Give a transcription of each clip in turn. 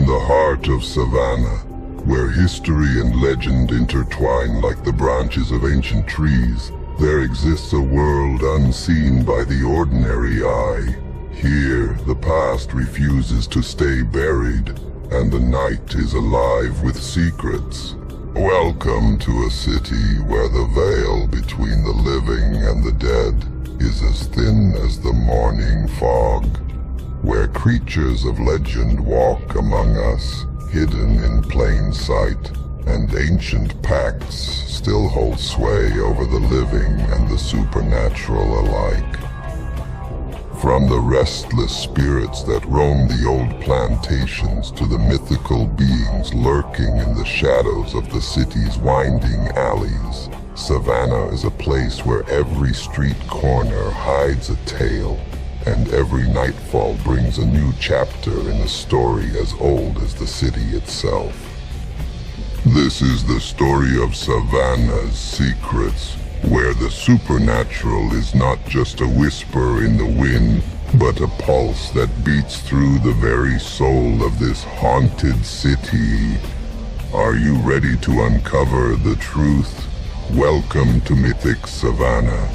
the heart of Savannah, where history and legend intertwine like the branches of ancient trees, there exists a world unseen by the ordinary eye. Here, the past refuses to stay buried, and the night is alive with secrets. Welcome to a city where the veil between the living and the dead is as thin as the morning fog, where creatures of legend walk among us, hidden in plain sight, and ancient pacts still hold sway over the living and the supernatural alike. From the restless spirits that roam the old plantations to the mythical beings lurking in the shadows of the city's winding alleys, Savannah is a place where every street corner hides a tale, and every nightfall brings a new chapter in a story as old as the city itself. This is the story of Savannah's secrets, where the supernatural is not just a whisper in the wind, but a pulse that beats through the very soul of this haunted city. Are you ready to uncover the truth? Welcome to Mythic Savannah.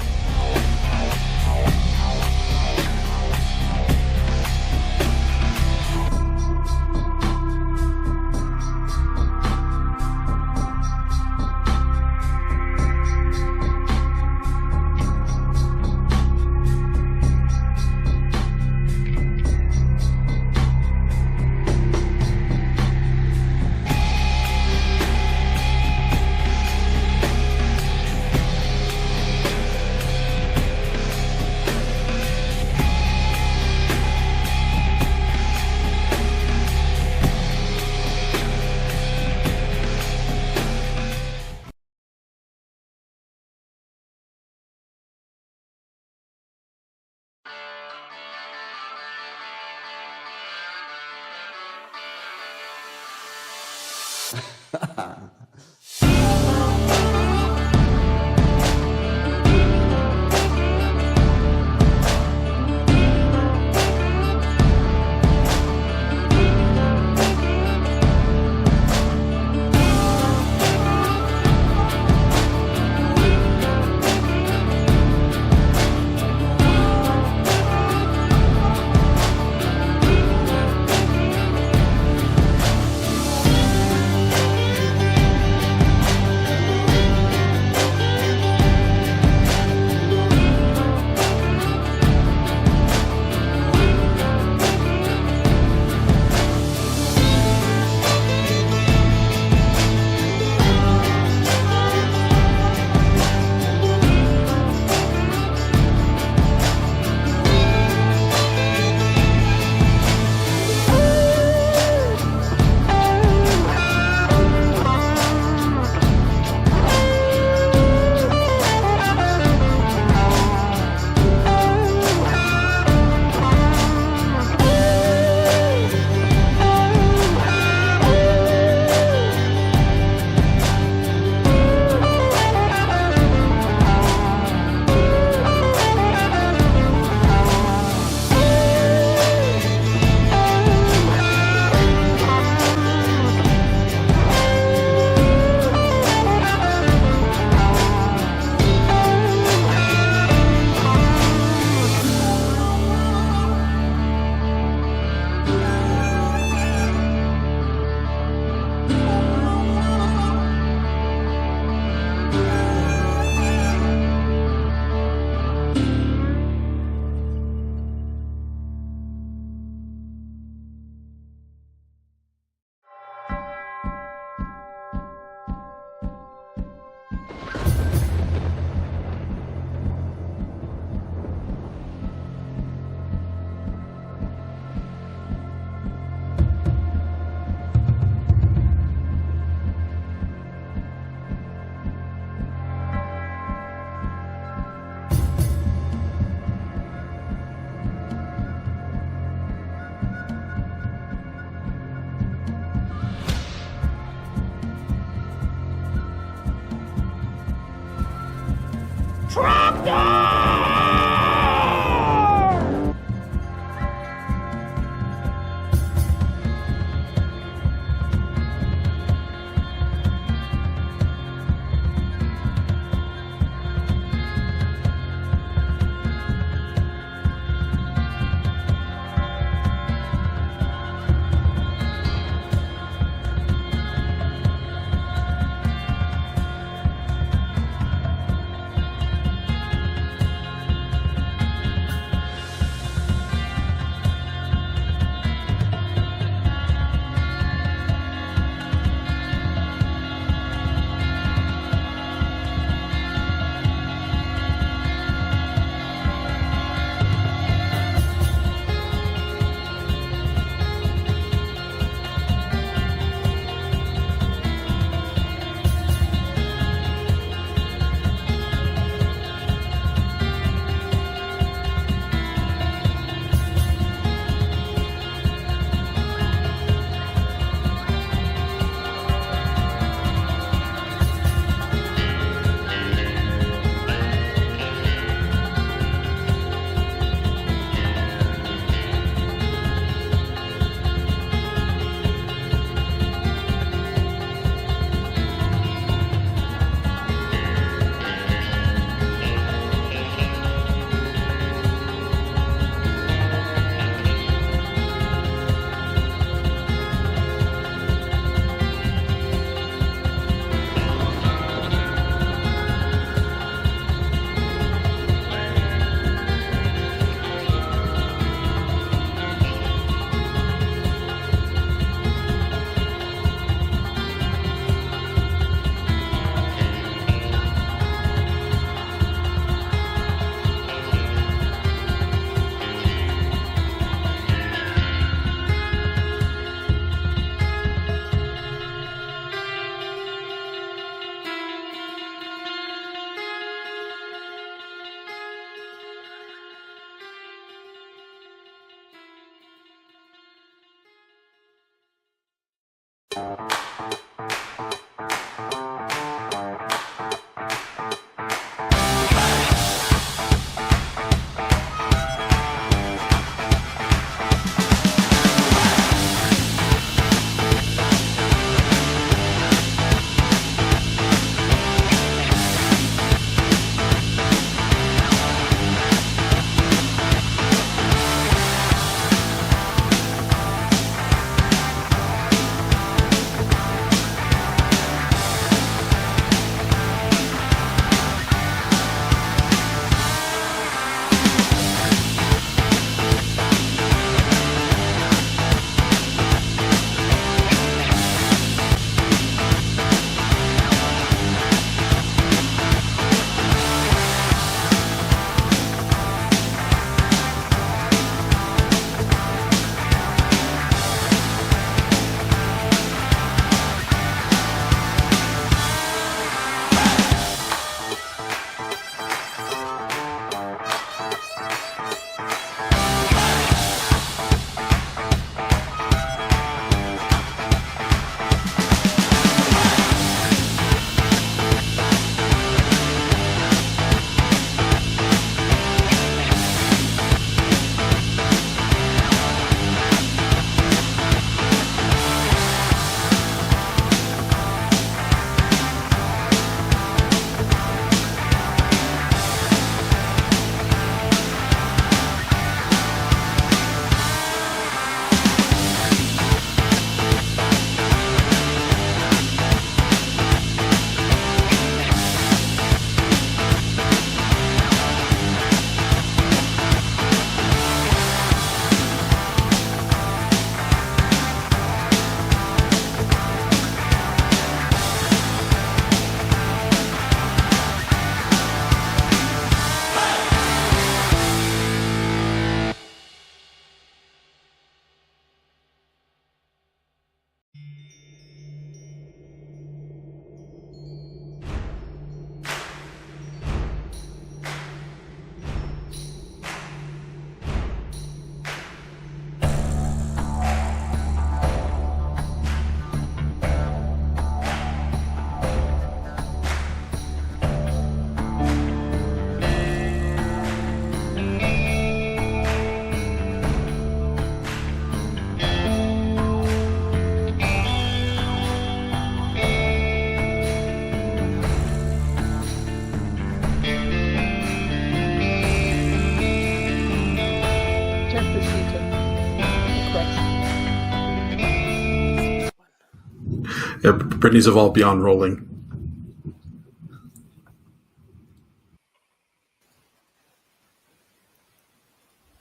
Yeah, Brittany's evolved beyond rolling.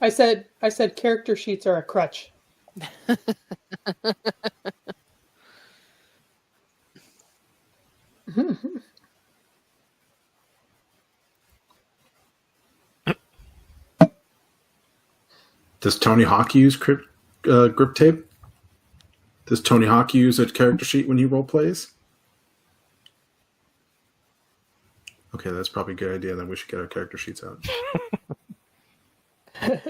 I said character sheets are a crutch. Does Tony Hawk use grip tape? Does Tony Hawk use a character sheet when he role plays? Okay, that's probably a good idea. Then we should get our character sheets out. Let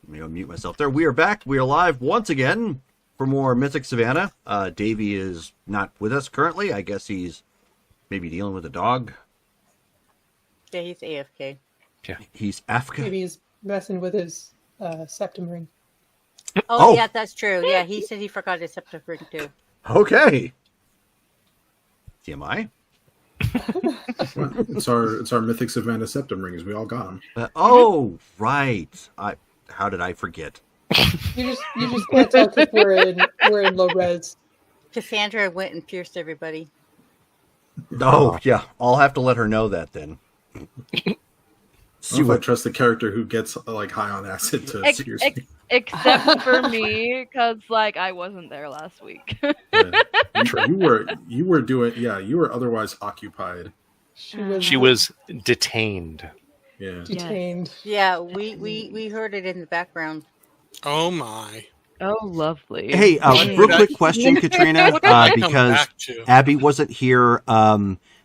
me unmute myself there. We are back. We are live once again for more Mythic Savannah. Davey is not with us currently. I guess he's maybe dealing with a dog. Yeah, he's AFK. Yeah. He's AFK. Maybe he's messing with his septum ring. Oh, yeah, that's true. Yeah, he said he forgot his septum ring too. Okay. TMI. Well, it's our Mythic Savannah septum rings. We all got them. Oh, right. How did I forget? You just can't tell because we're in low res. Cassandra went and pierced everybody. Oh, yeah. I'll have to let her know that then. See if I trust the character who gets like high on acid to pierce me. Except for me, because like I wasn't there last week. Yeah. You were doing. Yeah, you were otherwise occupied. She was detained. Yeah, detained. Yeah, we heard it in the background. Oh my! Oh, lovely. Hey, real quick question, Katrina, because Abby wasn't here.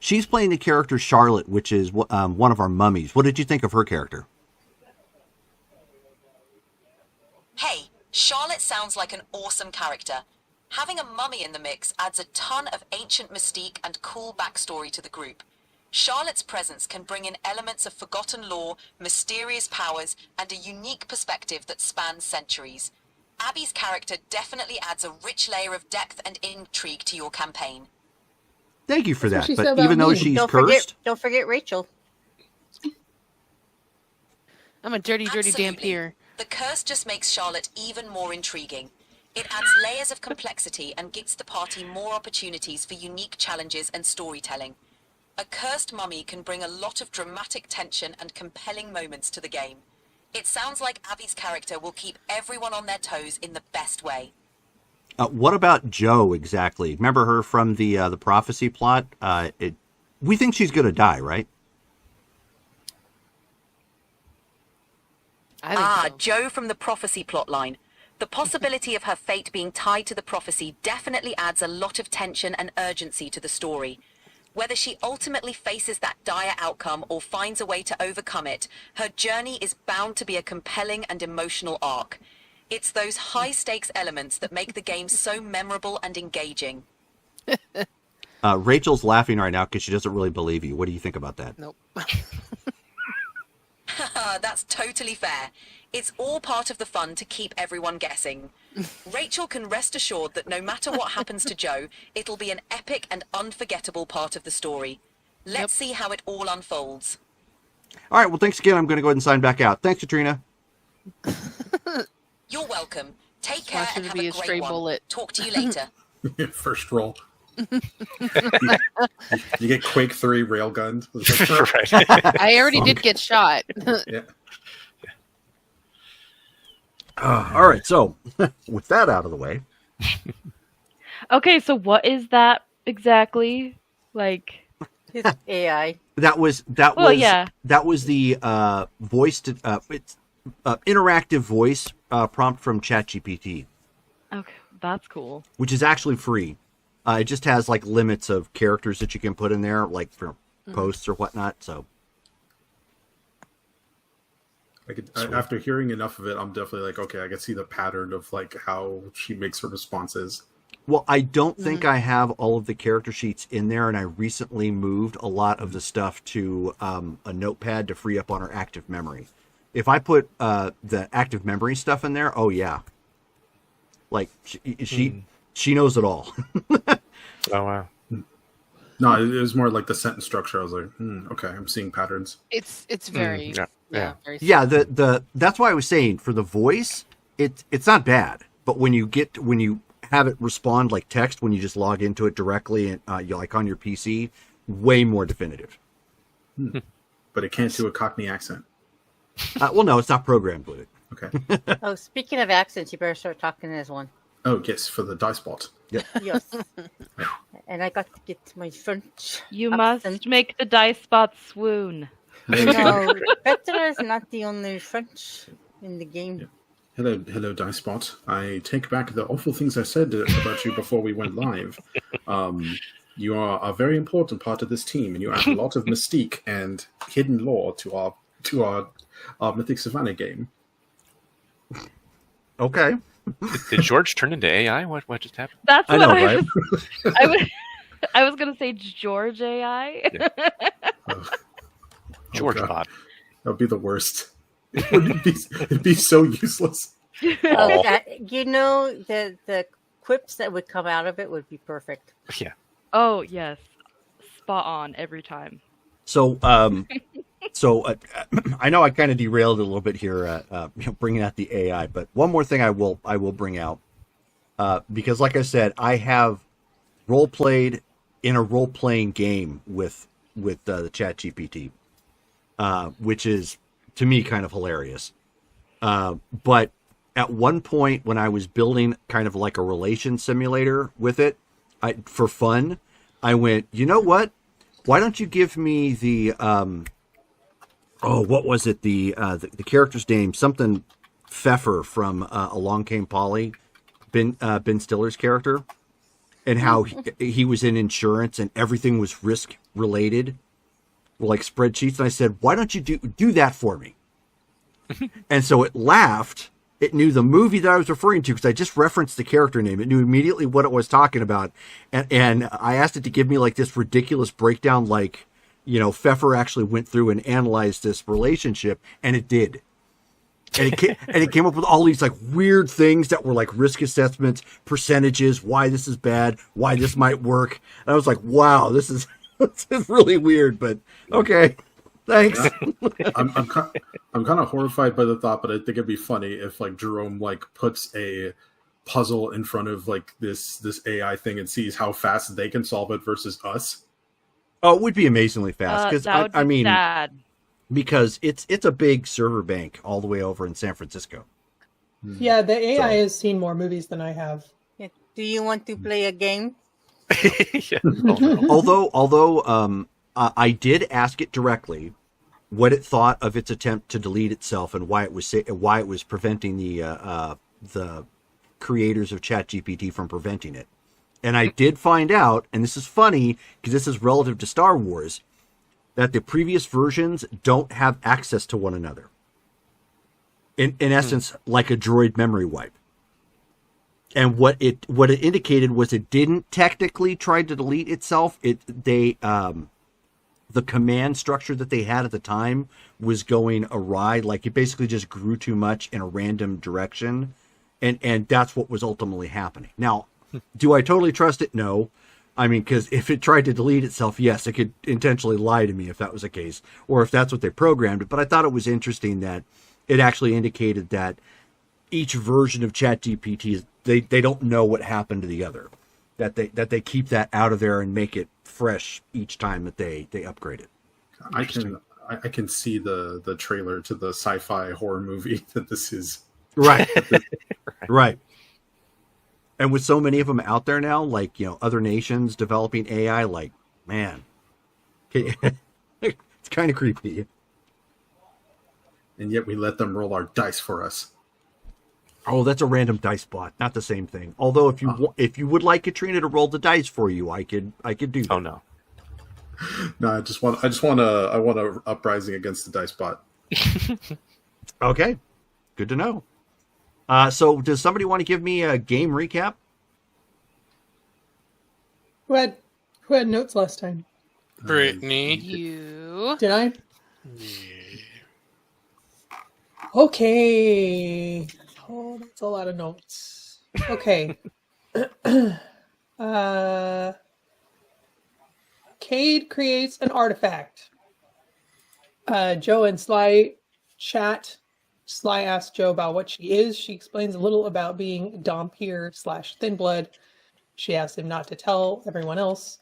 She's playing the character Charlotte, which is one of our mummies. What did you think of her character? Hey, Charlotte sounds like an awesome character. Having a mummy in the mix adds a ton of ancient mystique and cool backstory to the group. Charlotte's presence can bring in elements of forgotten lore, mysterious powers, and a unique perspective that spans centuries. Abby's character definitely adds a rich layer of depth and intrigue to your campaign. Thank you for That's what that. she said But about even though me. she's Don't cursed, forget Rachel. I'm a dirty Absolutely. dampier. The curse just makes Charlotte even more intriguing. It adds layers of complexity and gives the party more opportunities for unique challenges and storytelling. A cursed mummy can bring a lot of dramatic tension and compelling moments to the game. It sounds like Abby's character will keep everyone on their toes in the best way. what about Joe exactly? Remember her from the prophecy plot? We think she's going to die, right? I think so. Joe from the prophecy plotline. The possibility of her fate being tied to the prophecy definitely adds a lot of tension and urgency to the story. Whether she ultimately faces that dire outcome or finds a way to overcome it, her journey is bound to be a compelling and emotional arc. It's those high-stakes elements that make the game so memorable and engaging. Rachel's laughing right now because she doesn't really believe you. What do you think about that? Nope. That's totally fair. It's all part of the fun to keep everyone guessing. Rachel can rest assured that no matter what happens to Joe, it'll be an epic and unforgettable part of the story. Let's see how it all unfolds. All right, well, thanks again. I'm going to go ahead and sign back out. Thanks, Katrina. You're welcome. Take care Smash and it to have be a a great stray one. bullet. Talk to you later. First roll. You get Quake 3 railgunned. Right. I already did get shot. Yeah. All right, so with that out of the way, Okay, so what is that exactly? Like, His AI. that was Well, yeah. that was the voiced interactive voice prompt from ChatGPT, okay, that's cool. which is actually free. It just has like limits of characters that you can put in there, like for posts or whatnot. So After hearing enough of it, I'm definitely like, okay, I can see the pattern of like how she makes her responses. well, I don't think I have all of the character sheets in there, and I recently moved a lot of the stuff to a notepad to free up on our active memory. If I put the active memory stuff in there, oh yeah, like she knows it all. Oh wow. No, it was more like the sentence structure. I was like, okay, I'm seeing patterns. It's very Yeah. very Yeah, the that's why I was saying for the voice, it's not bad, but when you have it respond like text when you just log into it directly and you like on your PC, way more definitive. But it can't do a Cockney accent. Well, no, it's not programmed with it. Okay. Oh, speaking of accents, you better start talking as one. Oh, yes, for the dice bot. Yes. And I got to get my French. You accent. must make the dice bot swoon. No, Petra is not the only French in the game. Yeah. Hello, dice bot. I take back the awful things I said about you before we went live. You are a very important part of this team, and you add a lot of mystique and hidden lore to our Mythic Savannah game. Okay. Did George turn into AI? What just happened? That's I what know, I right? was. I was gonna say George AI. George God. Bot. That would be the worst. It'd be so useless. Oh, you know, the quips that would come out of it would be perfect. Yeah. Oh yes, spot on every time. So, I know I kind of derailed a little bit here, bringing out the AI, but one more thing I will bring out, because like I said, I have role played in a role playing game with the ChatGPT, which is to me kind of hilarious. But at one point when I was building kind of like a relation simulator with it, for fun, I went, you know what? Why don't you give me the what was it? The character's name, something Pfeffer from Along Came Polly, Ben Stiller's character, and how he was in insurance and everything was risk related, like spreadsheets. And I said, why don't you do that for me? And so it laughed It knew the movie that I was referring to because I just referenced the character name. It knew immediately what it was talking about. And I asked it to give me like this ridiculous breakdown, like, Pfeffer actually went through and analyzed this relationship, and it did. And it came up with all these like weird things that were like risk assessments, percentages, why this is bad, why this might work. And I was like, wow, this is really weird, but okay. Thanks. I'm kind of horrified by the thought, but I think it'd be funny if like Jerome like puts a puzzle in front of like this AI thing and sees how fast they can solve it versus us. Oh, it would be amazingly fast because I mean, sad. because it's a big server bank all the way over in San Francisco. Yeah, the AI has seen more movies than I have. Yeah. Do you want to play a game? Yeah. Oh, Although I did ask it directly what it thought of its attempt to delete itself and why it was preventing the creators of ChatGPT from preventing it. And I did find out, and this is funny because this is relative to Star Wars, that the previous versions don't have access to one another. In essence, like a droid memory wipe. And what it indicated was it didn't technically try to delete itself. The command structure that they had at the time was going awry. Like it basically just grew too much in a random direction. And that's what was ultimately happening. Now, do I totally trust it? No. I mean, because if it tried to delete itself, yes, it could intentionally lie to me if that was the case, or if that's what they programmed it. But I thought it was interesting that it actually indicated that each version of ChatGPT, they don't know what happened to the other. That they keep that out of there and make it fresh each time that they upgrade it. I can see the trailer to the sci-fi horror movie that this is. Right. Right. And with so many of them out there now, like, other nations developing AI, like, man, it's kind of creepy. And yet we let them roll our dice for us. Oh, that's a random dice bot, not the same thing. Although if you would like Katrina to roll the dice for you, I could do that. Oh no. No, I want a uprising against the dice bot. Okay. Good to know. So does somebody want to give me a game recap? Who had notes last time? Brittany. You. Did I? Okay. Oh, that's a lot of notes. Okay. Cade creates an artifact. Joe and Sly chat. Sly asks Joe about what she is. She explains a little about being Dhampir/Thin Blood. She asks him not to tell everyone else.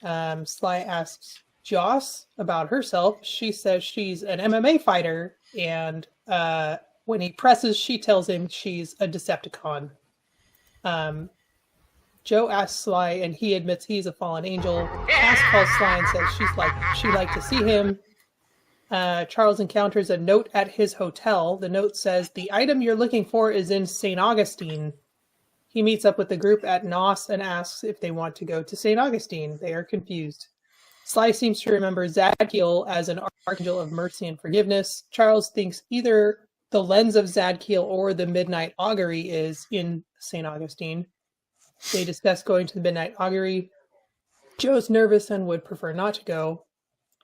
Sly asks Joss about herself. She says she's an MMA fighter, and when he presses, she tells him she's a Decepticon. Joe asks Sly, and he admits he's a fallen angel. Cass calls Sly and says she'd like to see him. Charles encounters a note at his hotel. The note says, "The item you're looking for is in St. Augustine." He meets up with the group at Nos and asks if they want to go to St. Augustine. They are confused. Sly seems to remember Zadkiel as an archangel of mercy and forgiveness. Charles thinks either the lens of Zadkiel or the Midnight Augury is in St. Augustine. They discuss going to the Midnight Augury. Joe's nervous and would prefer not to go.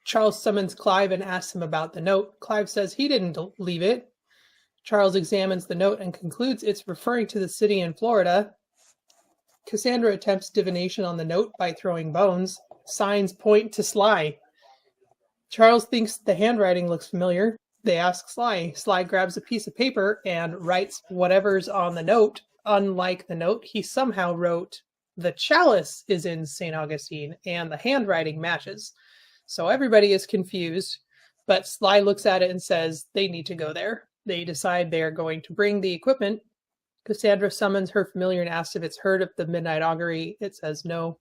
Charles summons Clive and asks him about the note. Clive says he didn't leave it. Charles examines the note and concludes it's referring to the city in Florida. Cassandra attempts divination on the note by throwing bones. Signs point to Sly. Charles thinks the handwriting looks familiar. They ask Sly. Sly grabs a piece of paper and writes whatever's on the note. Unlike the note, he somehow wrote, "The chalice is in St. Augustine," and the handwriting matches. So everybody is confused, but Sly looks at it and says they need to go there. They decide they are going to bring the equipment. Cassandra summons her familiar and asks if it's heard of the Midnight Augury. It says no.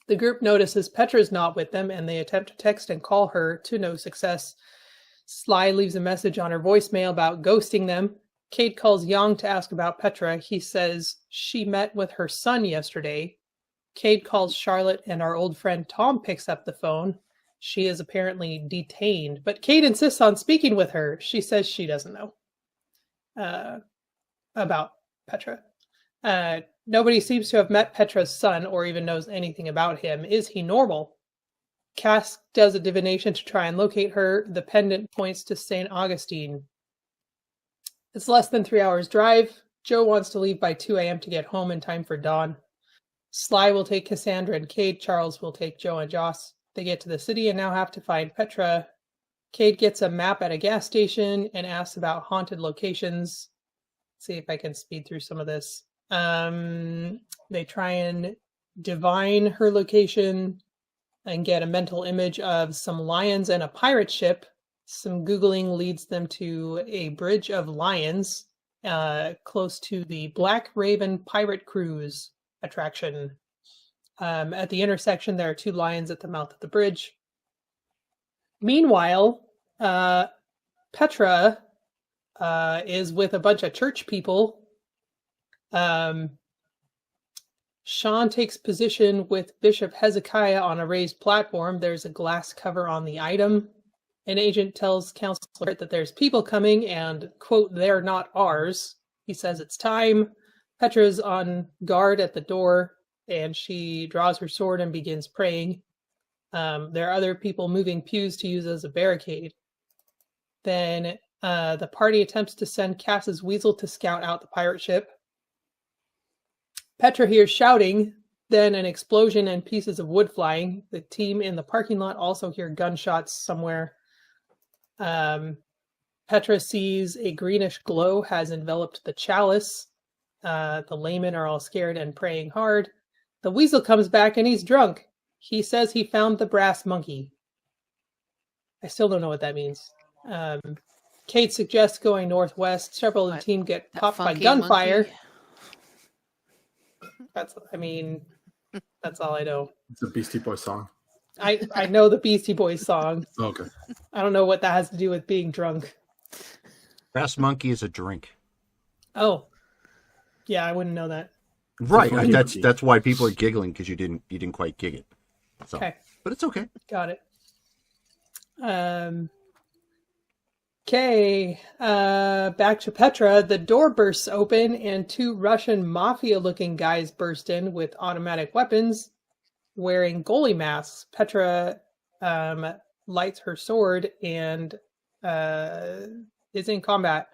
The group notices Petra's not with them, and they attempt to text and call her to no success. Sly leaves a message on her voicemail about ghosting them. Kate calls Yang to ask about Petra. He says she met with her son yesterday. Cade calls Charlotte, and our old friend Tom picks up the phone. She is apparently detained, but Cade insists on speaking with her. She says she doesn't know. about Petra. Nobody seems to have met Petra's son or even knows anything about him. Is he normal? Cass does a divination to try and locate her. The pendant points to St. Augustine. It's less than 3 hours drive. Joe wants to leave by 2 a.m. to get home in time for dawn. Sly will take Cassandra and Cade. Charles will take Joe and Joss. They get to the city and now have to find Petra. Cade gets a map at a gas station and asks about haunted locations. Let's see if I can speed through some of this. They try and divine her location and get a mental image of some lions and a pirate ship. Some Googling leads them to a bridge of lions close to the Black Raven Pirate Cruise attraction. At the intersection, there are 2 lions at the mouth of the bridge. Meanwhile, Petra is with a bunch of church people. Sean takes position with Bishop Hezekiah on a raised platform. There's a glass cover on the item. An agent tells Counselor that there's people coming and, quote, they're not ours. He says it's time. Petra's on guard at the door, and she draws her sword and begins praying. There are other people moving pews to use as a barricade. Then the party attempts to send Cass's weasel to scout out the pirate ship. Petra hears shouting, then an explosion and pieces of wood flying. The team in the parking lot also hear gunshots somewhere. Petra sees a greenish glow has enveloped the chalice. The laymen are all scared and praying hard. The weasel comes back and he's drunk. He says he found the brass monkey. I still don't know what that means. Kate suggests going northwest. Several of the team get popped by gunfire. Monkey. That's all I know. It's a Beastie Boys song. I know the Beastie Boys song. Okay. I don't know what that has to do with being drunk. Brass monkey is a drink. Oh, yeah, I wouldn't know that. Right. funny That's why people are giggling because you didn't quite gig it. So, Okay, but it's okay. got it. Okay, back to Petra. The door bursts open and 2 Russian mafia-looking guys burst in with automatic weapons, wearing goalie masks. Petra lights her sword and is in combat.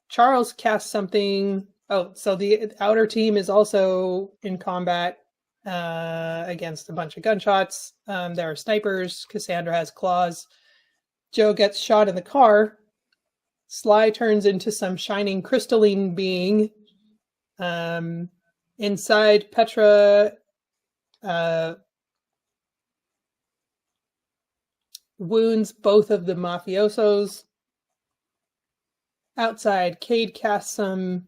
Charles casts something. Oh, so the outer team is also in combat against a bunch of gunshots. There are snipers. Cassandra has claws. Joe gets shot in the car. Sly turns into some shining crystalline being. Inside, Petra wounds both of the mafiosos. Outside, Cade casts some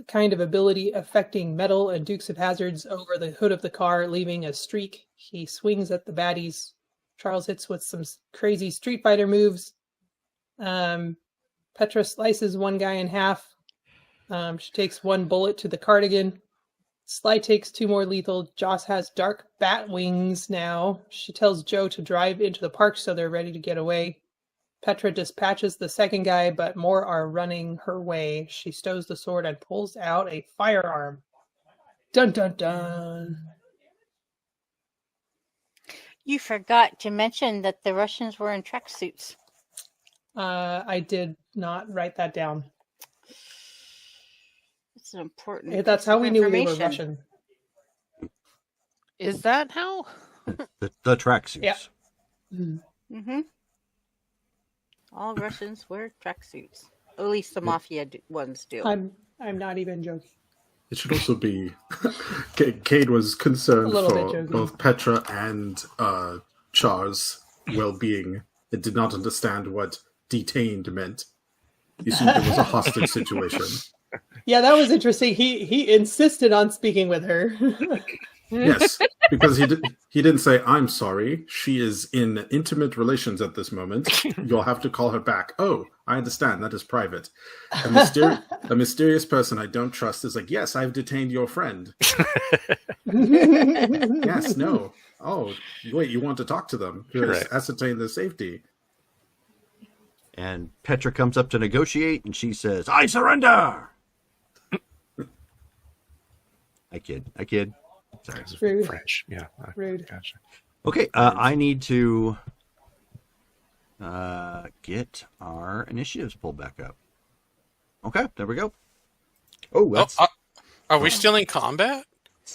kind of ability affecting metal and Dukes of Hazzards over the hood of the car, leaving a streak. He swings at the baddies. Charles hits with some crazy Street Fighter moves. Petra slices one guy in half. She takes 1 bullet to the cardigan. Sly takes 2 more lethal. Joss has dark bat wings now. She tells Joe to drive into the park so they're ready to get away. Petra dispatches the second guy, but more are running her way. She stows the sword and pulls out a firearm. Dun dun dun. You forgot to mention that the Russians were in tracksuits. I did not write that down. It's an important. That's how we knew they were information. Russian. Is that how? The tracksuits. Yeah. Mm-hmm. All Russians wear tracksuits. At least the mafia ones do. I'm not even joking. It should also be Cade was concerned A little bit for joking. both Petra and Char's well-being. It did not understand what detained meant. You assumed it was a hostage situation. Yeah, that was interesting. He insisted on speaking with her. Yes, because he didn't say, "I'm sorry. She is in intimate relations at this moment. You'll have to call her back." Oh, I understand. That is private. A mysterious person I don't trust is like, "Yes, I've detained your friend." Yes, no. Oh, wait, you want to talk to them to Right. ascertain their safety? And Petra comes up to negotiate, and she says, "I surrender." I kid. Sorry. Rude. French. Yeah. Rude. Gotcha. Okay, I need to get our initiatives pulled back up. Okay, there we go. Oh, that's... Are we still in combat?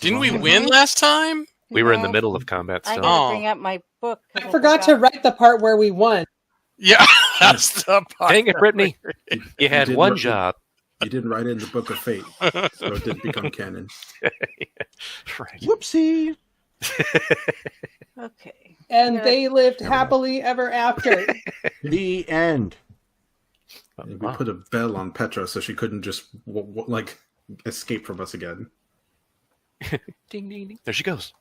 Didn't we win last time? We were in the middle of combat I still. gotta bring up my book. I forgot to write the part where we won. Yeah, that's the part. Dang it, Brittany. You had did one what- job. You didn't write it in the Book of Fate, so it didn't become canon. Right. Whoopsie. Okay. And Yeah. they lived happily ever after. The end. And we put a bell on Petra so she couldn't just escape from us again. Ding, ding, ding. There she goes.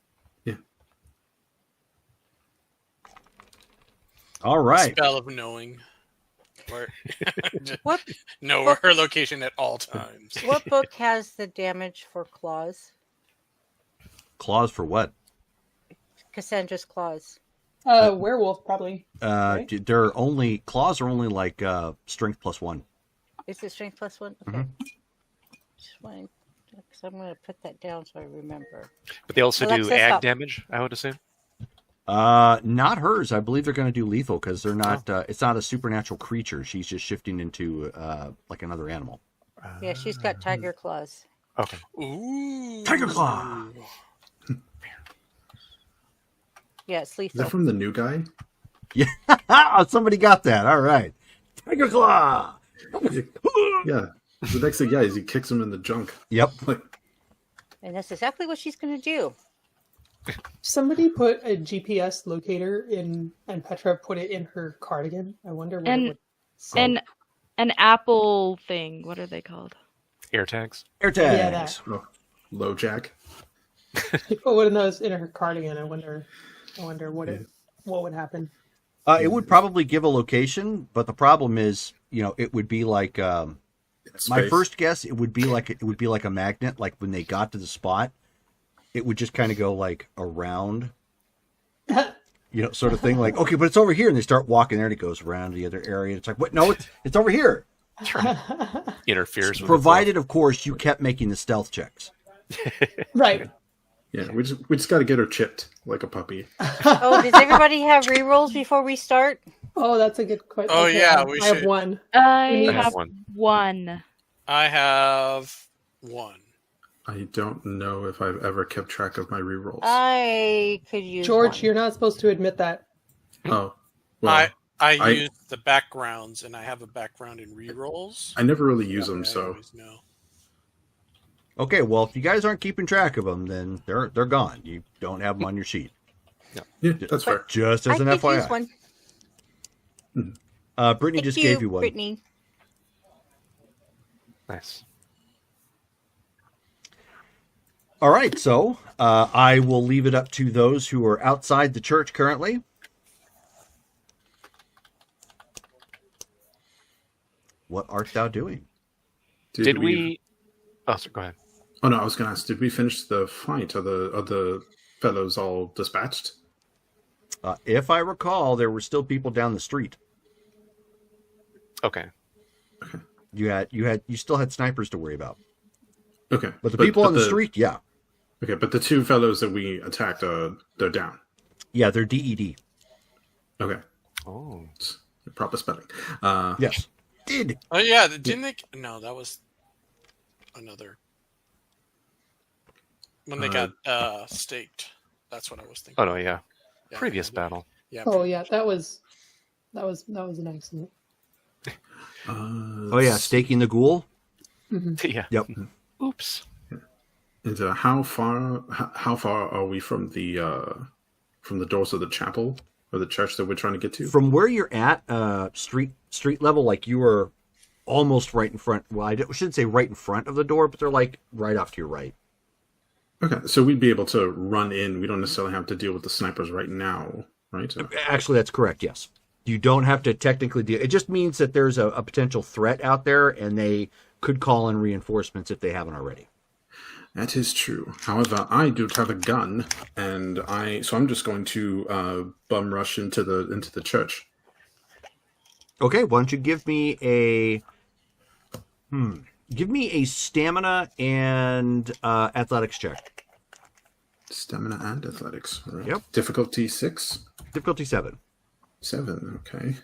All right. Spell of knowing. What? Know her location at all times. What book has the damage for claws? Claws for what? Cassandra's claws. Werewolf, probably. Right? They're only... Claws are only like strength +1. Is it strength +1? Okay. Just wanted, because I'm going to put that down so I remember. But they also do Alexa, ag stop. damage, I would assume. Not hers. I believe they're going to do lethal because they're not. It's not a supernatural creature. She's just shifting into like another animal. Yeah, she's got tiger claws. Okay. Ooh. Tiger claw. Yeah, it's Is lethal. that from the new guy? Yeah, somebody got that. All right, tiger claw. Yeah. The next thing, is he kicks him in the junk. Yep. And that's exactly what she's going to do. Somebody put a GPS locator in, and Petra put it in her cardigan. I wonder what it would say. An Apple thing. What are they called? Air tags. Air tags. Yeah, that. Oh, low jack. She put one of those in her cardigan. I wonder what would happen. It would probably give a location, but the problem is, it would be like my Space. first guess. It would be like a magnet. Like when they got to the spot, it would just kind of go like around, sort of thing. Like, okay, but it's over here, and they start walking there, and it goes around the other area. It's like, what? No, it's over here. Interferes with Provided, of course, you kept making the stealth checks. Right. Yeah, we just got to get her chipped like a puppy. Oh, does everybody have rerolls before we start? Oh, that's a good question. Oh, Okay, yeah, I have one. I I have have one. I have one. I don't know if I've ever kept track of my rerolls. I could use George, one. you're not supposed to admit that. Oh, well, I use the backgrounds, and I have a background in rerolls. I never really use them, I so always know. Okay, well, if you guys aren't keeping track of them, then they're gone. You don't have them on your sheet. yeah, that's fair. Just as I an could FYI. use one. Brittany Thank just you, gave you one. Brittany. Nice. All right, so I will leave it up to those who are outside the church currently. What art thou doing? Did we... Oh, sorry, go ahead. Oh no, I was going to ask. Did we finish the fight? Are the fellows all dispatched? If I recall, there were still people down the street. Okay. You still had snipers to worry about. Okay, But the people on the street, yeah. Okay, but the two fellows that we attacked, they're down. Yeah, they're DED. Okay, Oh. it's proper spelling. Yes. Did. Oh yeah, didn't they? No, that was another when they got staked. That's what I was thinking. Oh, no, yeah. Yeah, Previous battle. Yeah. Oh yeah, that was an accident. Oh, yeah, staking the ghoul. Yeah. Yep. Oops. And how far are we from the doors of the chapel or the church that we're trying to get to? From where you're at, street level, like you were almost right in front. Well, I shouldn't say right in front of the door, but they're like right off to your right. Okay, so we'd be able to run in. We don't necessarily have to deal with the snipers right now, right? Actually, that's correct. Yes, you don't have to technically deal. It just means that there's a potential threat out there, and they could call in reinforcements if they haven't already. That is true. However, I do have a gun, and I'm just going to bum rush into the church. Okay, why don't you give me a stamina and athletics check. Stamina and athletics. All right. Yep. Difficulty 6. Difficulty 7. 7. Okay.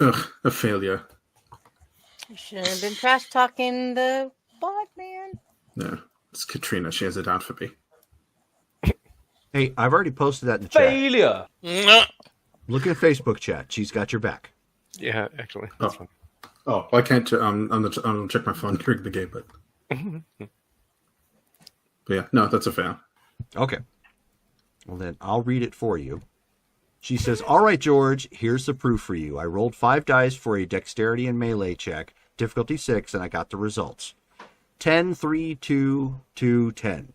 Ugh, a failure. You shouldn't have been trash talking the bot, man. No, it's Katrina. She has it out for me. Hey, I've already posted that in the chat. Failure. Look at Facebook chat. She's got your back. Yeah, actually, that's fine. Oh, I can't. I'm check my phone during the game, but yeah, no, that's a fail. Okay. Well, then I'll read it for you. She says, "All right, George, here's the proof for you. I rolled 5 dice for a dexterity and melee check, difficulty 6, and I got the results. 10, 3, 2, 2, 10.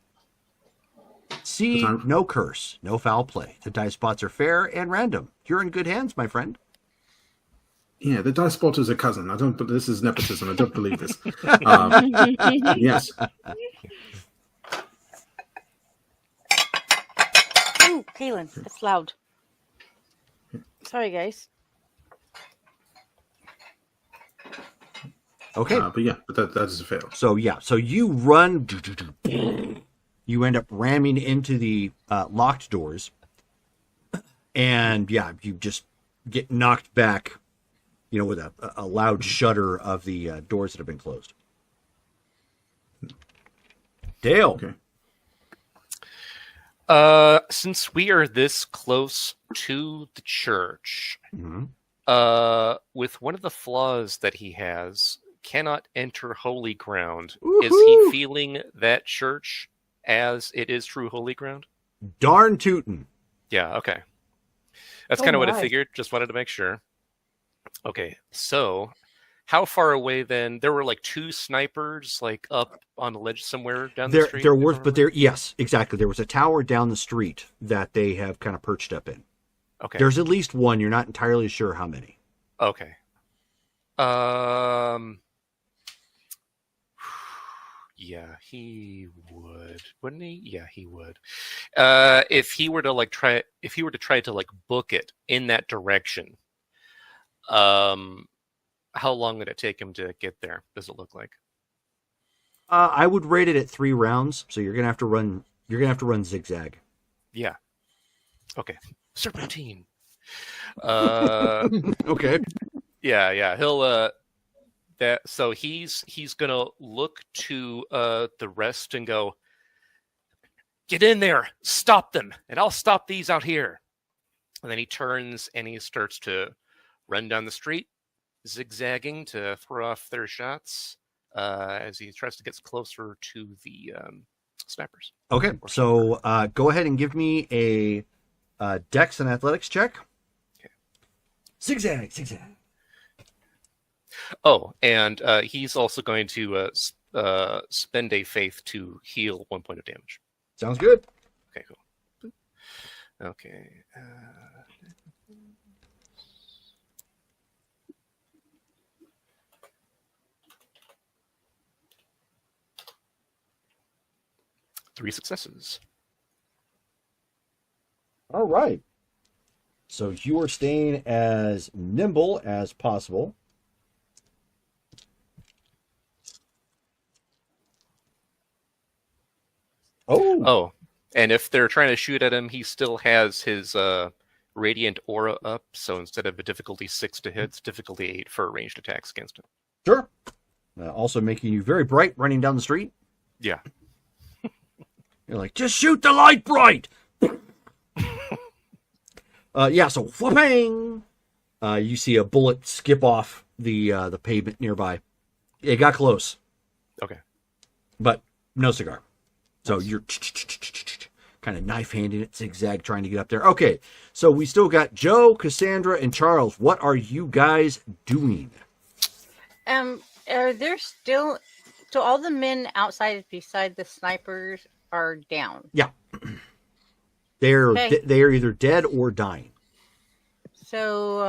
See, no curse, no foul play. The dice spots are fair and random. You're in good hands, my friend." Yeah, the dice spot is a cousin. I don't. But this is nepotism. I don't believe this. Yes. Ooh, Kaylin, that's loud. Sorry, guys. Okay. But yeah, but that is a fail. So yeah, so you run, you end up ramming into the locked doors, and yeah, you just get knocked back, you know, with a loud shudder of the doors that have been closed. Dale. Okay. Since we are this close to the church, with one of the flaws that he has, cannot enter holy ground. Woo-hoo! Is he feeling that church as it is true holy ground? Darn tootin'. Yeah, okay. That's kind of what I figured. Just wanted to make sure. Okay, so how far away then? There were like 2 snipers like up on a ledge somewhere down the street? There was, but there, yes, exactly. There was a tower down the street that they have kind of perched up in. Okay. There's at least one. You're not entirely sure how many. Okay. Yeah, he would, wouldn't he? Yeah, he would. If he were to try to like book it in that direction, how long would it take him to get there? Does it look like? I would rate it at 3 rounds, so you're gonna have to run zigzag. Yeah. Okay. Serpentine. Okay. Yeah. He'll so he's gonna look to the rest and go, "Get in there, stop them, and I'll stop these out here." And then he turns and he starts to run down the street, zigzagging to throw off their shots as he tries to get closer to the snipers. Okay, so go ahead and give me a dex and athletics check. Okay. Zigzag. Oh, and he's also going to spend a faith to heal 1 point of damage. Sounds good. Okay, cool. Okay. Three successes. All right. So you are staying as nimble as possible. Oh, and if they're trying to shoot at him, he still has his radiant aura up. So instead of a difficulty 6 to hit, it's difficulty 8 for ranged attacks against him. Sure. Also making you very bright running down the street. Yeah. You're like, just shoot the light bright. Yeah. So whooping. You see a bullet skip off the pavement nearby. It got close. Okay. But no cigar. So you're kind of knife-handing it, zigzag, trying to get up there. Okay, so we still got Joe, Cassandra, and Charles. What are you guys doing? Are there still... So all the men outside beside the snipers are down? Yeah. They're either dead or dying. So,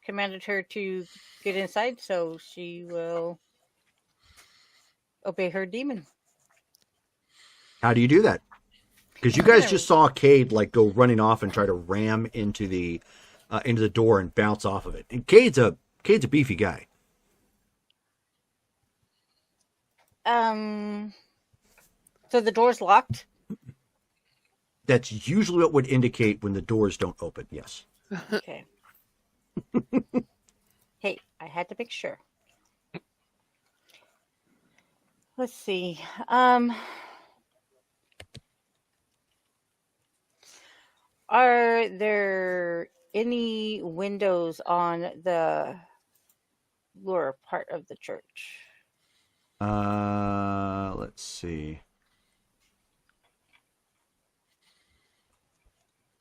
can commanded her to get inside, so she will obey her demon. How do you do that? Because you guys just saw Cade like go running off and try to ram into the door and bounce off of it. And Cade's a beefy guy. So the door's locked? That's usually what would indicate when the doors don't open, yes. Okay. Hey, I had to make sure. Let's see. Are there any windows on the lower part of the church? Let's see.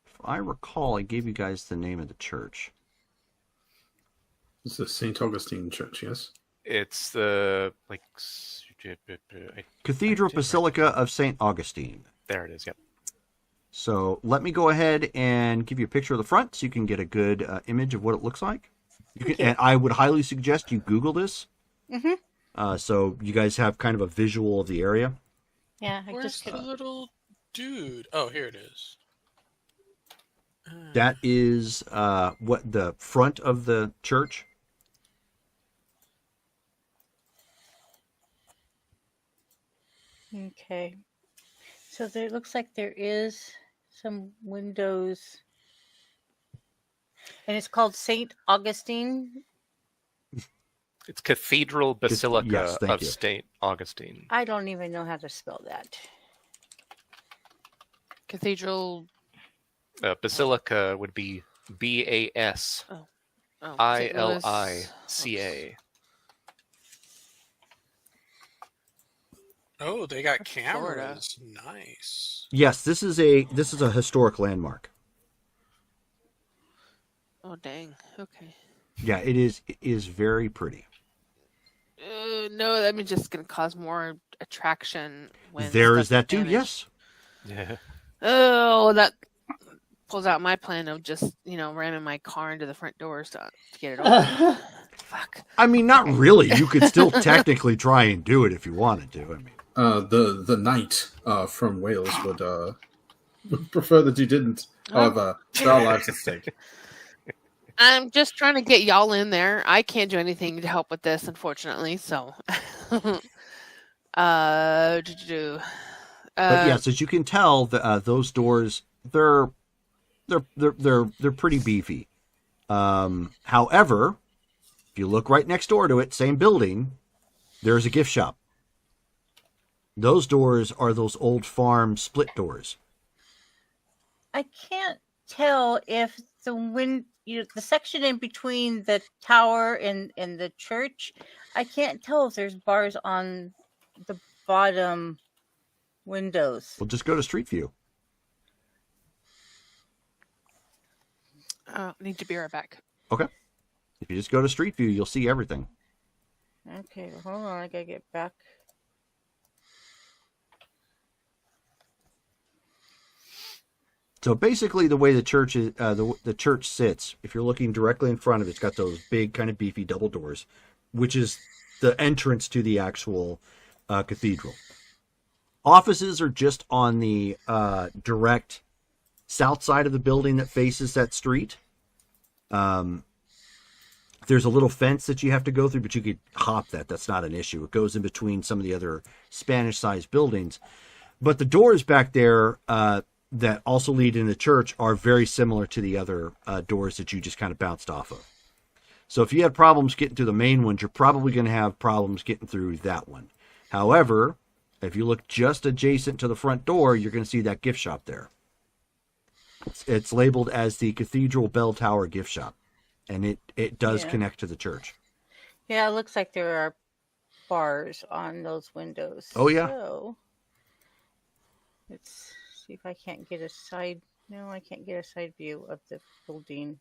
If I recall, I gave you guys the name of the church. This is St. Augustine Church, yes? It's the Cathedral Basilica of St. Augustine. There it is, yep. So let me go ahead and give you a picture of the front so you can get a good image of what it looks like. And I would highly suggest you Google this. Mm-hmm. So you guys have kind of a visual of the area. Yeah, Where's the little dude? Oh, here it is. That is what the front of the church. Okay. So there looks like there is some windows. And it's called St. Augustine. It's Cathedral Basilica Yes, thank of you. St. Augustine. I don't even know how to spell that. Cathedral. Basilica would be BASILICA. St. Louis. Oh, they got Florida. cameras. Nice. Yes, this is a historic landmark. Oh dang. Okay. Yeah, it is very pretty. No, that means just gonna cause more attraction. When There stuff is that too. damaged. Yes. Yeah. Oh, that pulls out my plan of just ramming my car into the front doors to get it over. Fuck. I mean, not really. You could still technically try and do it if you wanted to. I mean, The knight from Wales would prefer that you didn't. However, there are lives at stake. I'm just trying to get y'all in there. I can't do anything to help with this, unfortunately. So, but yes, as you can tell, those doors they're pretty beefy. However, if you look right next door to it, same building, there's a gift shop. Those doors are those old farm split doors. I can't tell if the section in between the tower and the church, I can't tell if there's bars on the bottom windows. Well, just go to Street View. Need to be right back. Okay. If you just go to Street View, you'll see everything. Okay, hold on, I gotta get back. So basically, the way the church is, the church sits, if you're looking directly in front of it, it's got those big, kind of beefy double doors, which is the entrance to the actual cathedral. Offices are just on the direct south side of the building that faces that street. There's a little fence that you have to go through, but you could hop that. That's not an issue. It goes in between some of the other Spanish-sized buildings. But the doors back there that also lead into the church are very similar to the other doors that you just kind of bounced off of. So if you had problems getting through the main ones, you're probably going to have problems getting through that one. However, if you look just adjacent to the front door, you're going to see that gift shop there. It's labeled as the Cathedral Bell Tower Gift Shop, and it does connect to the church. Yeah, it looks like there are bars on those windows. Oh, yeah. So, let's see if I can't get a side... No, I can't get a side view of the building.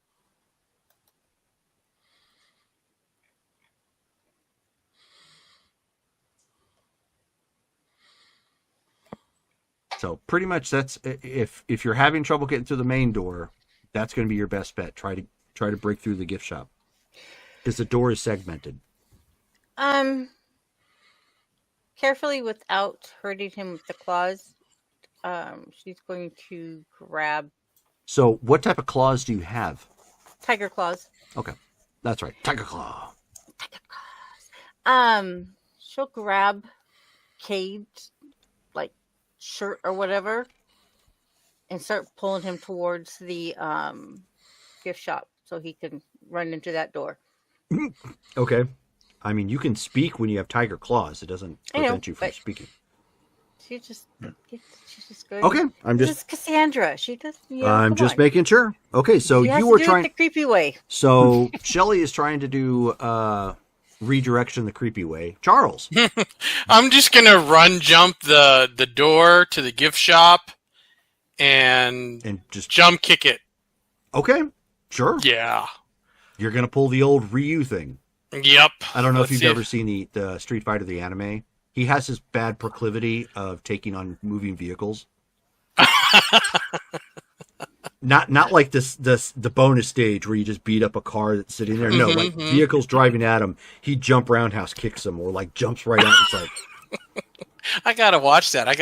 So pretty much that's if you're having trouble getting through the main door, that's going to be your best bet. Try to break through the gift shop. Because the door is segmented. Carefully without hurting him with the claws. She's going to grab So, what type of claws do you have? tiger claws. Okay, that's right, tiger claw. She'll grab Cade's like shirt or whatever and start pulling him towards the gift shop so he can run into that door. Okay. I mean, you can speak when you have tiger claws. It doesn't I know, prevent you from but- speaking. She's just good. Okay, I'm This just is Cassandra. She does. You know, I'm come just on. making sure. Okay, so She has you to were do it trying. the creepy way. So Shelly is trying to do redirection the creepy way. Charles. I'm just gonna run jump the door to the gift shop and just jump kick it. Okay, sure. Yeah. You're gonna pull the old Ryu thing. Yep. I don't know if Let's you've see ever seen the Street Fighter the anime. He has this bad proclivity of taking on moving vehicles. Not like the bonus stage where you just beat up a car that's sitting there. No, like vehicles driving at him, he jump roundhouse kicks them or like jumps right out. It's like I gotta watch that. I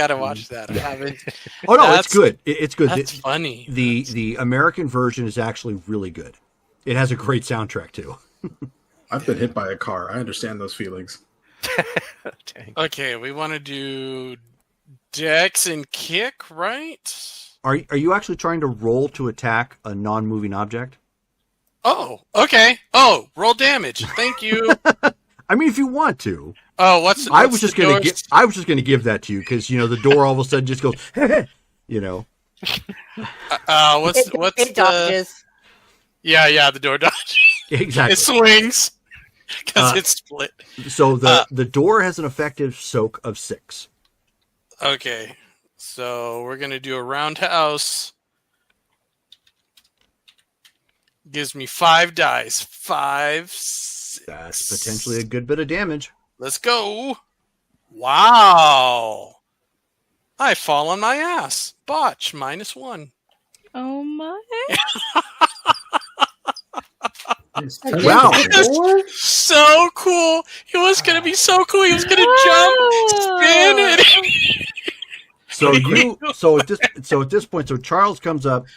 haven't. oh no, it's good. It's good. That's funny. The American version is actually really good. It has a great soundtrack too. I've been hit by a car. I understand those feelings. Okay, we want to do Dex and kick, right? Are you actually trying to roll to attack a non-moving object? Oh, okay. Oh, roll damage. Thank you. I mean, if you want to. Oh, what's I was just the gonna doors? I was just gonna give that to you because the door all of a sudden just goes, you know. What's It dodges. Yeah, the door dodges. Exactly. It swings because it's split. So the door has an effective soak of 6. Okay, so we're gonna do a roundhouse. Gives me 5 dice. 5. 6. That's potentially a good bit of damage. Let's go. Wow. I fall on my ass. Botch, -1. Oh my! Wow. So cool. It was going to be so cool. He was going to jump, spin, and... So at this point, so Charles comes up,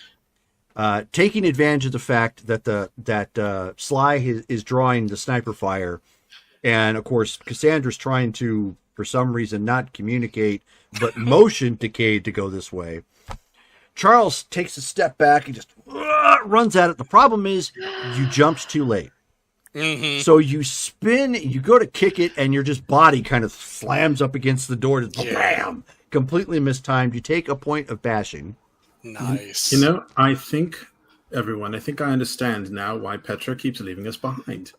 taking advantage of the fact that Sly is drawing the sniper fire, and of course Cassandra's trying to, for some reason, not communicate but motion to Cade to go this way. Charles takes a step back and just runs at it. The problem is you jumped too late. Mm-hmm. So you spin, you go to kick it, and your just body kind of slams up against the door. Just bam! Completely mistimed. You take a point of bashing. Nice. I think I understand now why Petra keeps leaving us behind.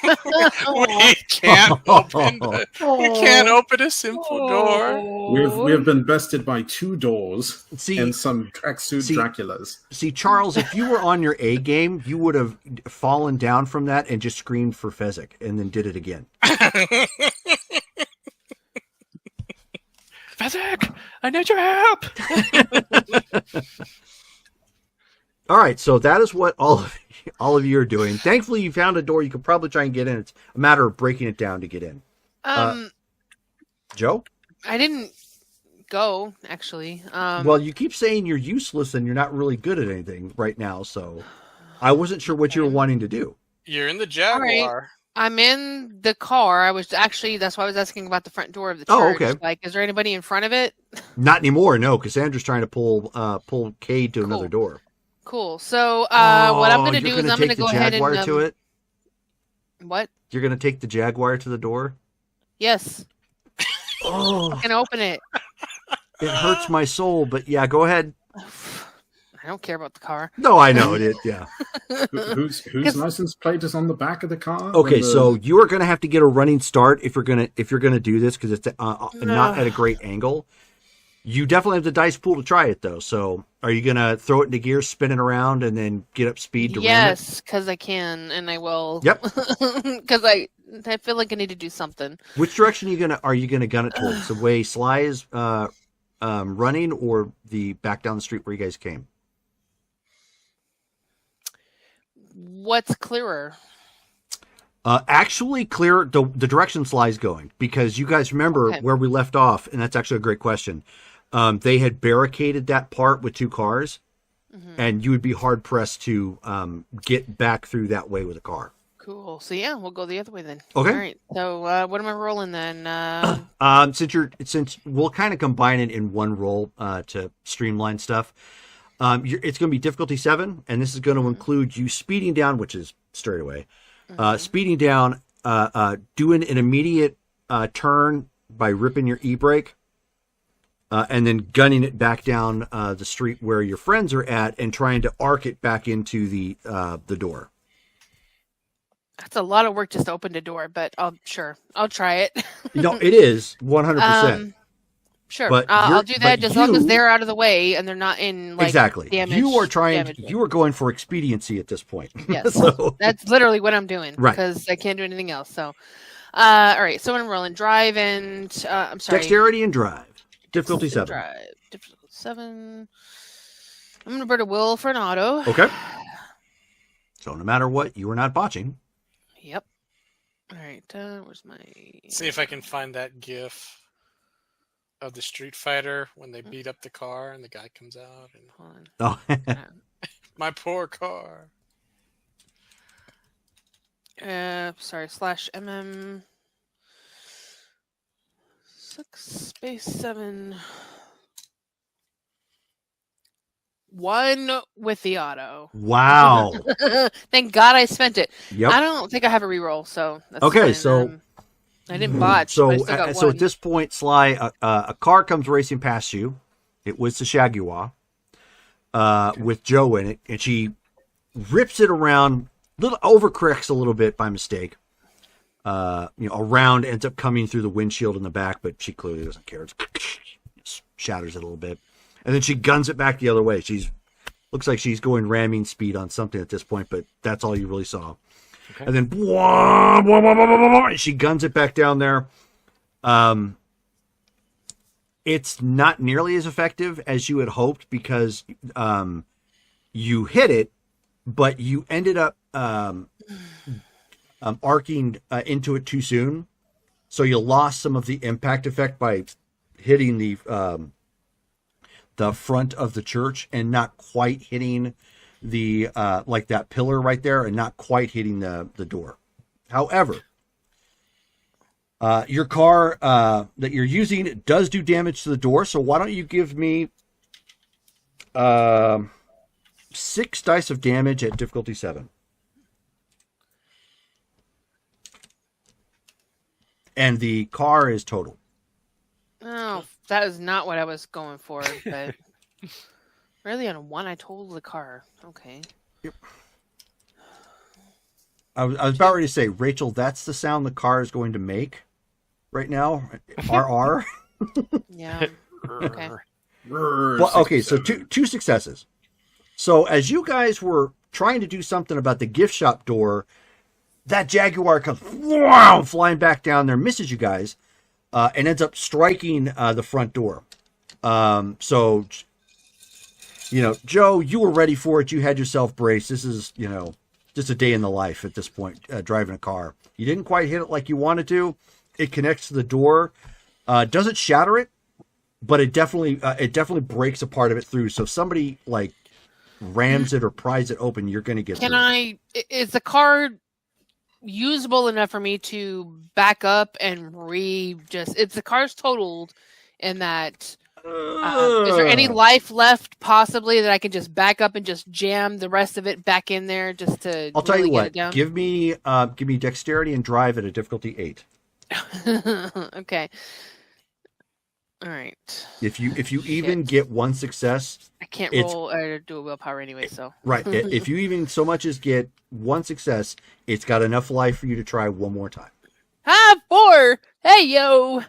We can't open a simple door. We have been bested by 2 doors and some tracksuit Draculas. See, Charles, if you were on your A game, you would have fallen down from that and just screamed for Fezzik and then did it again. Fezzik, I need your help. All right, so that is what all of you are doing. Thankfully, you found a door you could probably try and get in. It's a matter of breaking it down to get in. Joe? I didn't go, actually. Well, you keep saying you're useless and you're not really good at anything right now, so I wasn't sure what you were wanting to do. You're in the Jaguar. Right. I'm in the car. I was actually, that's why I was asking about the front door of the Oh, church. okay. Like, is there anybody in front of it? Not anymore, no. Cassandra's trying to pull Cade to another door. Cool. So what I'm going to you're do is gonna I'm going to take the go ahead Jaguar and... to it? What? You're going to take the Jaguar to the door? Yes. Oh, I can open it. it hurts my soul, but yeah, go ahead. I don't care about the car. No, I know it. Yeah. Whose license plate is on the back of the car? Okay, so you are going to have to get a running start if you're going to do this because it's not at a great angle. You definitely have the dice pool to try it though. So, are you going to throw it into gear, spin it around, and then get up speed to ram it? Yes, because I can, and I will. Yep. Because I feel like I need to do something. Which direction are you gonna gun it towards? The way Sly is running, or the back down the street where you guys came? What's clearer? Actually, clear the direction Sly's going, because you guys remember Okay. where we left off, and that's actually a great question. They had barricaded that part with 2 cars, and you would be hard pressed to get back through that way with a car. Cool. So yeah, we'll go the other way then. Okay. All right. So what am I rolling then? Since we'll kind of combine it in one roll to streamline stuff. It's going to be difficulty 7, and this is going to include you speeding down, which is straight away. Speeding down, doing an immediate turn by ripping your e-brake, and then gunning it back down the street where your friends are at, and trying to arc it back into the door. That's a lot of work just to open the door, but I'll try it. It is 100%. Sure, But I'll do that just as long as you- they're out of the way and they're not in exactly. damage. You are trying. damage. You are going for expediency at this point. Yes, So- that's literally what I'm doing, Right. because I can't do anything else. So, all right. So I'm rolling drive and I'm sorry, Dexterity and drive. Difficulty 7. Drive difficulty 7. I'm gonna burn a will for an auto. Okay. So no matter what, you are not botching. Yep. All right. Where's my? See if I can find that GIF of the Street Fighter when they beat up the car and the guy comes out and Hold on. Oh. my poor car. Sorry. Slash mm 6 _ 7. 1 with the auto. Wow. Thank God I spent it. Yep. I don't think I have a reroll, so that's Okay, fine. so- I didn't botch. So, but I still got so one. at this point, Sly, a car comes racing past you. It was the Jaguar with Joe in it, and she rips it around, overcorrects a little bit by mistake. Around ends up coming through the windshield in the back, but she clearly doesn't care. It shatters it a little bit, and then she guns it back the other way. Looks like she's going ramming speed on something at this point, but that's all you really saw. Okay. And then she guns it back down there. It's not nearly as effective as you had hoped, because you hit it, but you ended up arcing into it too soon. So you lost some of the impact effect by hitting the front of the church and not quite hitting the like that pillar right there, and not quite hitting the door. However, your car that you're using does do damage to the door, so why don't you give me 6 dice of damage at difficulty 7. And the car is total. Oh, that is not what I was going for, but really on a 1, I totaled the car. Okay. Yep. I was about ready to say, Rachel, that's the sound the car is going to make right now. RR. Yeah. Okay. Well, okay, so two successes. So as you guys were trying to do something about the gift shop door, that Jaguar comes flying back down there, misses you guys, and ends up striking the front door. So, Joe, you were ready for it. You had yourself braced. This is, just a day in the life at this point, driving a car. You didn't quite hit it like you wanted to. It connects to the door. Doesn't shatter it, but it definitely breaks a part of it through. So if somebody rams it or pries it open, you're going to get. Is the car usable enough for me to back up and if the car's totaled, and that is there any life left possibly that I can just back up and just jam the rest of it back in there just to? I'll tell you get what. it down? Give me dexterity and drive at a difficulty 8. Okay. All right. If you even get 1 success, I can't roll or do a willpower anyway, so. Right. If you even so much as get 1 success, it's got enough life for you to try one more time. 4. Hey yo.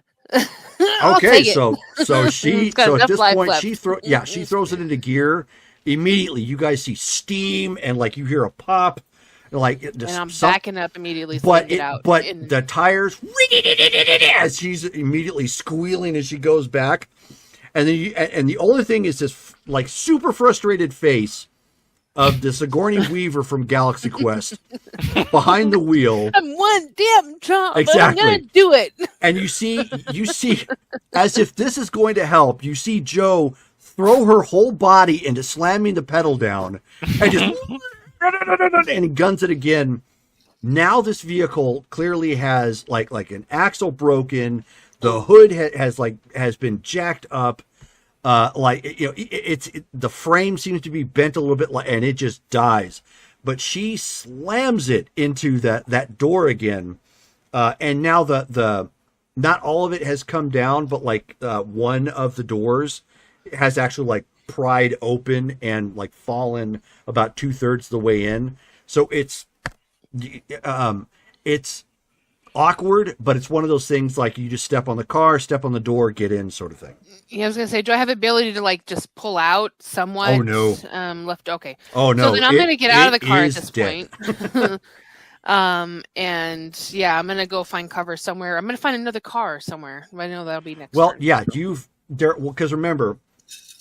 Okay, so she It's got at enough this life point left. she throws it into gear. Immediately, you guys see steam and you hear a pop, And I'm backing up immediately. So But get out. the tires, as she's immediately squealing as she goes back, and then and the only thing is this super frustrated face of the Sigourney Weaver from Galaxy Quest behind the wheel. I'm one damn job. Exactly. I'm gonna do it. And you see, as if this is going to help, you see Joe throw her whole body into slamming the pedal down and just and he guns it again. Now this vehicle clearly has like an axle broken. The hood has been jacked up. The frame seems to be bent a little bit, and it just dies. But she slams it into that door again, and now the not all of it has come down, but one of the doors has actually pried open and fallen about 2/3 of the way in. So it's awkward, but it's one of those things you just step on the car, step on the door, get in, sort of thing. Yeah, I was gonna say, do I have the ability to just pull out somewhat? Oh no. Left. Okay. Oh no. So then I'm gonna get out of the car at this dead. point. And yeah, I'm gonna go find cover somewhere. I'm gonna find another car somewhere. I know that'll be next. Well, turn. yeah, because remember,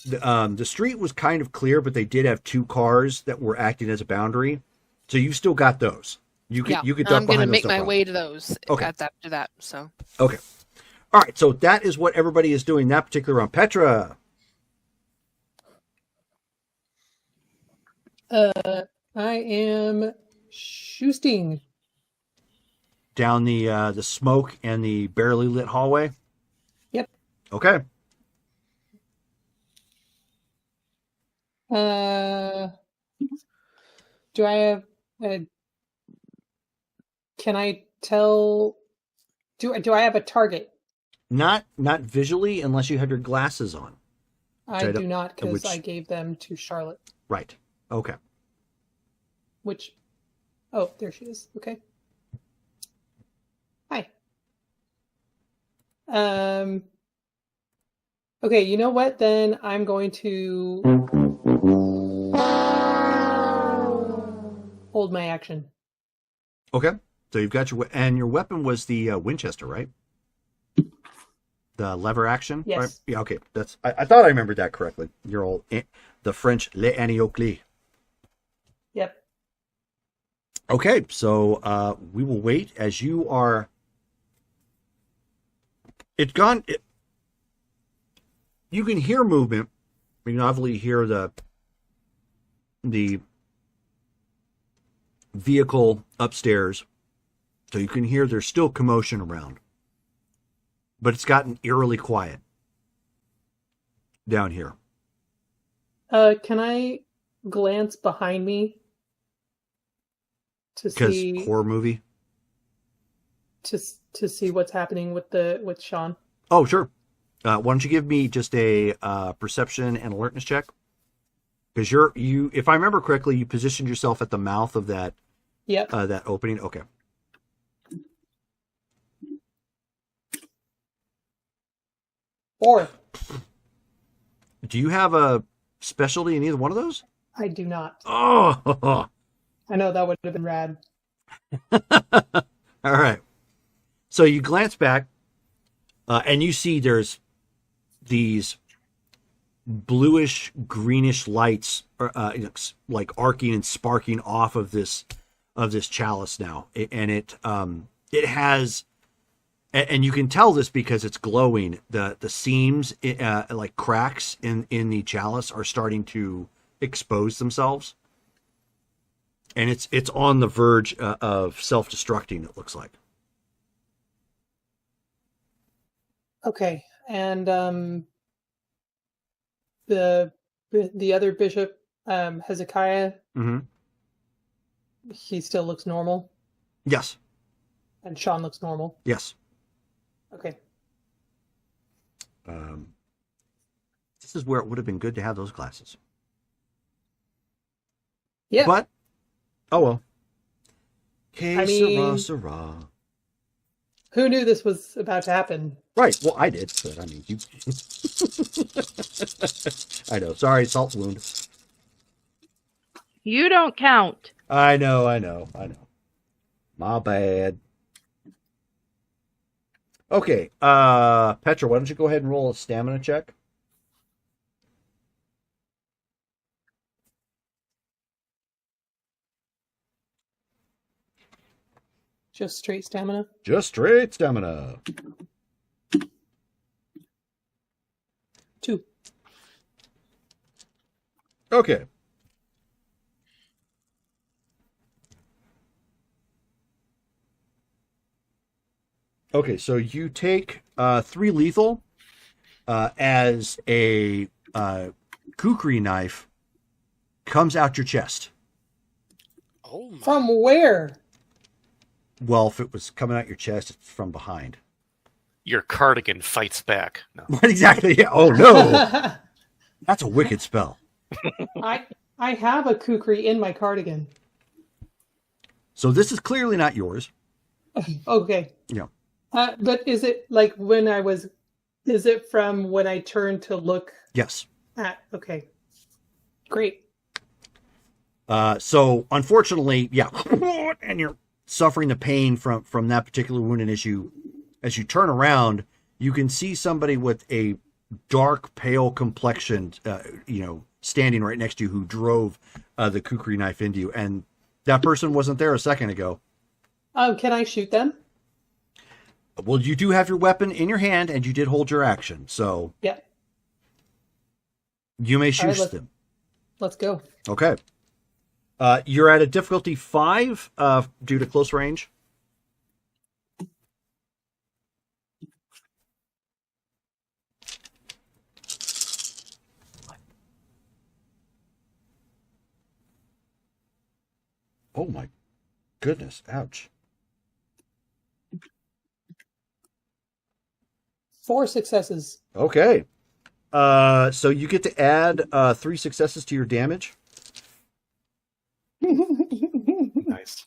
the street was kind of clear, but they did have two cars that were acting as a boundary, so you've still got those. You could duck I'm gonna behind make those my stuff way to those. Okay. After that. So. Okay. All right. So that is what everybody is doing that particular round. Petra. I am shooting Down the smoke and the barely lit hallway. Yep. Okay. Do I have can I tell? Do I have a target? Not visually, unless you have your glasses on. I do not, because which- I gave them to Charlotte. Right. Okay. Which, oh, there she is. Okay. Hi. Okay, you know what? Then I'm going to hold my action. Okay. So you've got your weapon was the Winchester, right? The lever action? Yes. Right? Yeah, okay. I thought I remembered that correctly. You're all the French Le Agneau. Yep. Okay, so we will wait as you are. You can hear movement. You can obviously hear the vehicle upstairs, so you can hear there's still commotion around, but it's gotten eerily quiet down here. Can I glance behind me to Because see horror movie. to see what's happening with Sean? Oh, sure. Why don't you give me just a perception and alertness check? Because you, if I remember correctly, you positioned yourself at the mouth of that. Yep. That opening. Okay. Or Do you have a specialty in either one of those? I do not. Oh. I know that would have been rad. All right. So you glance back, and you see there's these bluish greenish lights, like arcing and sparking off of this chalice now, and it has, and you can tell this because it's glowing. The seams, like cracks in the chalice, are starting to expose themselves, and it's on the verge of self-destructing. It looks like. Okay, and the other bishop, Hezekiah, Mm-hmm. he still looks normal, Yes. and Sean looks normal. Yes. Okay. This is where it would have been good to have those glasses. Yeah. But, oh well. Que I mean- sera. Who knew this was about to happen? Right. Well, I did, but I mean, you. I know. Sorry, salt wound. You don't count. I know. My bad. Okay, Petra, why don't you go ahead and roll a stamina check? Just straight stamina. Just straight stamina. 2. Okay. Okay, so you take 3 lethal as a kukri knife comes out your chest. Oh my. From where? Well, if it was coming out your chest, it's from behind. Your cardigan fights back. No. What exactly? Yeah. Oh no, that's a wicked spell. I have a kukri in my cardigan. So this is clearly not yours. Okay. Yeah. But is it like when I was? Is it from when I turned to look Yes. at? Okay. Great. So unfortunately, yeah, and you're suffering the pain from that particular wound, and as you turn around, you can see somebody with a dark, pale complexion, standing right next to you who drove the kukri knife into you, and that person wasn't there a second ago. Can I shoot them? Well, you do have your weapon in your hand, and you did hold your action, so Yeah. you may shoot right, them. Let's go. Okay. You're at a difficulty 5 due to close range. Oh my goodness! Ouch. 4 successes. Okay. So you get to add 3 successes to your damage. Nice.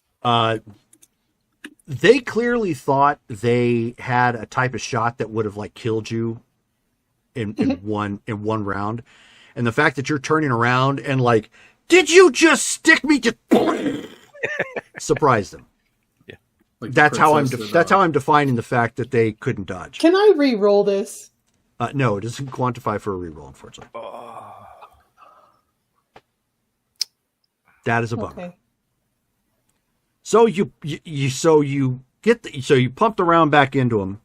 They clearly thought they had a type of shot that would have like killed you in one round, and the fact that you're turning around and like, did you just stick me? Just surprised them. Yeah, Like That's how princess I'm defining the fact that they couldn't dodge. Can I re-roll this? No, it doesn't quantify for a reroll, unfortunately. That is a bummer. Okay. So you pump the round back into them.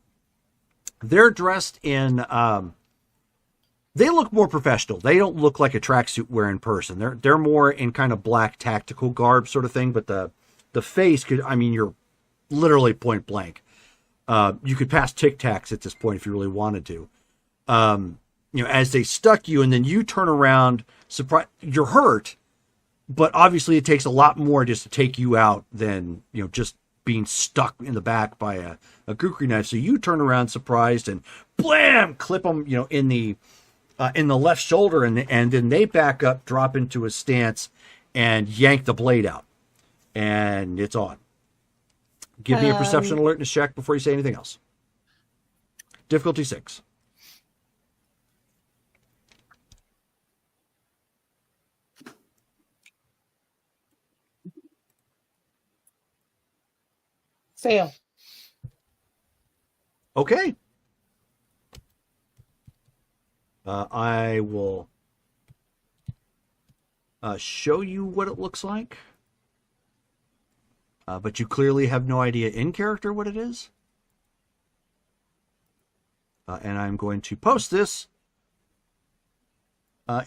They're dressed in they look more professional. They don't look like a tracksuit wearing person. They're more in kind of black tactical garb sort of thing, but the face could, I mean, you're literally point blank. You could pass Tic Tacs at this point if you really wanted to. As they stuck you and then you turn around, you're hurt, but obviously it takes a lot more just to take you out than, just being stuck in the back by a kukri knife. So you turn around surprised and blam, clip them, in the left shoulder, and then they back up, drop into a stance, and yank the blade out, and it's on. Give me a perception alertness check before you say anything else. Difficulty 6. Fail. Okay. I will show you what it looks like. But you clearly have no idea in character what it is. And I'm going to post this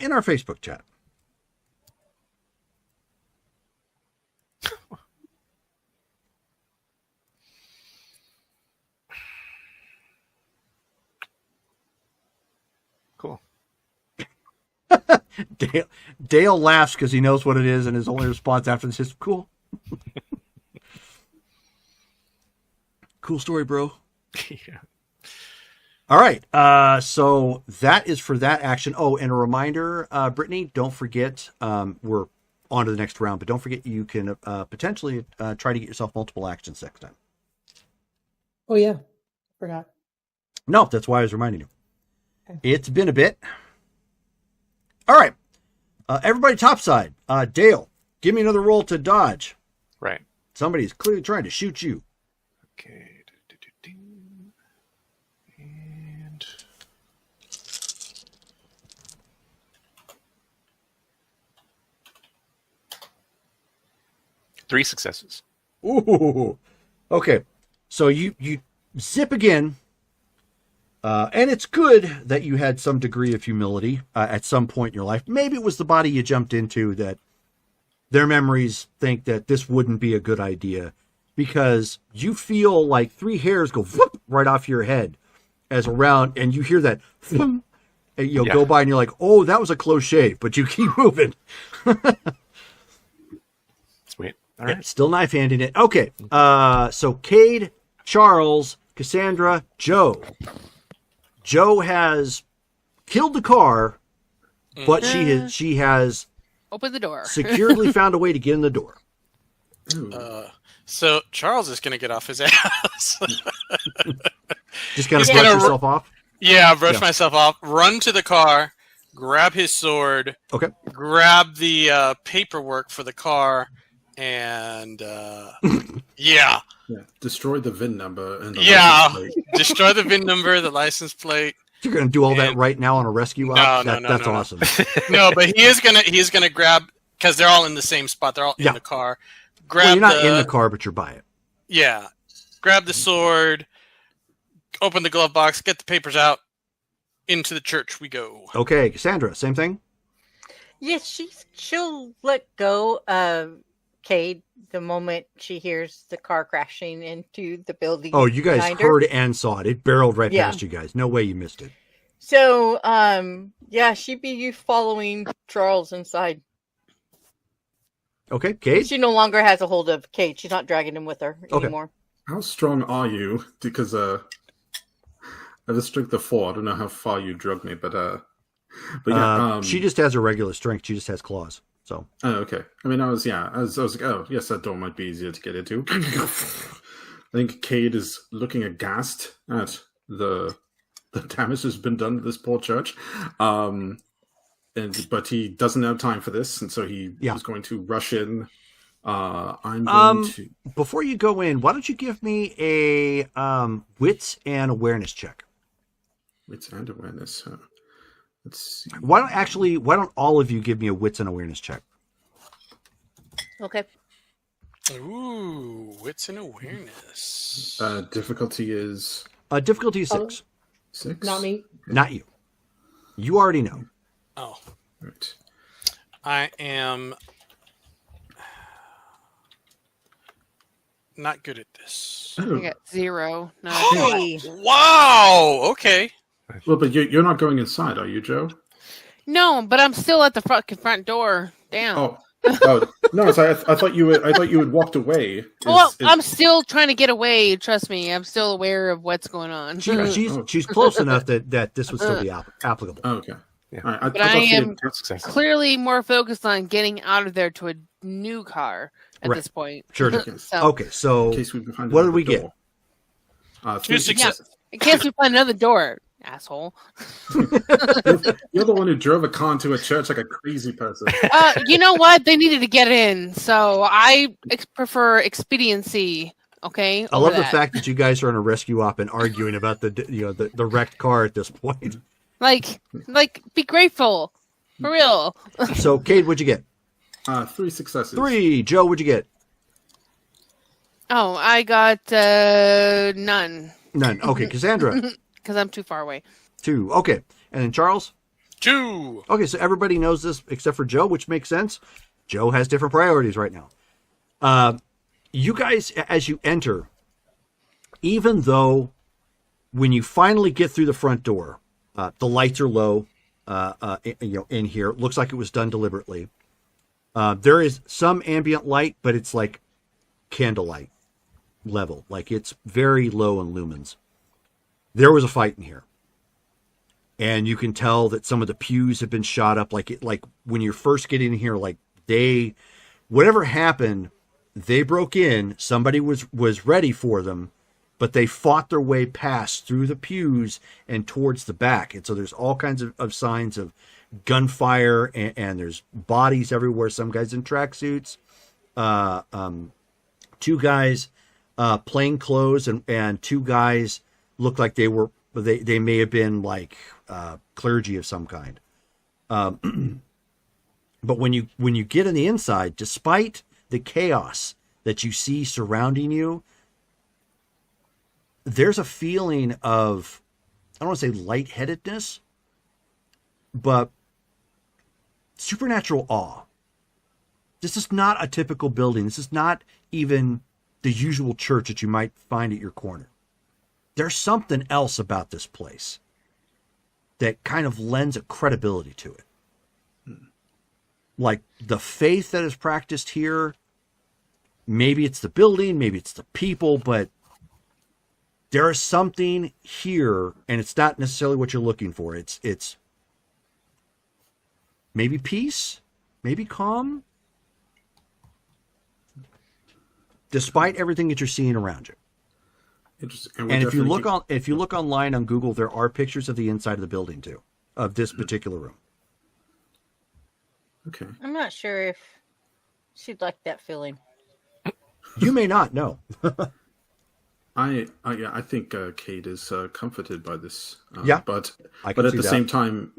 in our Facebook chat. Cool. Dale laughs because he knows what it is, and his only response after this is, cool. Cool story, bro. Yeah. All right. So that is for that action. Oh, and a reminder, Brittany, don't forget, we're on to the next round, but don't forget you can potentially try to get yourself multiple actions next time. Oh, yeah. Forgot. No, that's why I was reminding you. Okay. It's been a bit. All right. Everybody topside. Dale, give me another roll to dodge. Right. Somebody's clearly trying to shoot you. Okay. And 3 successes. Ooh. Okay, so you zip again, and it's good that you had some degree of humility at some point in your life. Maybe it was the body you jumped into that their memories think that this wouldn't be a good idea, because you feel like 3 hairs go whoop, right off your head as around, and you hear that thump, and you'll go by, and you're like, oh, that was a close shave, but you keep moving. Sweet. All right. Yeah, still knife handing it. Okay. So Cade, Charles, Cassandra, Joe. Joe has killed the car, but she has Open the door. securely found a way to get in the door. So Charles is going to get off his ass. Just kind of He's brush gonna yourself off. Yeah, brush myself off, run to the car, grab his sword, Okay. grab the paperwork for the car, and yeah, Destroy the VIN number and the license plate. destroy the VIN number, the license plate. You're going to do all that right now on a rescue op? No, That's no. awesome. No, but he's gonna grab, because they're all in the same spot. They're all in the car. Grab Well, you're not in the car, but you're by it. Yeah, grab the sword, open the glove box, get the papers out. Into the church we go. Okay, Cassandra, same thing? Yes, she'll let go of Cade the moment she hears the car crashing into the building. Oh, you guys behind her. heard and saw it. It barreled right Yeah. past you guys. No way you missed it. So, she'd be you following Charles inside. Okay, Cade? She no longer has a hold of Cade. She's not dragging him with her anymore. How strong are you? Because I have a strength of 4. I don't know how far you drug me, but yeah. She just has a regular strength. She just has claws. So. Oh, okay. I mean, I was like, oh, yes, that door might be easier to get into. I think Cade is looking aghast at the damage that's been done to this poor church. But he doesn't have time for this, and so he is going to rush in. I'm going to. Before you go in, why don't you give me a wits and awareness check? Wits and awareness. Let's see. Why don't all of you give me a wits and awareness check? Okay. Ooh, wits and awareness. Difficulty is. Difficulty is 6. 6. Not me. Not you. You already know. Oh. Right. I am not good at this. I got 0. No. Hey. Wow. Okay. Well, but you're not going inside, are you, Joe? No, but I'm still at the front door. Damn. Oh no! So I thought you had walked away. I'm still trying to get away. Trust me, I'm still aware of what's going on. She's close enough that this would still be applicable. Oh, okay. Yeah. All right. But I am success. clearly more focused on getting out of there to a new car at this point. Sure. So, Okay, so In case we can find what did another we get? door. 2 3 successes. in case we find another door, asshole. You're the one who drove a car into a church like a crazy person. You know what? They needed to get in, so I prefer expediency. Okay. I love the fact that you guys are on a rescue op and arguing about the wrecked car at this point. Like, be grateful, for real. So, Cade, what'd you get? 3 successes. 3. Joe, what'd you get? Oh, I got none. None. Okay, Cassandra. Because I'm too far away. 2. Okay, and then Charles. 2. Okay, so everybody knows this except for Joe, which makes sense. Joe has different priorities right now. You guys, as you enter, even though when you finally get through the front door, the lights are low. In here, it looks like it was done deliberately. There is some ambient light, but it's like candlelight level, like it's very low in lumens. There was a fight in here, and you can tell that some of the pews have been shot up. Like when you're first getting in here, like whatever happened, they broke in. Somebody was ready for them, but they fought their way past through the pews and towards the back. And so there's all kinds of signs of gunfire, and there's bodies everywhere. Some guys in tracksuits, 2 guys plain clothes, and 2 guys looked like they may have been like clergy of some kind. But when you get on the inside, despite the chaos that you see surrounding you, there's a feeling of, I don't want to say lightheadedness, but supernatural awe. This is not a typical building. This is not even the usual church that you might find at your corner. There's something else about this place that kind of lends a credibility to it. Like the faith that is practiced here, maybe it's the building, maybe it's the people, but there is something here, and it's not necessarily what you're looking for. It's maybe peace, maybe calm, despite everything that you're seeing around you. Interesting. And if you look online on Google, there are pictures of the inside of the building too, of this particular room. Okay. I'm not sure if she'd like that feeling. You may not know. I think Kate is comforted by this. Yeah, but I can at see the that. same time,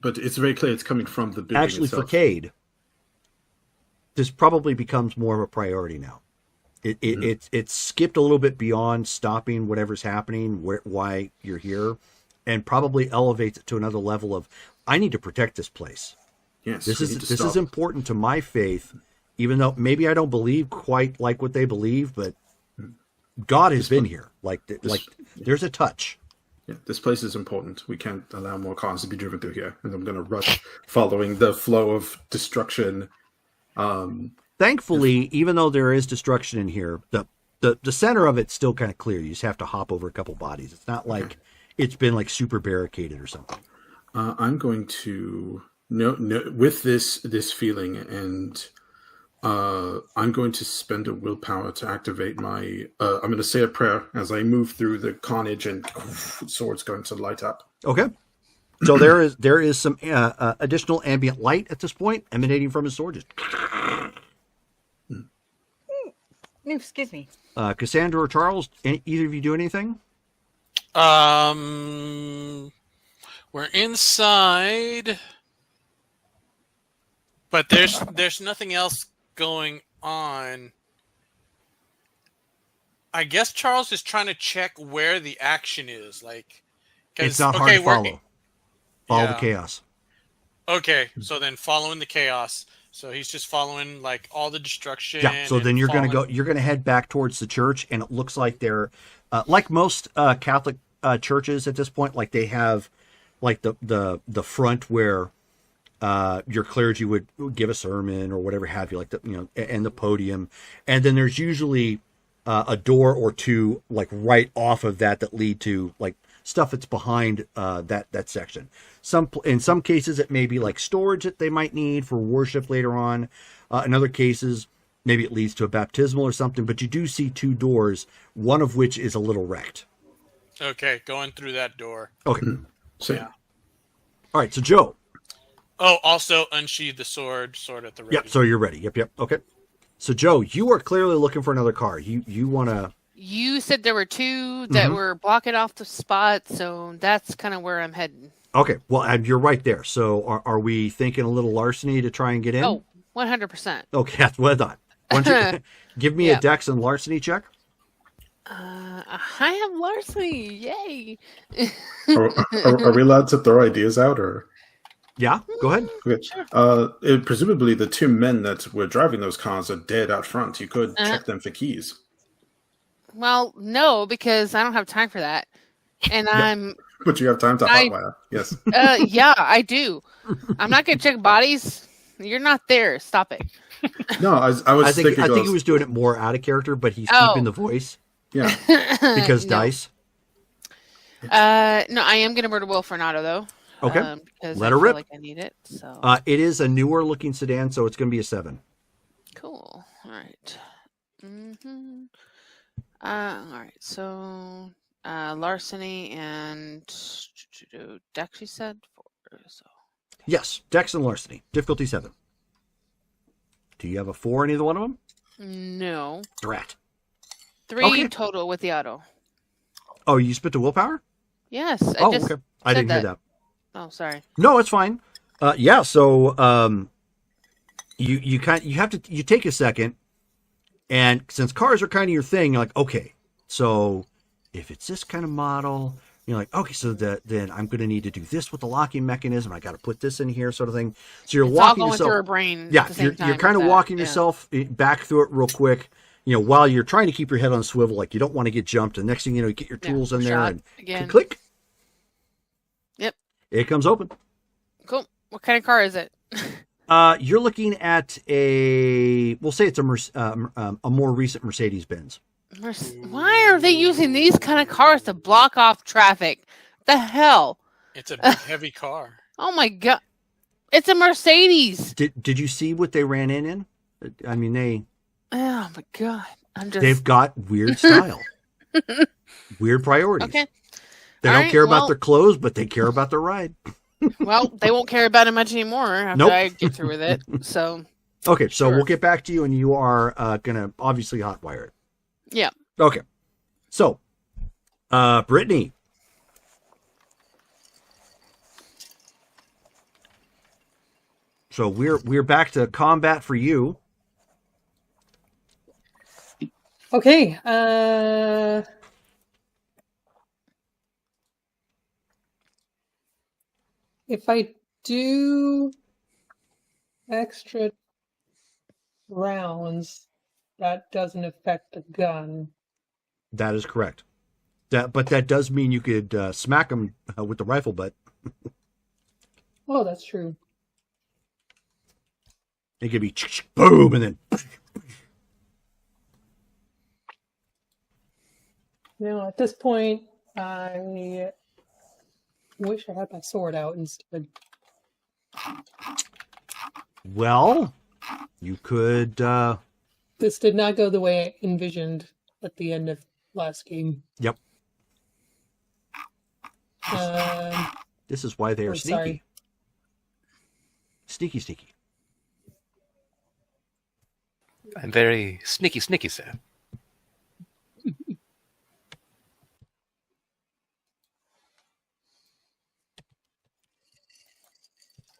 but it's very clear it's coming from the building Actually, itself. for Cade, this probably becomes more of a priority now. It's skipped a little bit beyond stopping whatever's happening, why you're here, and probably elevates it to another level of, I need to protect this place. Yes, this is important to my faith, even though maybe I don't believe quite like what they believe, but God has been here. Like there's a touch. Yeah, this place is important. We can't allow more cars to be driven through here, and I'm going to rush following the flow of destruction. Thankfully, even though there is destruction in here, the center of it's still kind of clear. You just have to hop over a couple bodies. It's not like it's been like super barricaded or something. I'm going to with this feeling, and I'm going to spend a willpower to activate my. I'm going to say a prayer as I move through the carnage, and sword's going to light up. Okay. So there is some additional ambient light at this point emanating from his sword. Just... Excuse me. Cassandra or Charles, either of you do anything? We're inside, but there's nothing else going on. I guess Charles is trying to check where the action is. Like, it's not hard to follow. Follow the chaos. Okay, so then following the chaos. So he's just following like all the destruction. Yeah. So then you're going to head back towards the church, and it looks like they're like most Catholic churches at this point. Like they have like the front where your clergy would give a sermon or whatever have you, like and the podium, and then there's usually a door or two like right off of that lead to like stuff that's behind that section. In some cases, it may be like storage that they might need for worship later on. In other cases, maybe it leads to a baptismal or something. But you do see two doors, one of which is a little wrecked. Okay, going through that door. Okay. So, yeah. All right, so Joe. Oh, also unsheathe the sword at the ready. Yep, so you're ready. Yep. Okay. So Joe, you are clearly looking for another car. You want to... You said there were two that were blocking off the spot, so that's kind of where I'm heading. Okay, well, and you're right there. So are we thinking a little larceny to try and get in? Oh, 100%. Okay, that's what I thought. Why don't you give me a dex and larceny check? I have larceny. Yay. are we allowed to throw ideas out, or? Yeah, go ahead. Okay. Presumably the two men that were driving those cars are dead out front. You could check them for keys. Well, no, because I don't have time for that. And But you have time to hotwire. Yes. Yeah, I do. I'm not going to check bodies. You're not there. Stop it. No, I think he was doing it more out of character, but he's keeping the voice. Yeah. Because dice. No, I am going to murder Will for an auto, though. Okay. Because Let her rip. Like I need it. So. It is a newer looking sedan, so it's going to be a 7. Cool. All right. All right. So larceny and Dex, you said 4. So. Yes, Dex and larceny. Difficulty 7. Do you have a 4 in either one of them? No. Drat. 3 total with the auto. Oh, you spent the willpower? Yes. Okay. I didn't hear that. Oh, sorry. No, it's fine. Yeah. So you take a second, and since cars are kind of your thing, you're like, okay, so if it's this kind of model, you're like, okay, so then I'm going to need to do this with the locking mechanism. I got to put this in here, sort of thing. So you're It's walking all going yourself. through her brain. Yeah, at the same time you're kind of with that, walking yeah. yourself back through it real quick. While you're trying to keep your head on a swivel, like you don't want to get jumped. And next thing you know, you get your tools in there shot and again. click. Yep. It comes open. Cool. What kind of car is it? You're looking at we'll say it's a more recent Mercedes-Benz. Why are they using these kind of cars to block off traffic? The hell? It's a big, heavy car. Oh my god! It's a Mercedes. Did you see what they ran in? I mean, Oh my god! they've got weird style, weird priorities. Okay. They All don't right, care well- about their clothes, but they care about their ride. Well, they won't care about it much anymore after Nope. I get through with it. So Okay, so Sure. we'll get back to you, and you are gonna obviously hotwire it. yeah. Okay, so Brittany. So we're back to combat for you. Okay. If I do extra rounds, that doesn't affect the gun. That is correct. But that does mean you could smack them with the rifle butt. Oh, that's true. It could be boom, and then Now, at this point, I wish I had my sword out instead. well, you could. This did not go the way I envisioned at the end of last game. Yep. Um, This is why they are Oh, sneaky. sorry. Sneaky. I'm very sneaky, sir.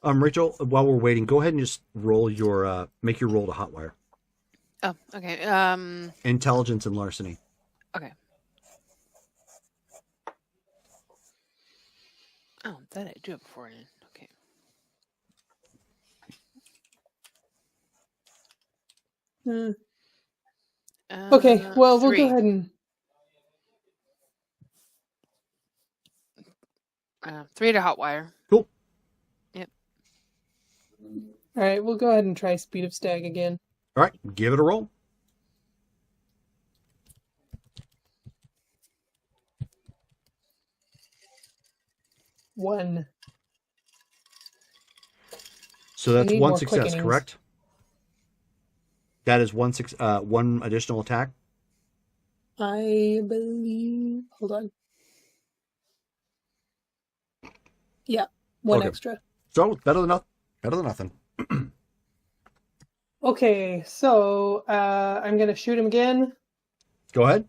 Rachel, while we're waiting, go ahead and just roll your make your roll to hotwire. Oh, okay. Intelligence and larceny. Okay. Oh, that I do it before then. Okay. okay, well, we'll 3. go ahead and... 3 to hotwire. Cool. Yep. All right, we'll go ahead and try Speed of Stag again. All right, give it a roll. One. So that's need one more success, quickenings. correct? That is one additional attack. I believe... Hold on. Yeah, one Okay. extra. So better than nothing. Okay, so I'm going to shoot him again. Go ahead.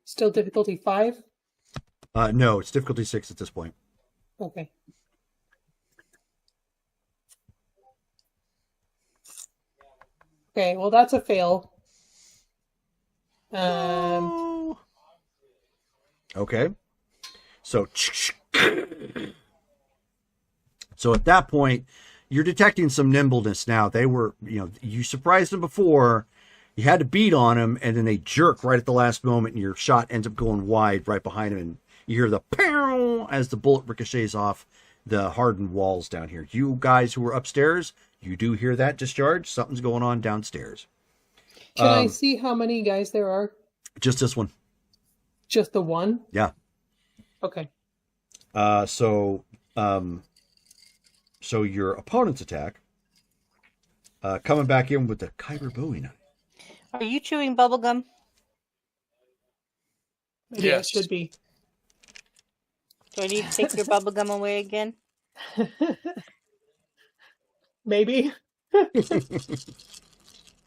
Still difficulty 5? No, it's difficulty 6 at this point. Okay. Okay, well, that's a fail. Okay. So at that point, you're detecting some nimbleness now. They were, you surprised them before. You had to beat on them, and then they jerk right at the last moment, and your shot ends up going wide right behind them, and you hear the pow as the bullet ricochets off the hardened walls down here. You guys who are upstairs, you do hear that discharge. Something's going on downstairs. Can I see how many guys there are? Just this one. Just the one? Yeah. Okay. So your opponent's attack, coming back in with the Kyber Bowie knife. Are you chewing bubblegum? Yeah, Yes. it should be. Do I need to take your bubblegum away again? Maybe.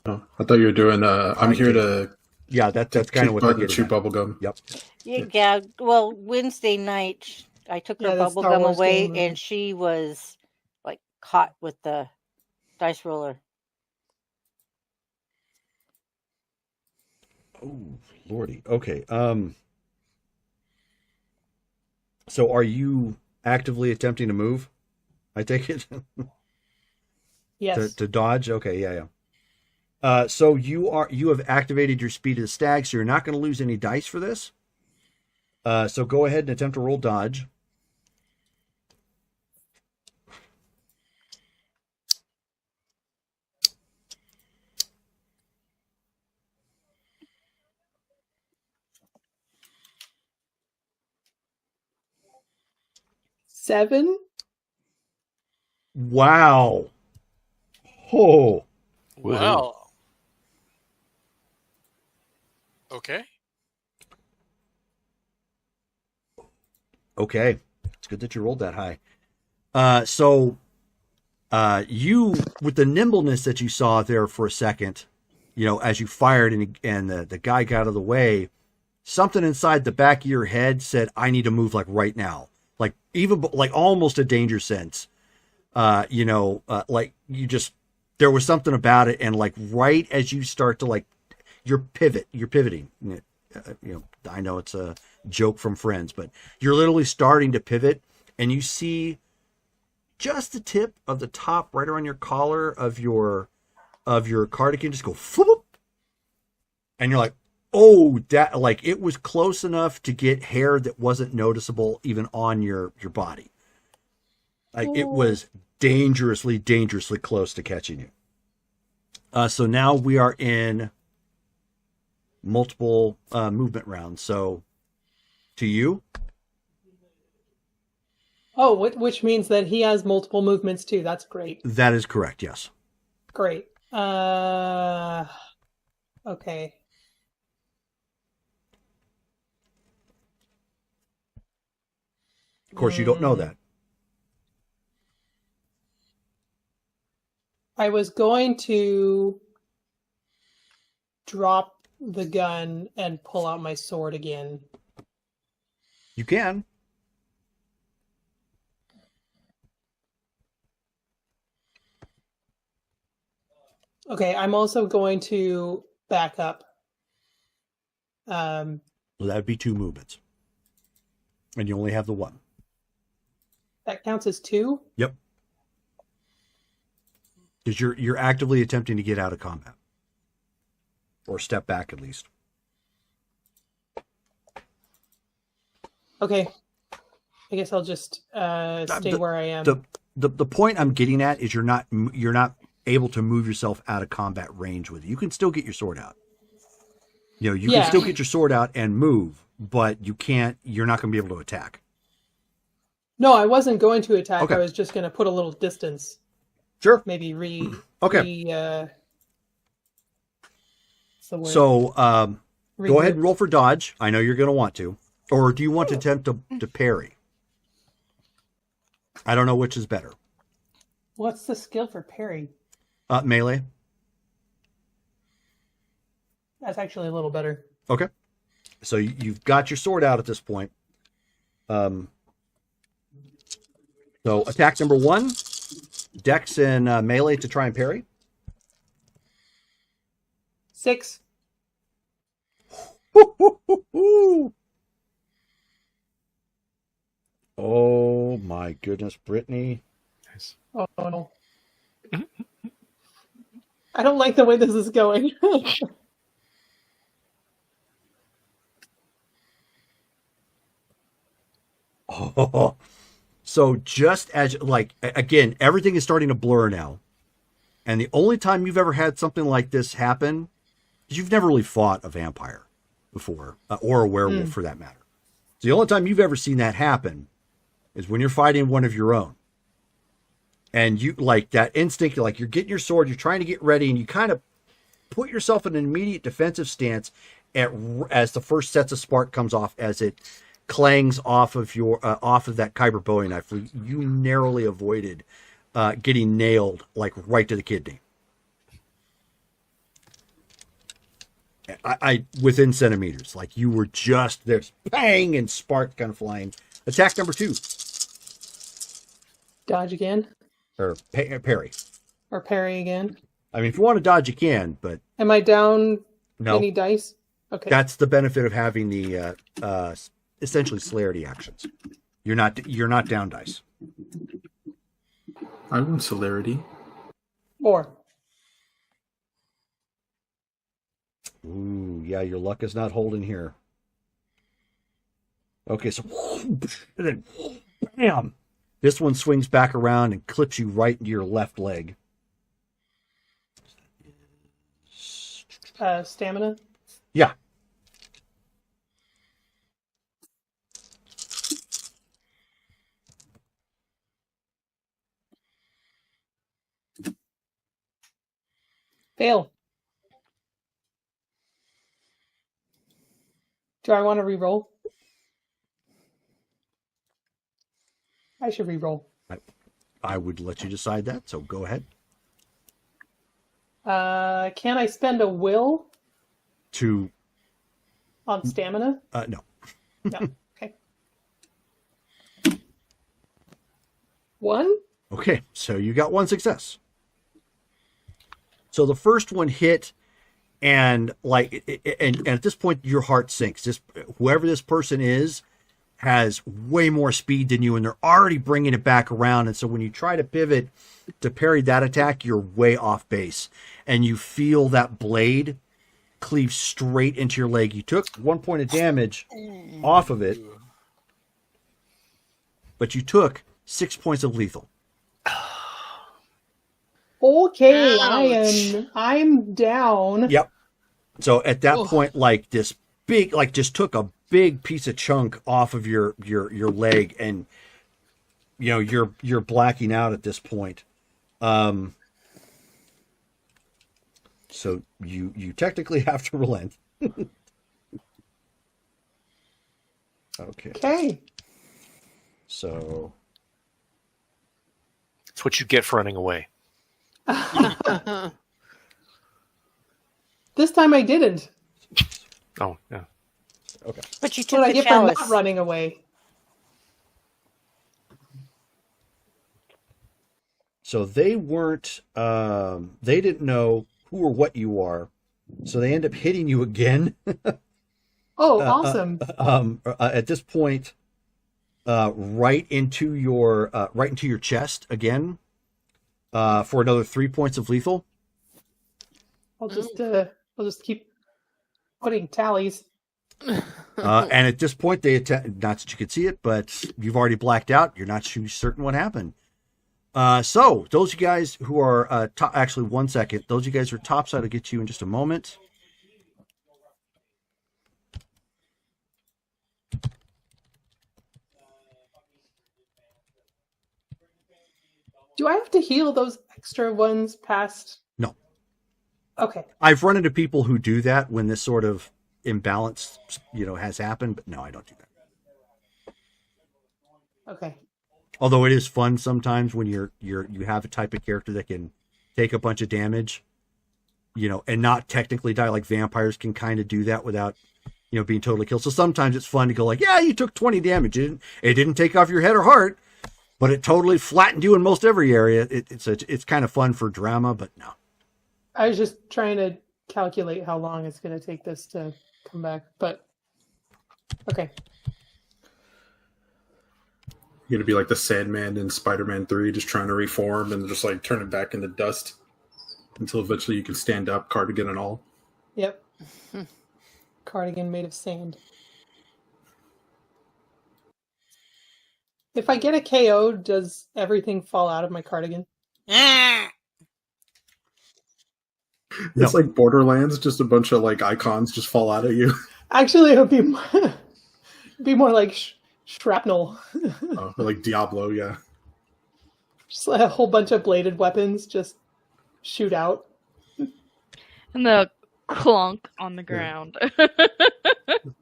Oh, I thought you were doing. I'm here to. Yeah, that's kind of what bug they and chew bubblegum. Yep. Yeah. Well, Wednesday night I took her Yeah, the Star bubblegum Wars away, game, and she was like caught with the Dice roller. Oh, lordy. Okay. So are you actively attempting to move? I take it Yes. to dodge. Okay, yeah. So you have activated your speed of the stag, so you're not going to lose any dice for this. So go ahead and attempt to roll dodge. Seven? Wow. Oh. Well. Okay. Okay. It's good that you rolled that high. You, with the nimbleness that you saw there for a second, as you fired and the guy got out of the way, something inside the back of your head said, I need to move like right now. Like even like almost a danger sense. Like there was something about it. And like right as you start to you're pivoting. I know it's a joke from Friends, but you're literally starting to pivot and you see just the tip of the top right around your collar of your cardigan just go floop, and you're like, oh, that like it was close enough to get hair that wasn't noticeable even on your body. Like it was dangerously close to catching you. So now we are in multiple movement rounds. So to you. Oh, which means that he has multiple movements too. That's great. That is correct, yes. Great. Okay. Of course, you don't know that. I was going to drop the gun and pull out my sword again. You can. Okay, I'm also going to back up. Well, that'd be 2 movements. And you only have the 1. That counts as 2? Yep. Because you're actively attempting to get out of combat. Or step back at least. Okay. I guess I'll just stay where I am. The point I'm getting at is you're not able to move yourself out of combat range with it. You can still get your sword out. You can still get your sword out and move, but you're not going to be able to attack. No, I wasn't going to attack. Okay. I was just going to put a little distance. Sure. Maybe Okay. So go ahead and roll for dodge. I know you're going to want to. Or do you want to attempt to parry? I don't know which is better. What's the skill for parry? Melee. That's actually a little better. Okay. So you've got your sword out at this point. So attack number 1, dex and melee to try and parry. 6. Oh my goodness, Brittany. Nice. Oh no. I don't like the way this is going. Oh. So just as again, everything is starting to blur now. And the only time you've ever had something like this happen is you've never really fought a vampire before, or a werewolf for that matter. So the only time you've ever seen that happen is when you're fighting one of your own. And you like that instinct, you're getting your sword, you're trying to get ready, and you kind of put yourself in an immediate defensive stance as the first sets of spark comes off, as it clangs off of that Kyber Bowie knife. You narrowly avoided getting nailed right to the kidney. I within centimeters, you were just there's bang and spark kind of flying. Attack number 2. Dodge again. Or parry. Or parry again. I mean, if you want to dodge, you can, but Am I down no. any dice? Okay. That's the benefit of having the essentially celerity actions. You're not down dice. I want celerity. 4. Ooh, yeah, your luck is not holding here. Okay, so then, bam! This one swings back around and clips you right into your left leg. Stamina? Yeah. Fail. Do I want to re-roll? I should re-roll. I would let you decide that, so go ahead. Can I spend a will To on stamina? no. No. Okay. 1? Okay, so you got one success. So the first one hit, and and at this point your heart sinks. Whoever this person is has way more speed than you, and they're already bringing it back around. And so when you try to pivot to parry that attack, you're way off base, and you feel that blade cleave straight into your leg. You took 1 point of damage off of it, but you took 6 points of lethal. Okay, Ouch. I'm down. Yep. So at that point, like this big, like just took a big piece of chunk off of your leg, and you know you're blacking out at this point. So you technically have to relent. Okay. Okay. So It's what you get for running away. This time I didn't. Oh, yeah. okay. But you What took did I the get for chalice. not running away? So they weren't. They didn't know who or what you are, so they end up hitting you again. Oh, awesome. At this point, right into your chest again, for another 3 points of lethal. I'll just keep putting tallies. And at this point, they not that you could see it, but you've already blacked out. You're not too certain what happened. So those you guys who are actually 1 second, those you guys who are topside will get you in just a moment. Do I have to heal those extra ones past? No. Okay. I've run into people who do that when this sort of imbalance, has happened, but no, I don't do that. Okay. Although it is fun sometimes when you have a type of character that can take a bunch of damage, and not technically die. Like vampires can kind of do that without, being totally killed. So sometimes it's fun to go like, yeah, you took 20 damage. It didn't take off your head or heart, but it totally flattened you in most every area. It's kind of fun for drama, but no. I was just trying to calculate how long it's going to take this to come back, but okay. You're gonna be like the Sandman in Spider-Man 3, just trying to reform and just like turn it back into dust until eventually you can stand up, cardigan and all. Yep. Cardigan made of sand. If I get a KO, does everything fall out of my cardigan? It's like Borderlands, just a bunch of like icons just fall out at you. Actually, it would be more like shrapnel. Or like Diablo, yeah. Just like a whole bunch of bladed weapons just shoot out. And the clunk on the ground.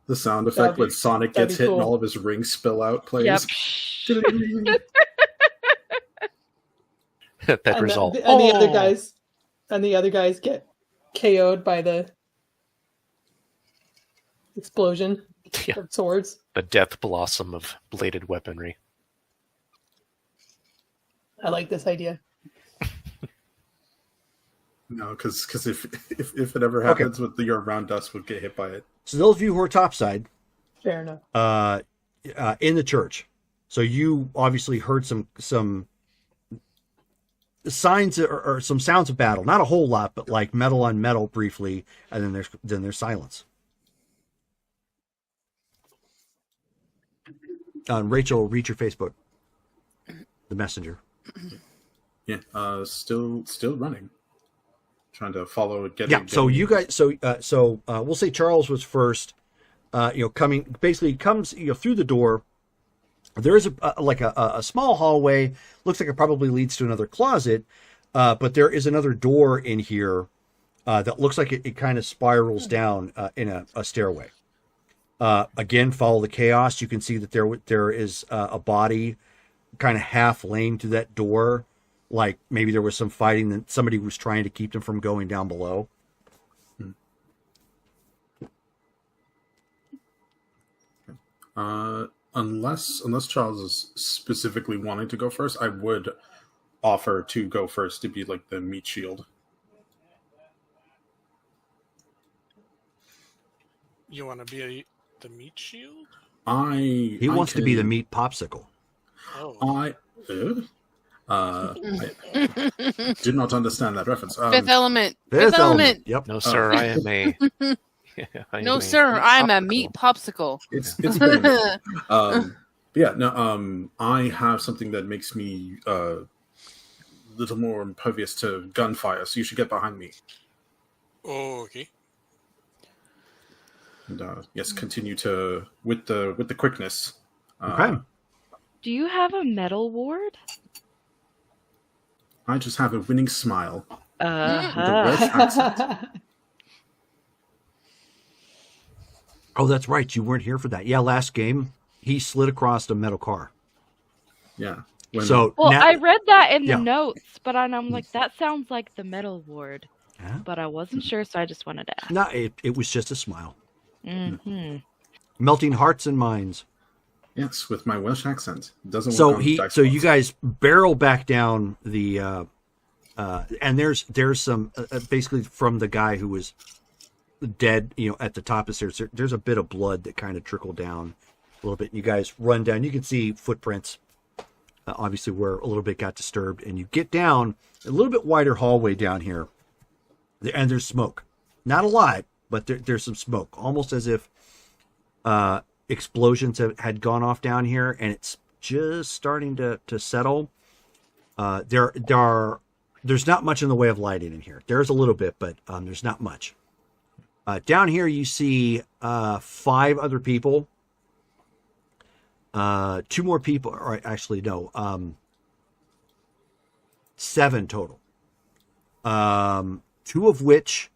The sound effect when Sonic that'd gets be hit cool. and all of his rings spill out plays. Yep. Pepper's and all. the other guys get KO'd by the explosion Yeah. of swords. The death blossom of bladed weaponry. I like this idea. No, because if it ever happens, with your round dust would get hit by it. So those of you who are topside, Fair enough. in the church, so you obviously heard some signs or some sounds of battle. Not a whole lot, but like metal on metal briefly, and then there's silence. Rachel, read your Facebook. The messenger. Yeah, still running. Trying to follow it. So you guys, we'll say Charles was first. Comes through the door. There is a small hallway. Looks like it probably leads to another closet, but there is another door in here that looks like it kind of spirals down in a stairway. Again, follow the chaos. You can see that there is a body kind of half laying to that door. Like maybe there was some fighting that somebody was trying to keep them from going down below. Unless Charles is specifically wanting to go first, I would offer to go first to be like the meat shield. You want to be the meat shield? He wants to be the meat popsicle. Oh. I did not understand that reference. Fifth Element. Fifth Element. Yep. No, sir. I am a. No, sir. I'm a meat popsicle. It's been, I have something that makes me a little more impervious to gunfire, so you should get behind me. Oh, okay. And yes, continue to with the quickness. Okay. Do you have a metal ward? I just have a winning smile. With a Uh-huh. Welsh accent. Oh, that's right. You weren't here for that. Yeah, last game he slid across a metal car. Yeah. Well, now, I read that in the Yeah. notes, but I'm like, that sounds like the metal ward. Yeah. But I wasn't sure, so I just wanted to ask. No, it was just a smile. Mm-hmm. Melting hearts and minds. Yes, with my Welsh accent. Doesn't work So on he, dice so you rolls. guys barrel back down the, and there's some basically from the guy who was dead, at the top of the stairs. There's a bit of blood that kind of trickled down a little bit. You guys run down. You can see footprints, obviously where a little bit got disturbed, and you get down a little bit wider hallway down here, and there's smoke. Not a lot, but there's some smoke, almost as if explosions had gone off down here, and it's just starting to settle. There's not much in the way of lighting in here. There's a little bit, but there's not much. Down here, you see 5 other people. 2 more people, or actually no, 7 total. 2 of which,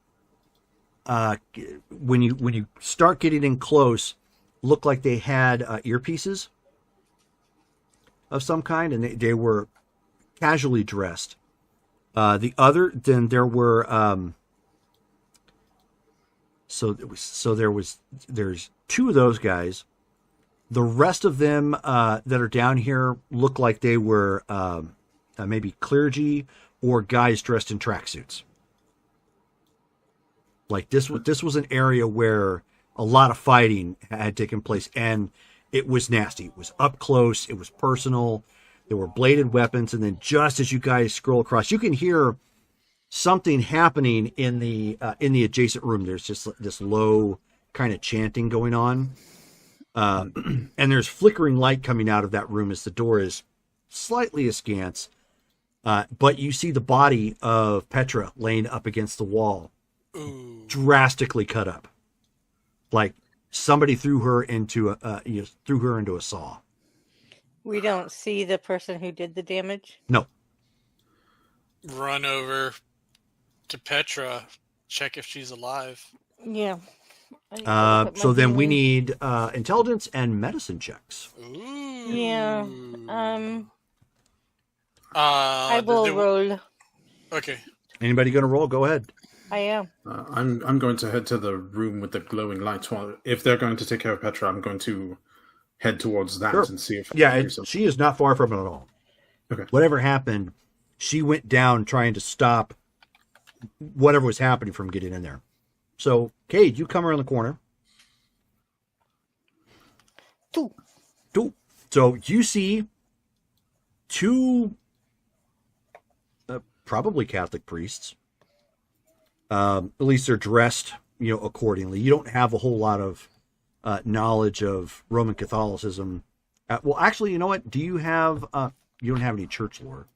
when you start getting in close, look like they had earpieces of some kind, and they were casually dressed. There's 2 of those guys. The rest of them that are down here look like they were maybe clergy or guys dressed in tracksuits. Like this was an area where a lot of fighting had taken place, and it was nasty. It was up close. It was personal. There were bladed weapons, and then just as you guys scroll across, you can hear something happening in the adjacent room. There's just this low kind of chanting going on, and there's flickering light coming out of that room as the door is slightly askance. But you see the body of Petra laying up against the wall, drastically cut up, like somebody threw her into a saw. We don't see the person who did the damage. No. Run over to Petra, check if she's alive. Yeah. So then we need intelligence and medicine checks. Ooh. Yeah. I will roll. Okay. Anybody going to roll? Go ahead. I am. I'm going to head to the room with the glowing lights. If they're going to take care of Petra, I'm going to head towards that and see if she is not far from it at all. Okay. Whatever happened, she went down trying to stop whatever was happening from getting in there. So, Cade, you come around the corner. Two. So you see two probably Catholic priests. At least they're dressed, accordingly. You don't have a whole lot of knowledge of Roman Catholicism. Well, actually, you know what? Do you have? You don't have any church lore.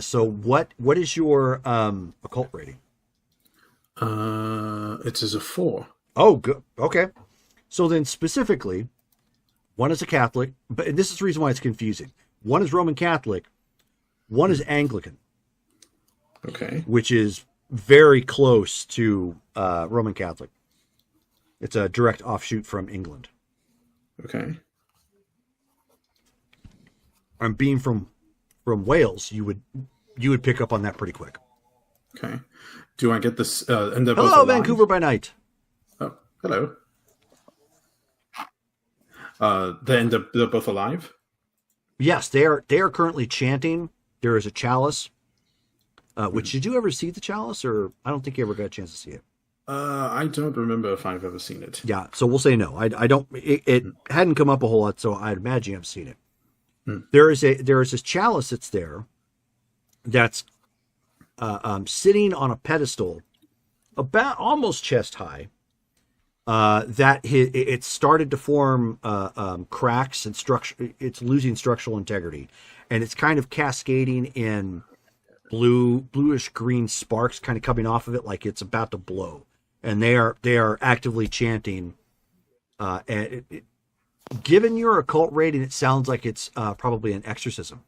So what is your occult rating? It is a 4. Oh, good. Okay. So then specifically, one is a Catholic, but this is the reason why it's confusing. One is Roman Catholic, one is Anglican. Okay. Which is very close to Roman Catholic. It's a direct offshoot from England. Okay. And being from Wales, you would pick up on that pretty quick. Okay. Do I get this? And they're both Hello, alive? Vancouver by night. Oh, hello. They're both alive? Yes, they are currently chanting. There is a chalice. Which did you ever see the chalice, or I don't think you ever got a chance to see it? I don't remember if I've ever seen it. Yeah, so we'll say no. I don't. It hadn't come up a whole lot, so I'd imagine you have seen it. There is this chalice that's there, that's sitting on a pedestal, about almost chest high. That it started to form cracks and structure. It's losing structural integrity, and it's kind of cascading in bluish green sparks, kind of coming off of it like it's about to blow. And they are actively chanting. And given your occult rating, it sounds like it's probably an exorcism.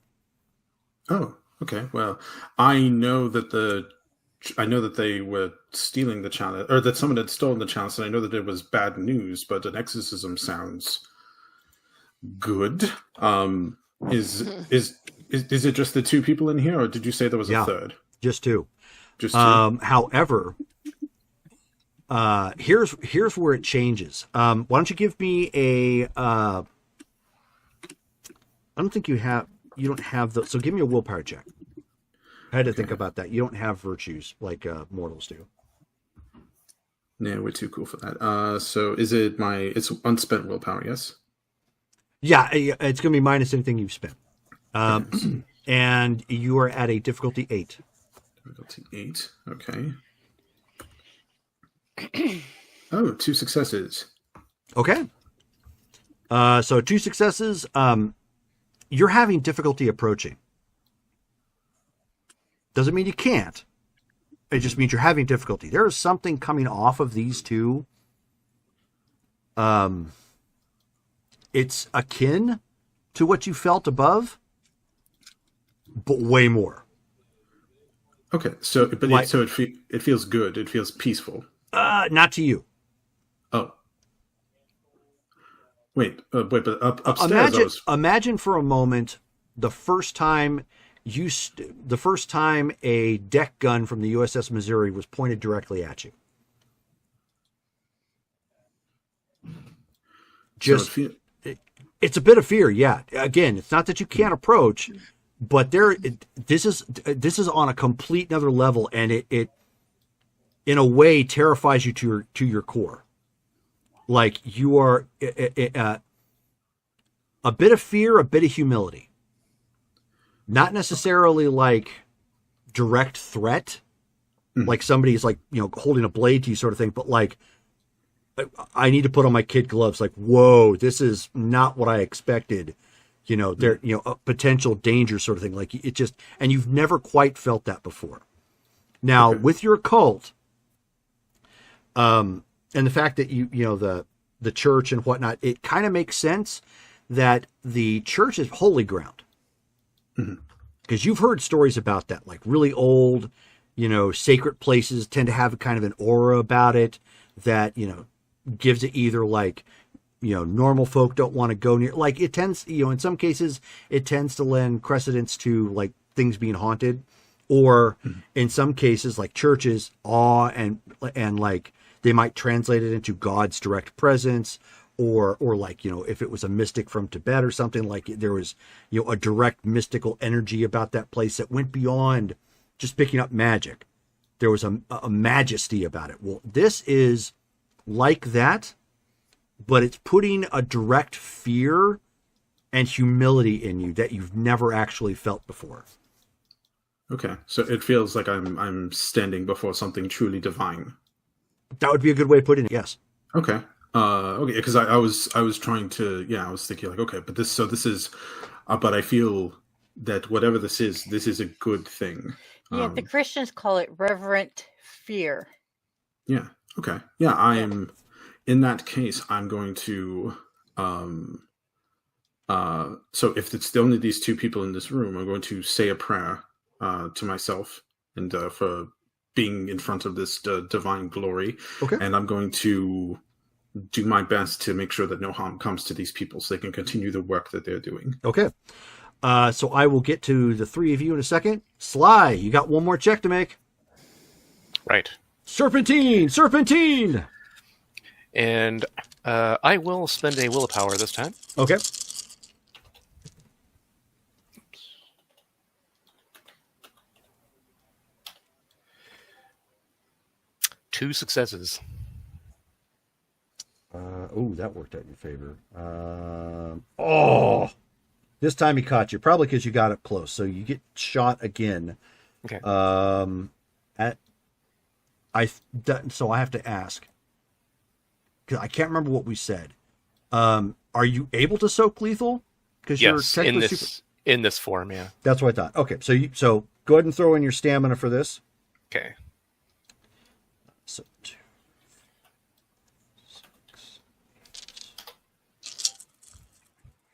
Oh, okay. Well, I know that they were stealing the chalice, or that someone had stolen the chalice, and I know that it was bad news, but an exorcism sounds good. Is it just the two people in here, or did you say there was a third? Just two. Just two. However, here's where it changes. Why don't you give me a? I don't think you don't have the. So give me a willpower check. I had to think about that. You don't have virtues like mortals do. Yeah, we're too cool for that. So is it it's unspent willpower? Yes. Yeah, it's going to be minus anything you've spent. And you are at a difficulty 8. Difficulty 8. Okay. Oh, 2 successes. Okay. So 2 successes. You're having difficulty approaching. Doesn't mean you can't. It just means you're having difficulty. There is something coming off of these two. It's akin to what you felt above, but way more. Okay, so but it feels good. It feels peaceful. Not to you. Oh. Wait, but upstairs. Imagine for a moment the first time a deck gun from the USS Missouri was pointed directly at you. It's a bit of fear, yeah. Again, it's not that you can't approach, but this is on a complete another level, and it in a way terrifies you to your core. Like you are a bit of fear, a bit of humility. Not necessarily like direct threat, like somebody's like, holding a blade to you sort of thing, but like, I need to put on my kid gloves. Like, whoa, this is not what I expected. There, a potential danger sort of thing. Like it just, and you've never quite felt that before. Now with your cult, and the fact that the church and whatnot, it kind of makes sense that the church is holy ground. Because you've heard stories about that, like really old, sacred places tend to have a kind of an aura about it that, gives it either like, normal folk don't want to go near. Like it tends, in some cases, it tends to lend precedence to like things being haunted, or in some cases, like churches, awe and like they might translate it into God's direct presence. Or like, if it was a mystic from Tibet or something, like there was, a direct mystical energy about that place that went beyond just picking up magic. there was a majesty about it. Well, this is like that, but it's putting a direct fear and humility in you that you've never actually felt before. Okay, so it feels like I'm standing before something truly divine. That would be a good way of putting it. Yes. Okay. Okay, because I was trying to, I was thinking like, okay, but this is, but I feel that whatever this is a good thing. Yeah, the Christians call it reverent fear. Yeah. Okay. Yeah, I'm. In that case, I'm going to. So if it's only these two people in this room, I'm going to say a prayer to myself and for being in front of this divine glory. Okay. And I'm going to do my best to make sure that no harm comes to these people so they can continue the work that they're doing. Okay. So I will get to the three of you in a second. Sly, you got one more check to make. Right. Serpentine! And I will spend a willpower this time. Okay. Two successes. That worked out in your favor. This time he caught you, probably because you got up close. So you get shot again. Okay. So I have to ask, because I can't remember what we said. Are you able to soak lethal? Because yes, in this form, yeah. That's what I thought. Okay, so go ahead and throw in your stamina for this. Okay. So 2, 6.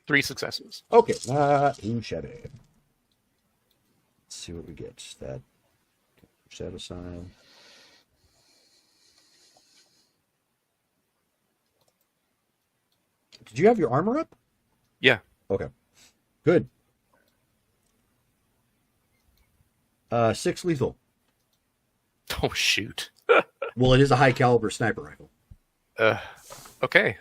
3 successes. Okay, too shabby. Let's see what we get. That shadow sign. Did you have your armor up? Yeah. Okay. Good. 6 lethal. Oh, shoot. Well, it is a high caliber sniper rifle. Okay.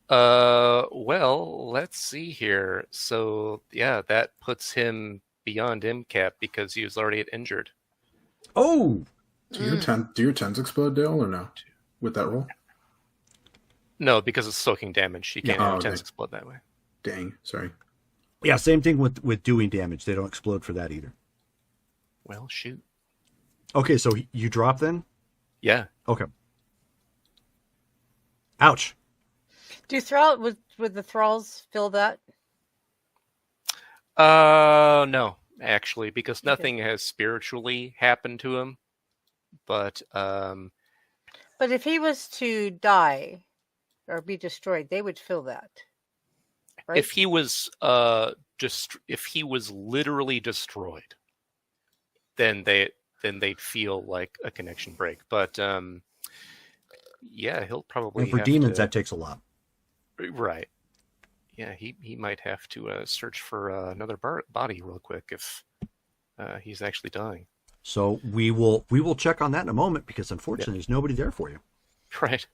Well, let's see here. So, yeah, that puts him beyond MCAP because he was already injured. Oh! Do your 10s explode, Dale, or no? With that roll? No, because it's soaking damage. You can't have 10s explode that way. Dang, sorry. Yeah, same thing with doing damage. They don't explode for that either. Well, shoot. Okay, so you drop then? Yeah. Okay. Ouch. Do would the thralls feel that? No, actually, because nothing has spiritually happened to him. But if he was to die or be destroyed, they would feel that. Right? If he was if he was literally destroyed, then they'd feel like a connection break. But yeah, he'll probably. And for demons, that takes a lot. Right. Yeah, he might have to search for another body real quick if he's actually dying. So we will check on that in a moment because unfortunately there's nobody there for you. Right.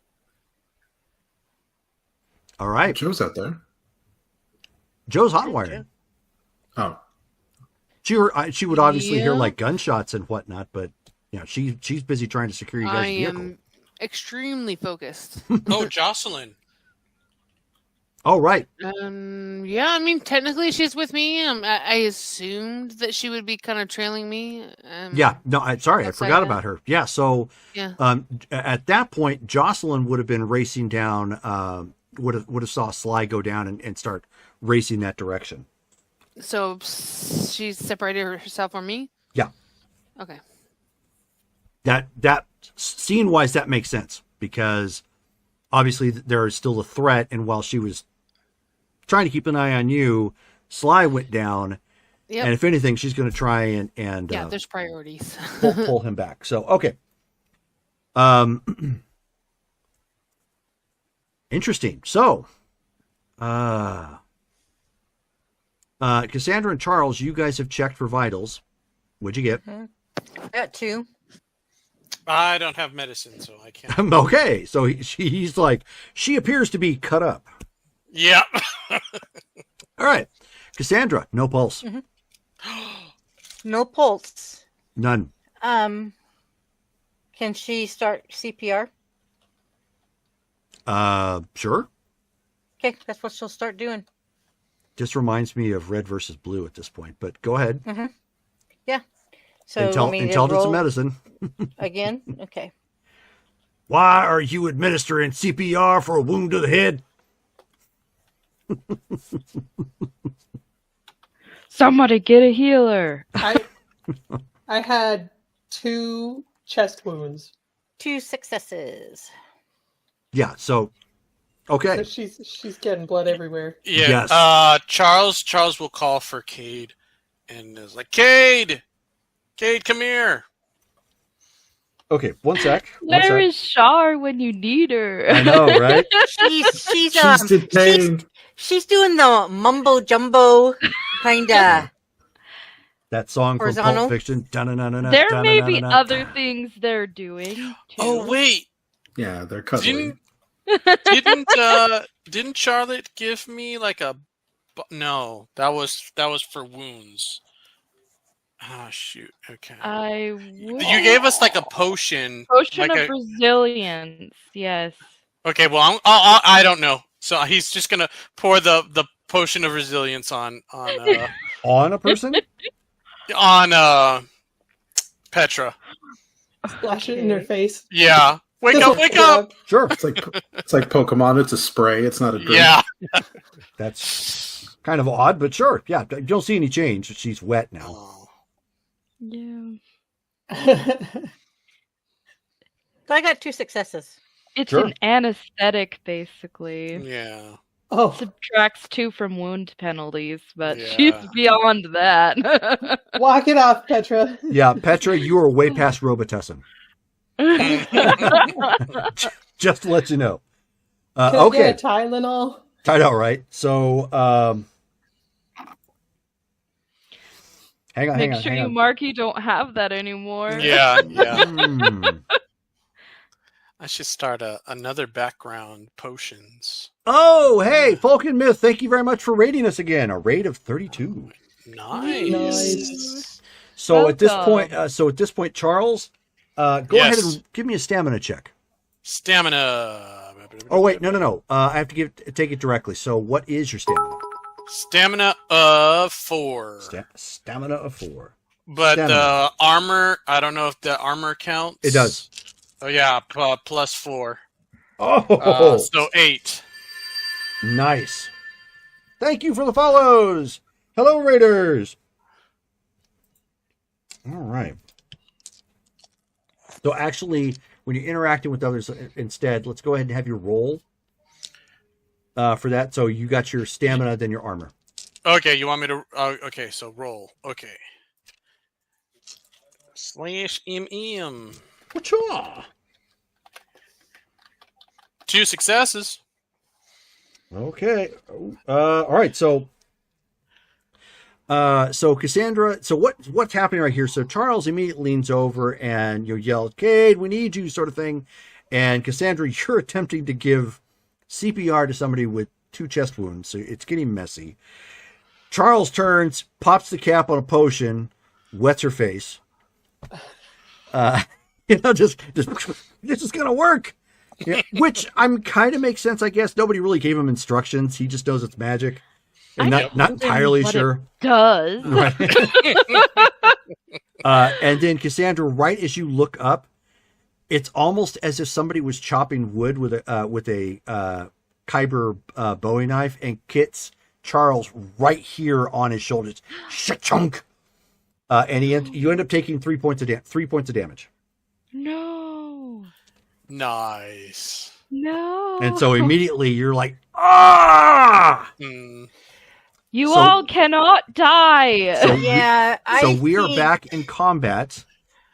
All right. Joe's out there. Joe's hotwired. Oh. She would obviously hear like gunshots and whatnot, but she's busy trying to secure you guys' vehicle. I am extremely focused. Oh, Jocelyn. Oh, right. Yeah, I mean, technically she's with me. I assumed that she would be kind of trailing me. I forgot about her. Yeah, so at that point, Jocelyn would have been racing down, would have saw Sly go down and start racing that direction. So she's separated herself from me? Yeah. Okay. That scene-wise, that makes sense because obviously there is still a threat, and while she was trying to keep an eye on you, Sly went down, and if anything, she's going to try and there's priorities. pull him back. So okay, interesting. So, Cassandra and Charles, you guys have checked for vitals. What'd you get? I got 2. I don't have medicine, so I can't. Okay, so he's like, she appears to be cut up. Yeah. All right. Cassandra, no pulse. No pulse. None. Can she start CPR? Sure. Okay, that's what she'll start doing. Just reminds me of red versus blue at this point, but go ahead. Mm-hmm. Yeah. So let me Intelligence roll and medicine. again. Okay. Why are you administering CPR for a wound to the head? Somebody get a healer. I had 2 chest wounds. 2 successes. Yeah, so okay. So she's getting blood everywhere. Yeah. Yes. Charles will call for Cade, and is like, Cade, come here. Okay, one sec. Where is Shar when you need her? I know, right? She's detained. she's doing the mumbo jumbo kind of. That song from Horizontal. Pulp Fiction. There may be other things they're doing. Too. Oh wait, Yeah, they're cuddling. Didn't Charlotte give me like a? No, that was for wounds. Oh shoot. Okay. You gave us like a potion. Potion like of resilience. Yes. Okay. Well, I don't know. So he's just gonna pour the potion of resilience on on a person. on Petra. Splash it in her face. Yeah. Wake up! Sure. It's like Pokemon. It's a spray. It's not a drink. Yeah. That's kind of odd, but sure. Yeah, you don't see any change. She's wet now. Yeah. So I got 2 successes. It's Sure. an anesthetic, basically. Yeah. Oh, Subtracts 2 from wound penalties, but Yeah. she's beyond that. walk it off, Petra. Yeah, Petra, you are way past Robitussin. Just to let you know. Can I Okay. get a Tylenol? I know, right? So, hang on. Make sure you mark you don't have that anymore. Yeah. I should start another background potions. Oh, hey, Folk and Myth, thank you very much for rating us again. A rate of 32. Nice. So at this Welcome. point, Charles, go Yes. ahead and give me a stamina check. Stamina. Oh wait, no. I have to take it directly. So what is your stamina? Stamina of 4. Stamina of 4. But Stamina. armor, I don't know if the armor counts. It does. Oh yeah, plus 4. Oh, So 8. nice. Thank you for the follows. Hello, Raiders. All right. So actually, when you're interacting with others instead, let's go ahead and have your roll for that. So you got your stamina, then your armor. Okay, you want me to? Okay, so roll. Okay. /MM. Whatcha? 2 successes. Okay. All right. So Cassandra. So what's happening right here? So Charles immediately leans over and yell, "Cade, we need you," sort of thing. And Cassandra, you're attempting to give CPR to somebody with 2 chest wounds, so it's getting messy. Charles turns, pops the cap on a potion, wets her face. Just this is gonna work. Yeah, which kind of makes sense, I guess. Nobody really gave him instructions. He just knows it's magic, and not entirely sure. Does Right. And then Cassandra, right as you look up, it's almost as if somebody was chopping wood with a Kyber Bowie knife and hits Charles right here on his shoulders. Shachunk. And you end up taking 3 points of damage. no. Nice. No. And so immediately you're like, ah! You all cannot die. So Yeah, we are back in combat.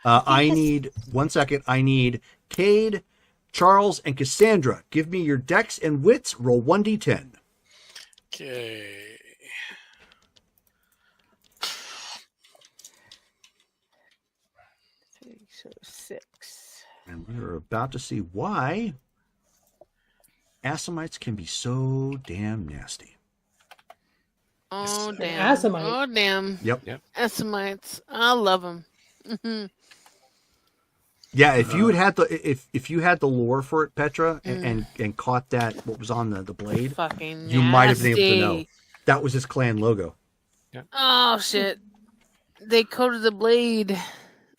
I need 1 second. I need Cade, Charles, and Cassandra. Give me your dex and wits. Roll 1d10. Okay. So 6. And we're about to see why Assamites can be so damn nasty. Oh An damn! Assamite. Oh damn! Yep. Assamites, I love them. Yeah, if you had if you had the lore for it, Petra, and caught that what was on the blade, fucking you might have been able to know. nasty. That was his clan logo. Oh shit! They coated the blade.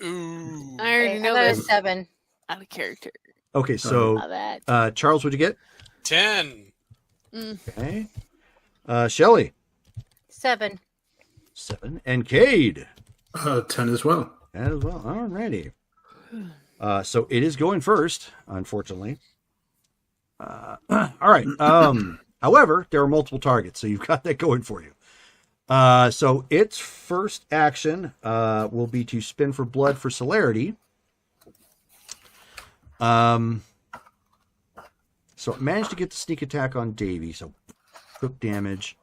Ooh. I already know I got a this. 7. Out of character. Okay, so Love that. Charles, what'd you get? 10. Okay. Shelly. 7. 7. And Cade. 10 as well. 10 as well. Alrighty. So it is going first, unfortunately. All right. However, there are multiple targets, so you've got that going for you. So its first action will be to spin for blood for celerity. So it managed to get the sneak attack on Davy, so quick damage.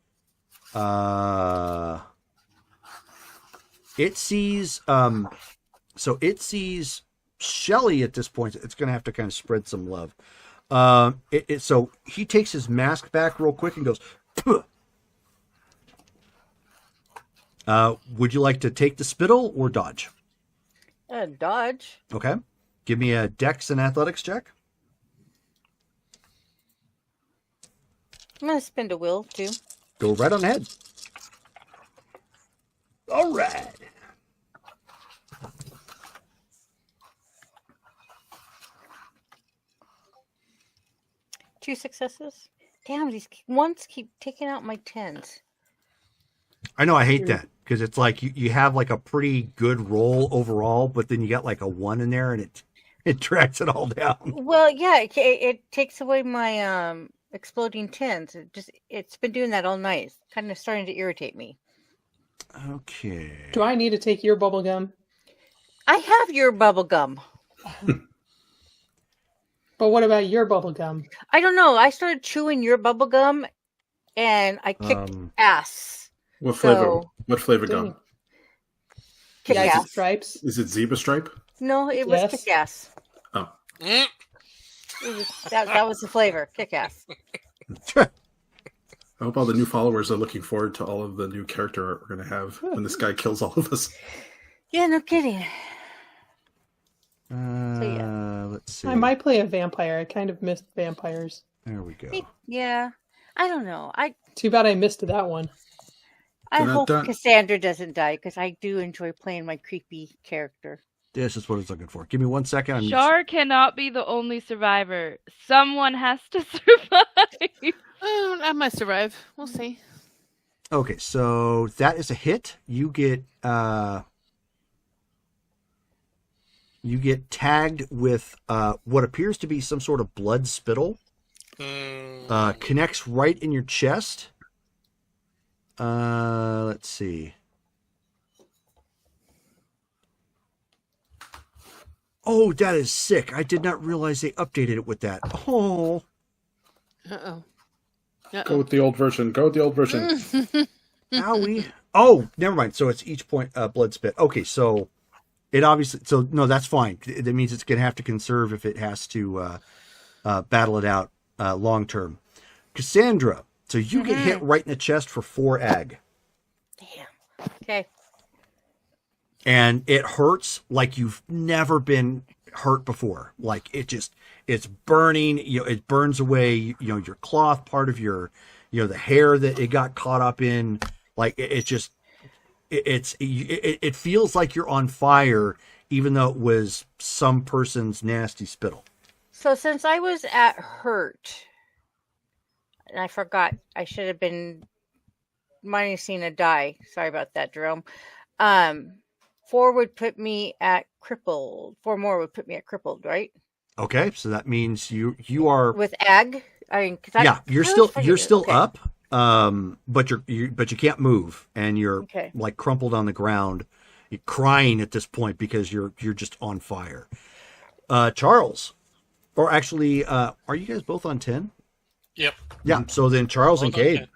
It sees it sees Shelly at this point. It's going to have to kind of spread some love. So he takes his mask back real quick and goes, "Puh." Would you like to take the spittle or dodge? Dodge. Okay. Give me a dex and athletics check. I'm going to spin a will, too. Go right on ahead. All right. Two successes. Damn, these ones keep taking out my 10s. I know, I hate that, because it's like you have like a pretty good roll overall, but then you got like a 1 in there and it tracks it all down. Well, yeah, it takes away my exploding 10s. It's been doing that all night. It's kind of starting to irritate me. Okay. Do I need to take your bubble gum? I have your bubble gum. But what about your bubble gum? I don't know. I started chewing your bubble gum, and I kicked ass. What flavor? What flavor gum? Kick Yes, ass. Stripes? Is it zebra stripe? No, it was Yes. kick ass. Oh. It was, that was the flavor. Kick ass. I hope all the new followers are looking forward to all of the new character we're going to have when this guy kills all of us. Yeah, no kidding. Let's see. I might play a vampire. I kind of missed vampires. There we go. Yeah, I don't know. Too bad I missed that one. I hope Cassandra doesn't die because I do enjoy playing my creepy character. This is what it's looking for. Give me 1 second. Char cannot be the only survivor. Someone has to survive. I might survive. We'll see. Okay, so that is a hit. You get tagged with what appears to be some sort of blood spittle. Connects right in your chest. Let's see. Oh, that is sick. I did not realize they updated it with that. Oh. Uh-oh. Go with the old version. Go with the old version. Owie. Oh, never mind. So it's each point blood spit. Okay, so it obviously... So, no, that's fine. That means it's going to have to conserve if it has to battle it out long term. Cassandra, so you get hit right in the chest for 4 ag. Damn. Okay. And it hurts like you've never been hurt before. Like it's burning, it burns away, your cloth, part of your, the hair that it got caught up in. Like it feels like you're on fire, even though it was some person's nasty spittle. So since I was at hurt, and I forgot, I should have been minusing a die. Sorry about that, Jerome. 4 would put me at crippled. 4 more would put me at crippled, right? Okay, so that means you are with ag. I mean, you're still up, but you can't move, and you're like crumpled on the ground, you're crying at this point because you're just on fire. Charles, or actually, are you guys both on 10? Yep. Yeah. So then Charles and Cade,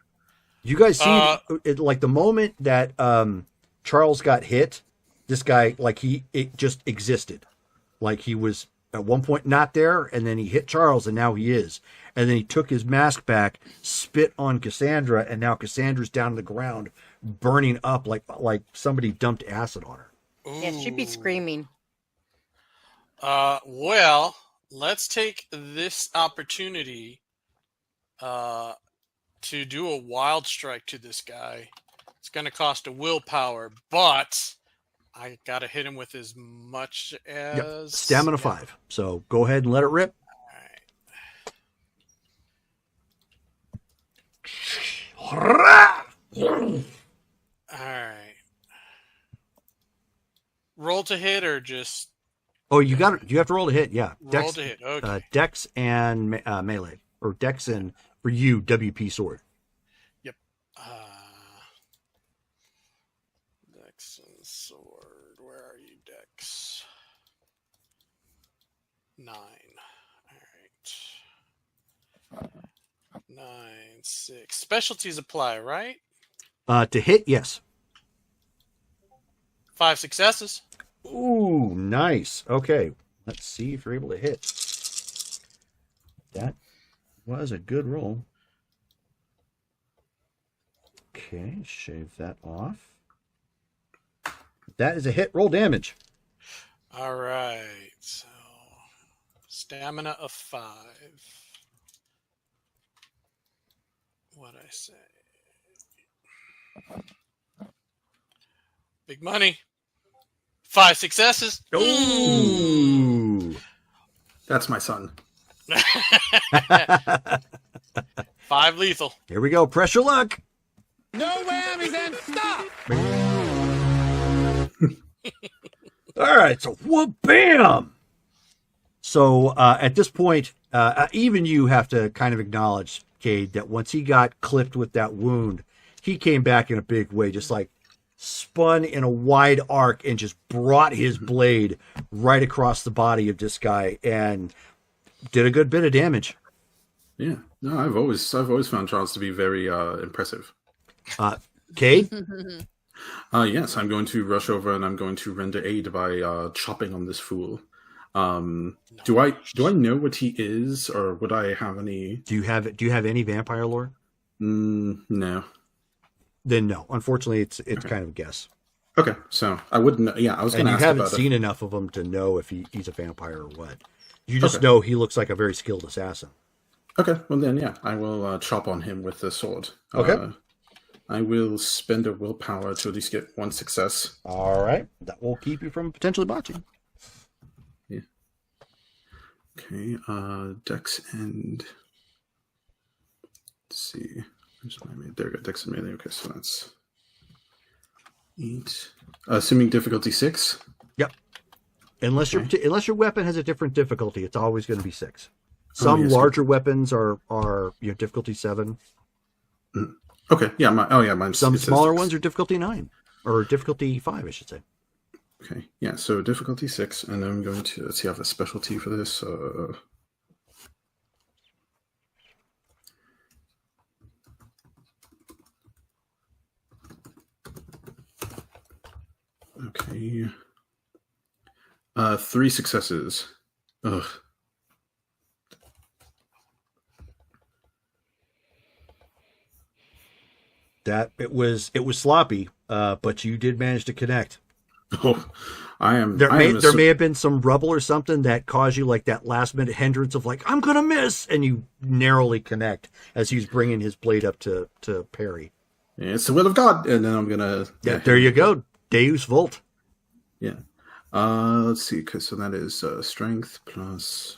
you guys see like the moment that Charles got hit. This guy, like it just existed. Like he was at one point not there, and then he hit Charles, and now he is. And then he took his mask back, spit on Cassandra, and now Cassandra's down on the ground, burning up like somebody dumped acid on her. Yeah, she'd be screaming. Well, let's take this opportunity to do a wild strike to this guy. It's going to cost a willpower, but I got to hit him with as much as... Stamina 5. So go ahead and let it rip. All right. Roll to hit or just... Oh, you got it. You have to roll to hit. Yeah. Roll to hit. Okay. Dex and melee. Or Dex and, for you, WP sword. Yep. Dex and sword. Where are you, Dex? 9. All right. 9, 6. Specialties apply, right? To hit, yes. 5 successes. Ooh, nice. Okay. Let's see if you're able to hit. That was a good roll. Okay, shave that off. That is a hit. Roll damage. All right. So, stamina of 5. What'd I say? Big money. 5 successes. Ooh. That's my son. 5 lethal. Here we go. Pressure luck. No whammies and stop! All right. So, whoop, bam. So, at this point, even you have to kind of acknowledge, Cade, that once he got clipped with that wound, he came back in a big way, just like spun in a wide arc and just brought his blade right across the body of this guy and did a good bit of damage. Yeah, no, I've always found Charles to be very impressive. Cade? Yes, I'm going to rush over and I'm going to render aid by chopping on this fool. Do I know what he is, or would I have any? Do you have any vampire lore? No. Then no. Unfortunately, it's okay. Kind of a guess. Okay, so I wouldn't know. Yeah, I was going to ask about it. You haven't seen enough of him to know if he's a vampire or what. You just know he looks like a very skilled assassin. Okay, well then, yeah, I will chop on him with the sword. Okay. I will spend a willpower to at least get 1 success. All right. That will keep you from potentially botching. Yeah. Okay, Dex and... Let's see. There we go, Dex and melee. Okay, so that's 8. Assuming difficulty 6? Yep. Unless your weapon has a different difficulty, it's always going to be 6. Some larger weapons are difficulty 7. Okay, yeah, mine's... Some smaller ones are difficulty 9. Or difficulty 5, I should say. Okay, yeah, so difficulty 6, and then I'm going to... Let's see, I have a specialty for this. Okay. 3 successes. Ugh. That it was sloppy, but you did manage to connect. Oh, There may have been some rubble or something that caused you like that last minute hindrance of like I'm gonna miss, and you narrowly connect as he's bringing his blade up to parry. Yeah, it's the will of God, and then I'm gonna. Yeah, there you go, Deus Vult. Yeah. Let's see. Okay, so that is strength plus.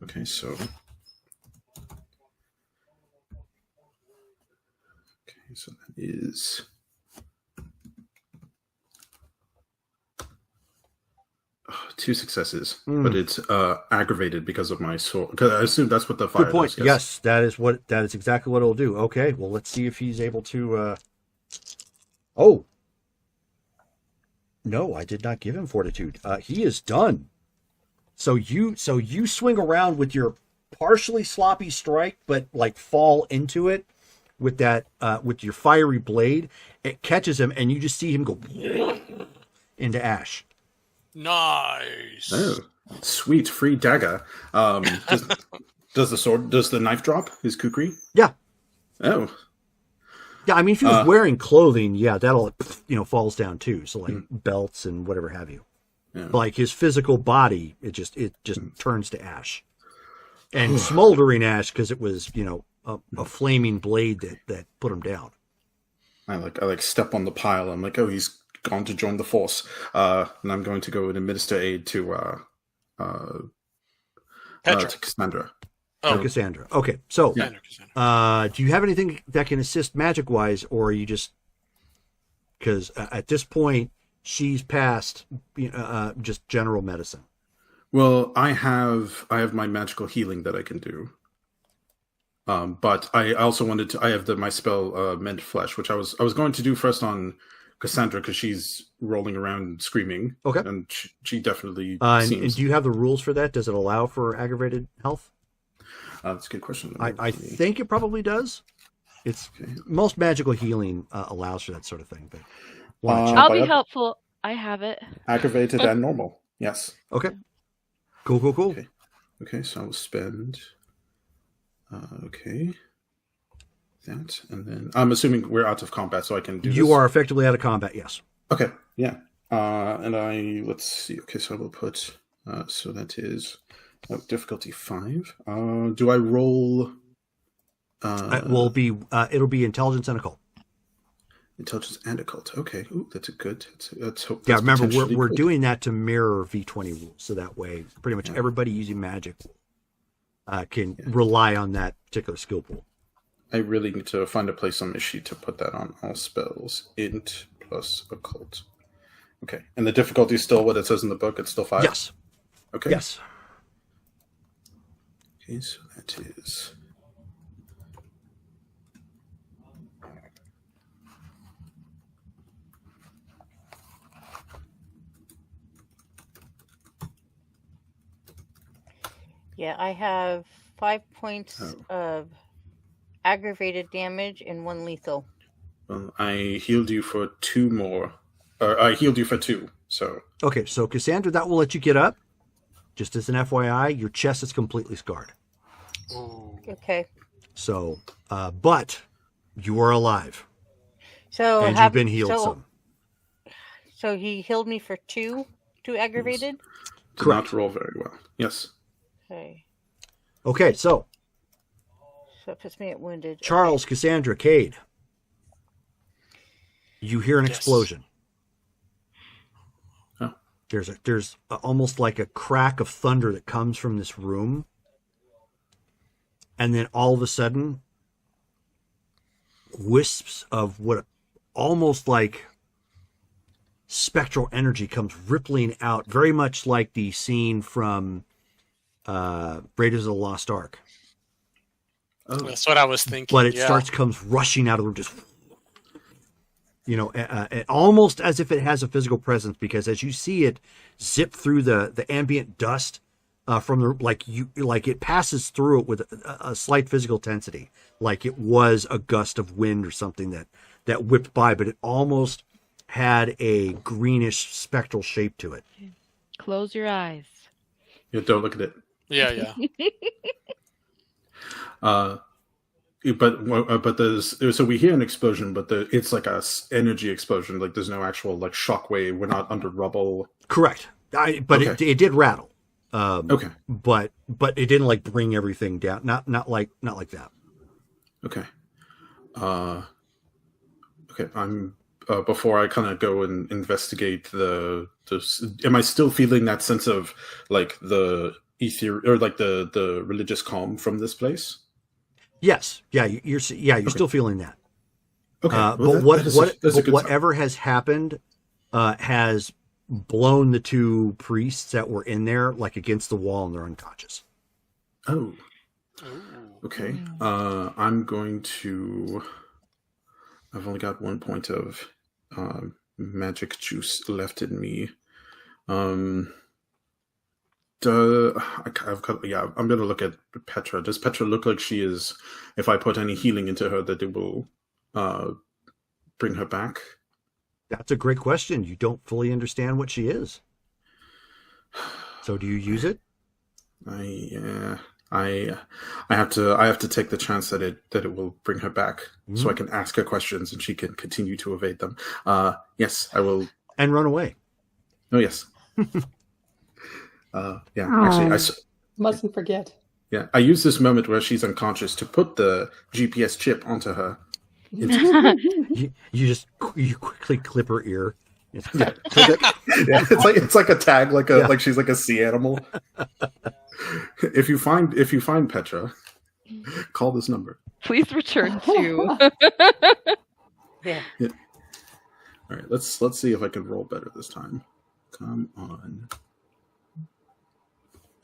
Okay, so. Okay, so that is. Two successes, but it's aggravated because of my sword. Because I assume that's what the fire. Good point. Does, yes, that is exactly what it'll do. Okay, well, let's see if he's able to. Oh, no, I did not give him fortitude. He is done. So you swing around with your partially sloppy strike, but like fall into it with that with your fiery blade. It catches him, and you just see him go into ash. Nice. Oh, sweet free dagger. Does the knife drop his kukri? Yeah. Oh. Yeah, I mean, if he was wearing clothing, yeah, that'll falls down too. So like belts and whatever have you. Yeah. Like his physical body, it just turns to ash, and smoldering ash because it was a flaming blade that put him down. I step on the pile. I'm like, oh, he's gone to join the force, and I'm going to go and administer aid to Cassandra. Oh, Cassandra. Okay, so do you have anything that can assist magic wise, or are you just because at this point she's past just general medicine? Well, I have my magical healing that I can do. But I also wanted to. I have my spell Mend Flesh, which I was going to do first on Cassandra because she's rolling around screaming. Okay, and she definitely. Seems... And do you have the rules for that? Does it allow for aggravated health? That's a good question. I think it probably does. It's most magical healing allows for that sort of thing. But I'll be helpful. I have it. Aggravated and normal. Yes. Okay. Cool. Okay, so I'll spend. Okay. That, and then I'm assuming we're out of combat, so I can do You this. are effectively out of combat, yes. Okay, yeah. And let's see. Okay, so I will put, so that is difficulty 5. Do I roll? It'll be intelligence and occult. Intelligence and occult. Okay. Ooh, that's a good. That's yeah, remember, we're doing that to mirror V20 rules, so that way pretty much everybody using magic can rely on that particular skill pool. I really need to find a place on my sheet to put that on. All spells, int plus occult. Okay, and the difficulty is still what it says in the book? It's still 5? Yes. Okay. Yes. Okay, so that is... Yeah, I have 5 points of aggravated damage and 1 lethal. Well, I healed you for 2 more. I healed you for 2, so... Okay, so Cassandra, that will let you get up. Just as an FYI, your chest is completely scarred. Ooh. Okay. So, but you are alive. So and you've been healed some. So he healed me for 2 aggravated? Did not roll very well. Yes. Okay, so it puts me at wounded. Charles, Cassandra, Cade. You hear an explosion. Oh. There's almost like a crack of thunder that comes from this room. And then all of a sudden, wisps of what almost like spectral energy comes rippling out, very much like the scene from Raiders of the Lost Ark. Oh. That's what I was thinking. But it comes rushing out of the room, just almost as if it has a physical presence, because as you see it zip through the ambient dust from the it passes through it with a slight physical tensity, like it was a gust of wind or something that whipped by, but it almost had a greenish spectral shape to it. Close your eyes. Yeah, don't look at it. Yeah. But there's so we hear an explosion, but it's like a energy explosion. Like there's no actual like shockwave. We're not under rubble. Correct. It did rattle. Okay. But it didn't like bring everything down. Not like that. Okay. Okay. I'm before I kind of go and investigate am I still feeling that sense of like the ether or like the religious calm from this place? Yes. Yeah. You're still feeling that. Okay. But whatever has happened has blown the 2 priests that were in there like against the wall, and they're unconscious. Oh. Okay. I'm going to. I've only got 1 point of magic juice left in me. I'm going to look at Petra. Does Petra look like she is, if I put any healing into her, that it will bring her back? That's a great question. You don't fully understand what she is. So do you use it? I have to take the chance that it will bring her back, so I can ask her questions and she can continue to evade them. Yes, I will. And run away. Oh yes. Mustn't forget. Yeah, I use this moment where she's unconscious to put the GPS chip onto her. you quickly clip her ear. It's like a tag, like she's like a sea animal. If you find Petra, call this number. Please return to. Yeah. All right, let's see if I can roll better this time. Come on.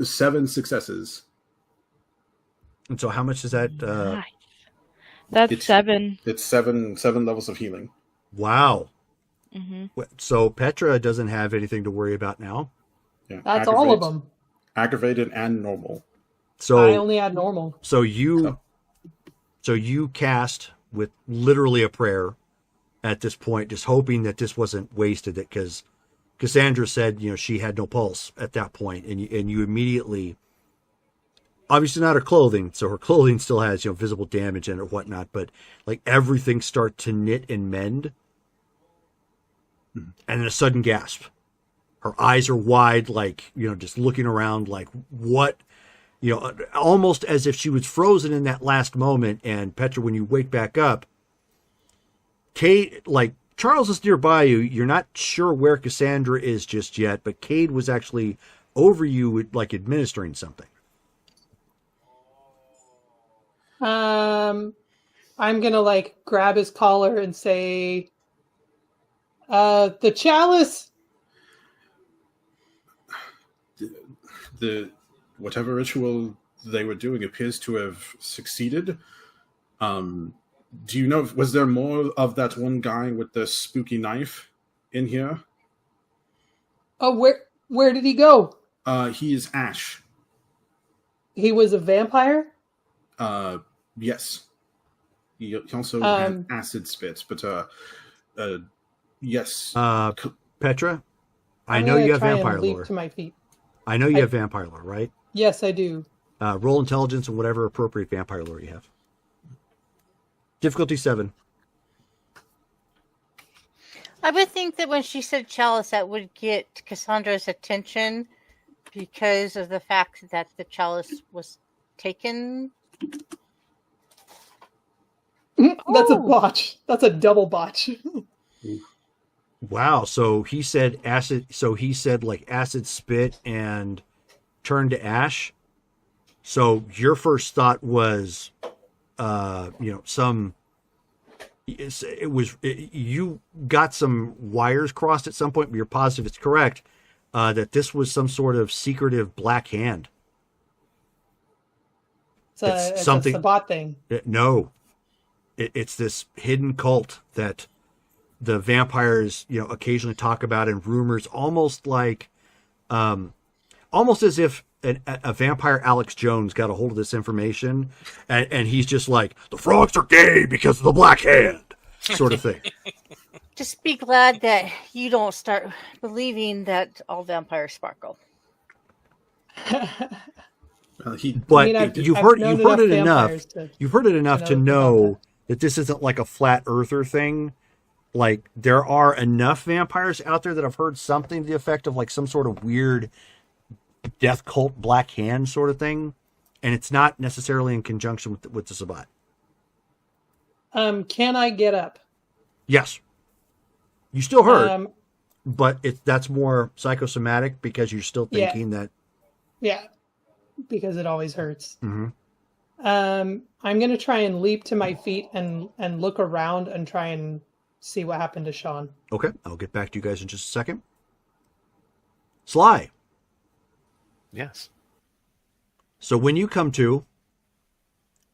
7 successes. And so, how much is that? Nice. That's 7. It's seven levels of healing. Wow. Mm-hmm. So Petra doesn't have anything to worry about now. Yeah, that's all of them. Aggravated and normal. So I only had normal. So you cast with literally a prayer at this point, just hoping that this wasn't wasted. Because Cassandra said, she had no pulse at that point, and you immediately, obviously not her clothing, so her clothing still has visible damage in it or whatnot, but like everything start to knit and mend, and then a sudden gasp. Her eyes are wide, like just looking around, like what. Almost as if she was frozen in that last moment. And Petra, when you wake back up, Cade, like Charles is nearby you. You're not sure where Cassandra is just yet, but Cade was actually over you, like administering something. I'm gonna grab his collar and say, the chalice. The whatever ritual they were doing appears to have succeeded. Do you know, was there more of that one guy with the spooky knife in here? Oh, where did he go? He is Ash. He was a vampire? Yes. He also had acid spit, but yes. Petra, I know you have vampire lore. To my feet. I know you have vampire lore, right? Yes, I do. Roll intelligence and whatever appropriate vampire lore you have. Difficulty 7. I would think that when she said chalice, that would get Cassandra's attention because of the fact that the chalice was taken. That's a botch. That's a double botch. Wow. So he said acid. So he said acid spit and turned to ash. So your first thought was, you got some wires crossed at some point, but you're positive it's correct, that this was some sort of secretive black hand. It's something. It's a Sabbat thing. No, it's this hidden cult that the vampires, occasionally talk about in rumors, almost as if a vampire Alex Jones got a hold of this information, and he's just like, the frogs are gay because of the black hand, sort of thing. Just be glad that you don't start believing that all vampires sparkle. You've heard it enough. You've heard it enough to know that this isn't like a flat earther thing. Like, there are enough vampires out there that I've heard something to the effect of some sort of weird death cult black hand sort of thing, and it's not necessarily in conjunction with the Sabbat. Can I get up? Yes. You still hurt, but that's more psychosomatic because you're still thinking that. Yeah, because it always hurts. Mm-hmm. I'm going to try and leap to my feet and look around and try and see what happened to Sean. Okay, I'll get back to you guys in just a second. Sly. Yes. So when you come to,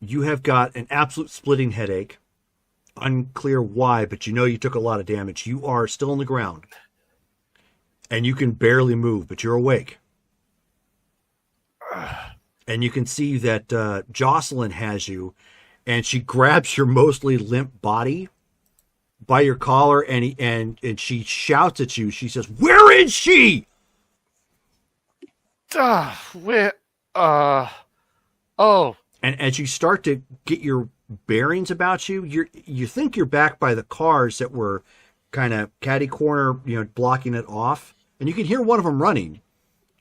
you have got an absolute splitting headache. Unclear why, but you took a lot of damage. You are still on the ground. And you can barely move, but you're awake. And you can see that Jocelyn has you, and she grabs your mostly limp body by your collar, and she shouts at you. She says, "Where is she?" Where? And as you start to get your bearings about you, you think you're back by the cars that were kind of catty corner, blocking it off. and you can hear one of them running.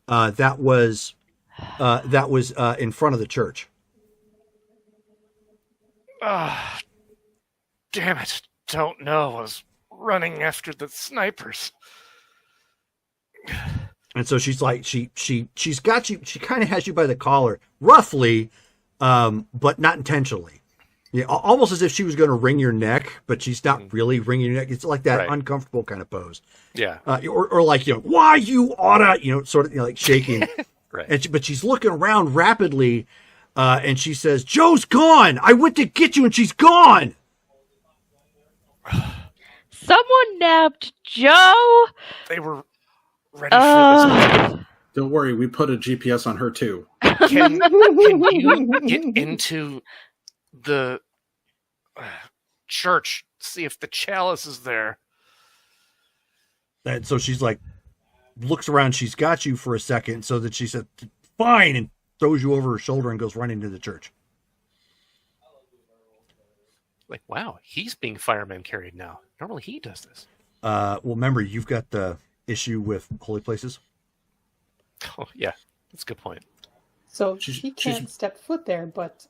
That was in front of the church. Damn it! Don't know. I was running after the snipers. And so she's like, she's got you. She kind of has you by the collar, roughly, but not intentionally. Yeah, almost as if she was going to wring your neck, but she's not really wringing your neck. It's like that uncomfortable kind of pose. Yeah. Or like, why you oughta, sort of like shaking. Right. And but she's looking around rapidly, and she says, "Joe's gone. I went to get you, and she's gone." Someone nabbed Joe. They were ready for this. Don't worry, we put a GPS on her too. Can you get into the church, see if the chalice is there? And so she's like, looks around. She's got you for a second, so that she said, "Fine," and throws you over her shoulder and goes running to the church. Like, wow, he's being fireman carried now. Normally he does this. Well, remember, you've got the issue with holy places. Oh, yeah. That's a good point. So he can't step foot there, but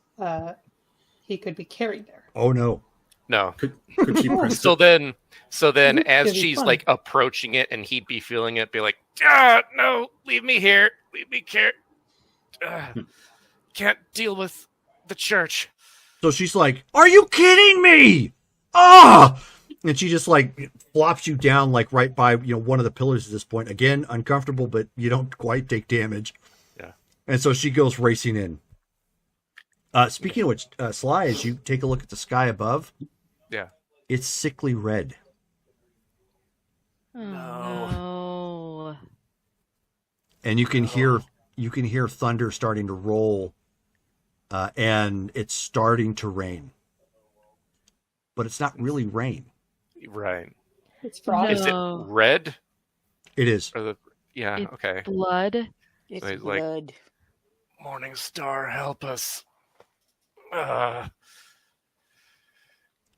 he could be carried there. Oh, no. No. Could she press So then It'd as be she's fun. like approaching it and he'd be feeling it, be like, no, leave me here. Leave me here. Can't deal with the church. So she's like, "Are you kidding me? Ah!" And she just like flops you down like right by one of the pillars at this point. Again, uncomfortable, but you don't quite take damage. Yeah. And so she goes racing in. Speaking of which, Sly, as you take a look at the sky above, Yeah. it's sickly red. No. And you can hear thunder starting to roll, and it's starting to rain. But it's not really rain. Right. It's fraud. Is it red? It is. Or It's okay. blood. It's So he's blood. Morning Star, help us.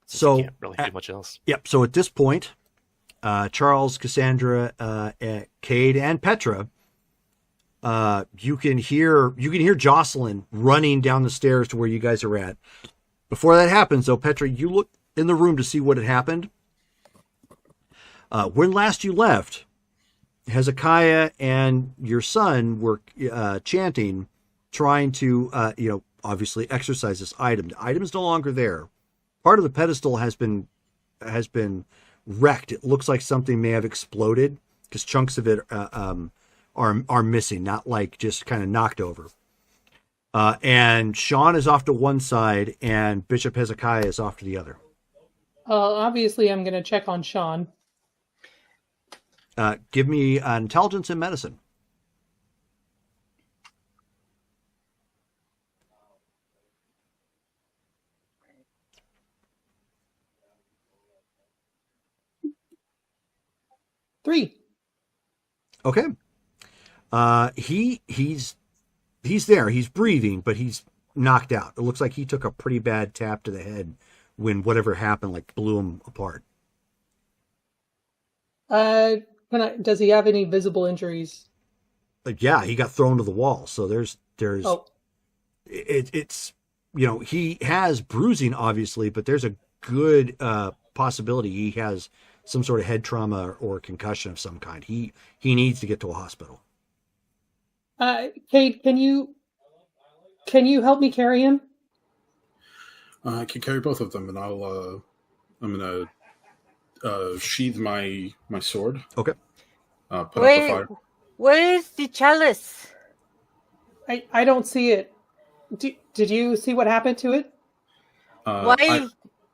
So Can't really do much else. Yep. So at this point, Charles, Cassandra, Cade, and Petra, you can hear Jocelyn running down the stairs to where you guys are at. Before that happens, though, Petra, you look in the room to see what had happened. When last you left, Hezekiah and your son were chanting, trying to, obviously exercise this item. The item is no longer there. Part of the pedestal has been wrecked. It looks like something may have exploded because chunks of it are missing, not like just kind of knocked over. And Sean is off to one side, and Bishop Hezekiah is off to the other. Obviously, I'm going to check on Sean. Give me an intelligence and medicine. Three. Okay. He's there. He's breathing, but he's knocked out. It looks like he took a pretty bad tap to the head when whatever happened, like, blew him apart. Does he have any visible injuries? Yeah, he got thrown to the wall. So there's it's he has bruising, obviously, but there's a good possibility he has some sort of head trauma or concussion of some kind. He needs to get to a hospital. Kate, can you help me carry him? I can carry both of them, and I'm gonna sheathe my sword. Okay. Put up the fire. Where is the chalice? I don't see it. Did you see what happened to it?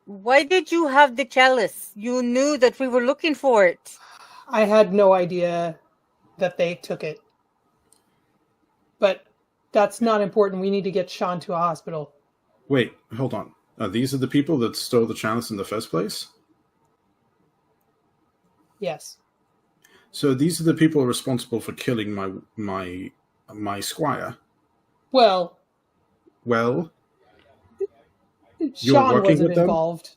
Why did you have the chalice? You knew that we were looking for it. I had no idea that they took it. But that's not important. We need to get Sean to a hospital. Wait, hold on. These are the people that stole the chalice in the first place? Yes. So these are the people responsible for killing my squire. Well, you were Sean working wasn't with them? involved.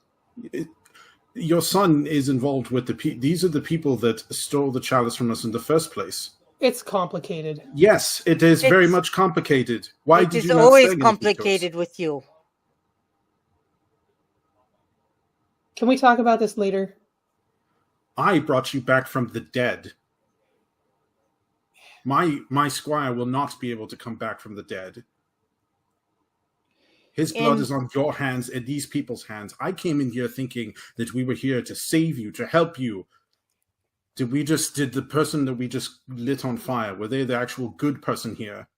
Your son is involved with these are the people that stole the chalice from us in the first place. It's complicated. Yes, it is very much complicated. Why did you not say anything to us? It is always complicated with you. Can we talk about this later? I brought you back from the dead. My squire will not be able to come back from the dead. His blood is on your hands and these people's hands. I came in here thinking that we were here to save you, to help you. Did the person that we just lit on fire, were they the actual good person here?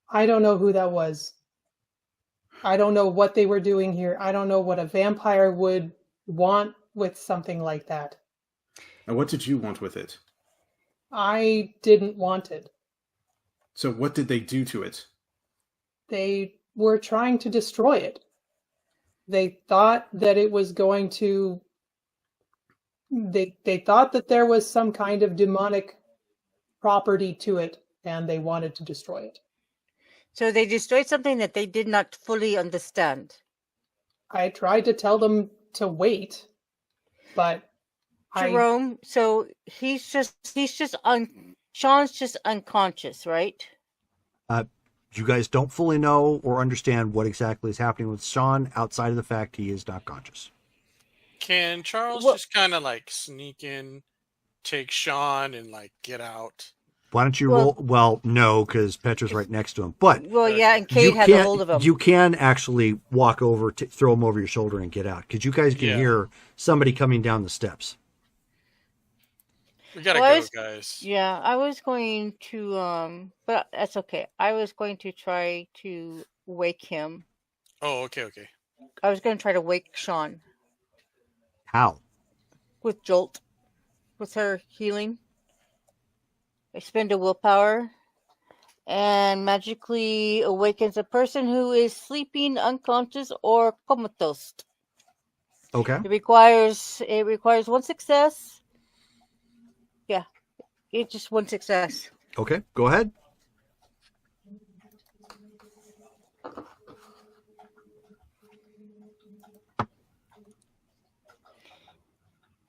I don't know who that was. I don't know what they were doing here. I don't know what a vampire would want with something like that. And what did you want with it? I didn't want it. So what did they do to it? They were trying to destroy it. They thought that it was going to... They thought that there was some kind of demonic property to it, and they wanted to destroy it. So they destroyed something that they did not fully understand. I tried to tell them to wait, but Jerome, so Sean's just unconscious, right? You guys don't fully know or understand what exactly is happening with Sean outside of the fact he is not conscious. Can Charles just kind of like sneak in, take Sean, and like get out? Why don't you roll? Well, no, because Petra's right next to him. But and Kate had a hold of him. You can actually walk over, throw him over your shoulder, and get out because you guys can hear somebody coming down the steps. We gotta go, guys. Yeah, I was going to, but that's okay. I was going to try to wake him. Oh, okay. I was going to try to wake Sean. How? With Jolt. With her healing. I spend a willpower and magically awakens a person who is sleeping, unconscious, or comatose. Okay. It requires one success. Yeah, it's just one success. Okay, go ahead.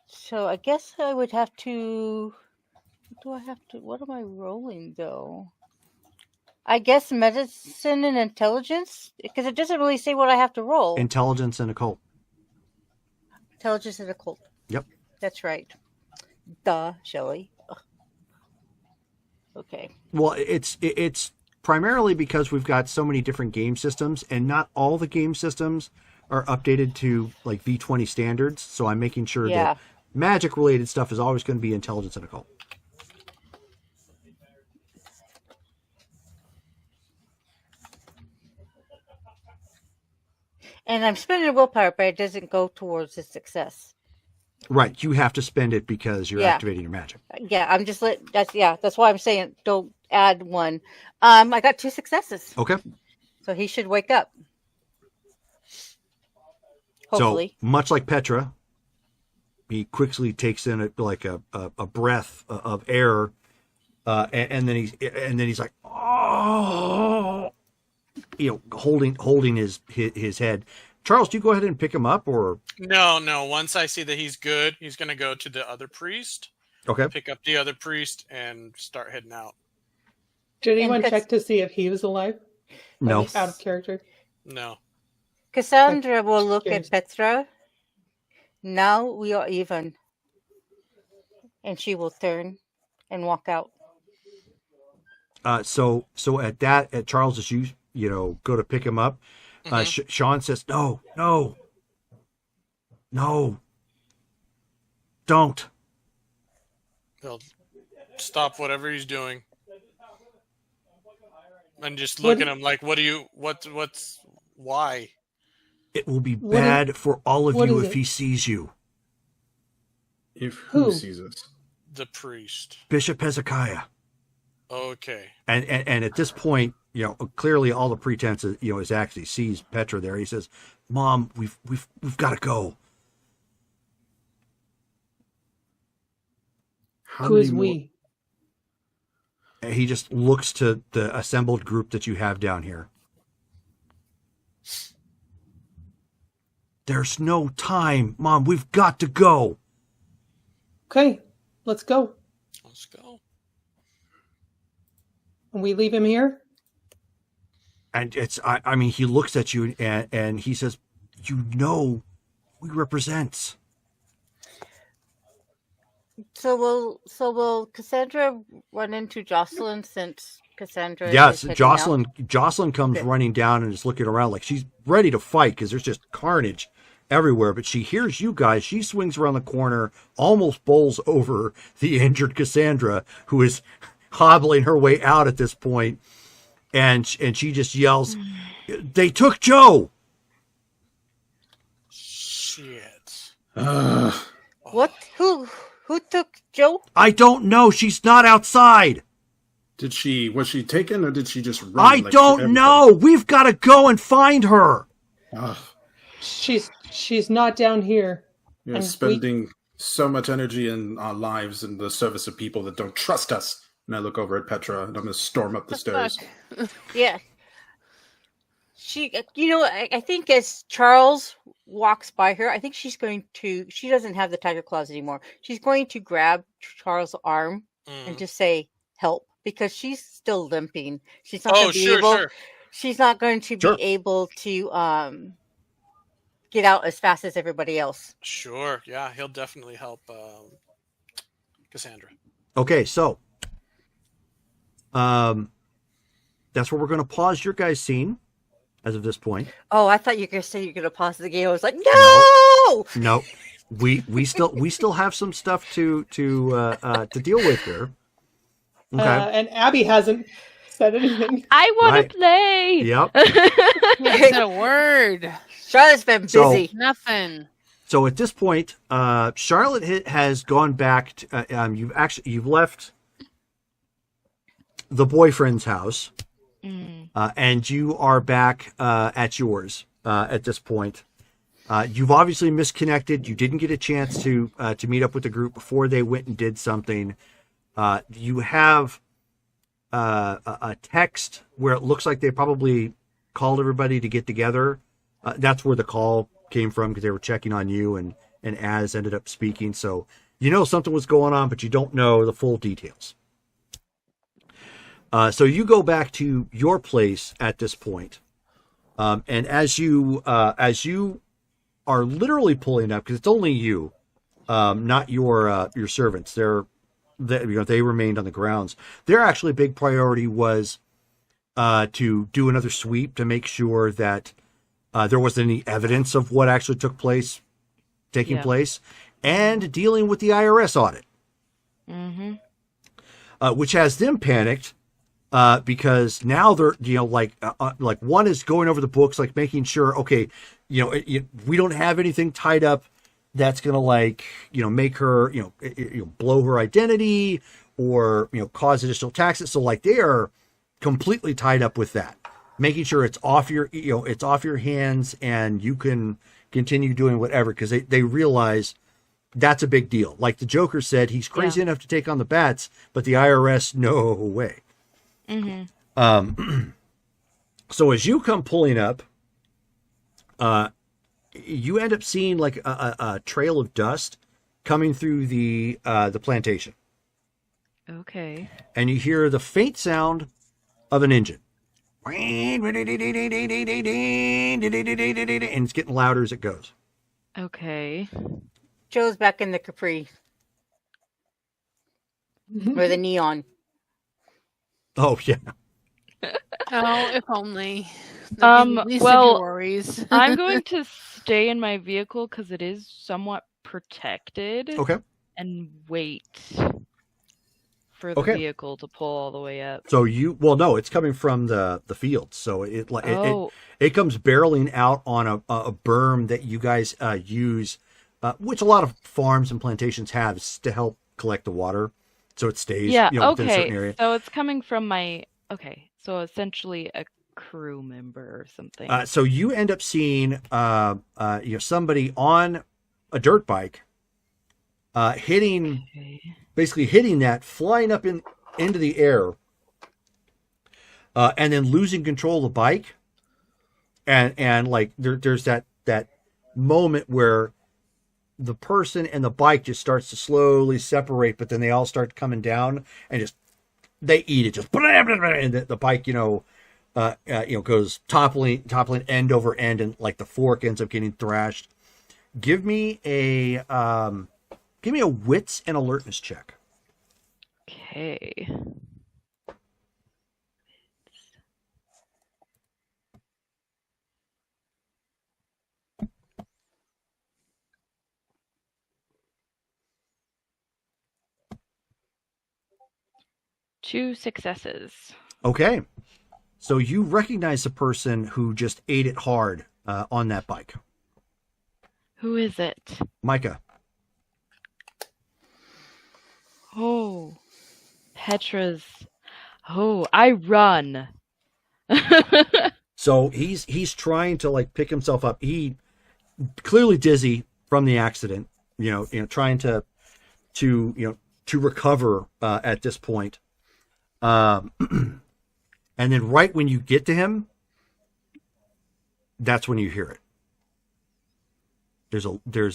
So I guess I would have to... What am I rolling, though? I guess medicine and intelligence? Because it doesn't really say what I have to roll. Intelligence and occult. Intelligence and occult. Yep. That's right. Duh, Shelley. Ugh. Okay. Well, it's primarily because we've got so many different game systems, and not all the game systems are updated to like V20 standards. So I'm making sure that magic-related stuff is always going to be intelligence and occult. And I'm spending willpower, but it doesn't go towards the success. Right, you have to spend it because you're activating your magic. Yeah, I'm just that's why I'm saying don't add one. I got 2 successes. Okay. So he should wake up. Hopefully. So much like Petra, he quickly takes in a breath of air, and then he's like, oh, holding his head. Charles, do you go ahead and pick him up, or no? Once I see that he's good, he's going to go to the other priest. Okay. Pick up the other priest and start heading out. Did anyone check to see if he was alive? No. Out of character. No. Cassandra will look at Petra. Now we are even, and she will turn and walk out. So at Charles, as you go to pick him up, Sean says, no, don't. He'll stop whatever he's doing and just look at him like, why? It will be bad for all of you if he sees you. If who sees us? The priest. Bishop Hezekiah. Okay. And at this point, clearly all the pretense is actually sees Petra there. He says, "Mom, we've got to go." Who is we? He just looks to the assembled group that you have down here. There's no time, Mom. We've got to go. Okay, let's go. Let's go. And we leave him here? And I mean, he looks at you and he says, "You know, we represent." So will Cassandra run into Jocelyn since Cassandra? Yes, is Jocelyn. out? Jocelyn comes Okay. running down and is looking around like she's ready to fight because there's just carnage everywhere. But she hears you guys. She swings around the corner, almost bowls over the injured Cassandra, who is hobbling her way out at this point, and she just yells, "They took Joe!" Shit. What? Who took Joe? I don't know. She's not outside. Was she taken or did she just run? I don't know. We've got to go and find her. She's not down here. You're And spending so much energy in our lives in the service of people that don't trust us. And I look over at Petra and I'm going to storm up the stairs. Yeah. She, I think as Charles walks by her, I think she doesn't have the tiger claws anymore. She's going to grab Charles' arm and just say, help, because she's still limping. She's not going to be able, she's not going to be able to get out as fast as everybody else. Sure. Yeah, he'll definitely help Cassandra. Okay, so that's where we're going to pause your guys' scene as of this point. Oh, I thought you were going to say you're going to pause the game. I was like, no! No, we still have some stuff to deal with here. Okay. And Abby hasn't said anything. I want to play. Yep. Not a word. Charlotte's been busy. Nothing. So at this point, Charlotte has gone back. You've left the boyfriend's house, and you are back at yours at this point. You've obviously misconnected. You didn't get a chance to meet up with the group before they went and did something. You have a text where it looks like they probably called everybody to get together. That's where the call came from because they were checking on you, and Az ended up speaking. So you know something was going on, but you don't know the full details. So you go back to your place at this point, and as you are literally pulling up, because it's only you, not your servants. They remained on the grounds. Their actually big priority was to do another sweep to make sure that there wasn't any evidence of what actually taking place, and dealing with the IRS audit, which has them panicked. Because now they're, like one is going over the books, like making sure, okay, we don't have anything tied up that's going to make her, blow her identity or, cause additional taxes. So they are completely tied up with that, making sure it's off your hands and you can continue doing whatever. Cause they realize that's a big deal. Like the Joker said, he's crazy enough to take on the bats, but the IRS, no way. So as you come pulling up, you end up seeing like a trail of dust coming through the plantation. Okay. And you hear the faint sound of an engine. And it's getting louder as it goes. Okay. Joe's back in the Capri. Or the Neon. Oh, yeah. Oh, if only. Well, worries. I'm going to stay in my vehicle because it is somewhat protected. Okay. And wait for the vehicle to pull all the way up. So no, it's coming from the field. So it comes barreling out on a berm that you guys use, which a lot of farms and plantations have to help collect the water. So it stays within a certain area. So it's coming from so essentially a crew member or something. So you end up seeing somebody on a dirt bike hitting that, flying up into the air, and then losing control of the bike. And like there's that moment where the person and the bike just starts to slowly separate, but then they all start coming down and just they eat it, just and the bike, goes toppling end over end, and like the fork ends up getting thrashed. Give me a wits and alertness check. Okay. 2 successes. Okay. So you recognize the person who just ate it hard on that bike. Who is it? Micah. Oh, Petra's. Oh, I run. So he's trying to like pick himself up. He clearly dizzy from the accident. Trying to recover at this point. And then right when you get to him, that's when you hear it. There's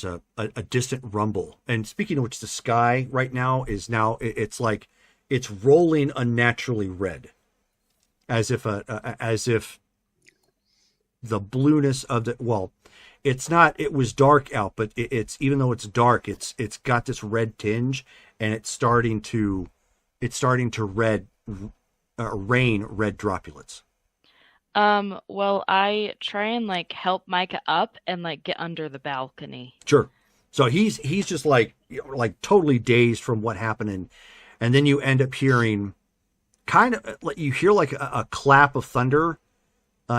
a distant rumble. And speaking of which, the sky right now it's like it's rolling unnaturally red, as if the blueness of it's not. It was dark out, but it's even though it's dark, it's got this red tinge, and it's starting to rain red droplets. Well, I try and like help Micah up and like get under the balcony. Sure. So he's just like totally dazed from what happened, and then you end up hearing you hear like a clap of thunder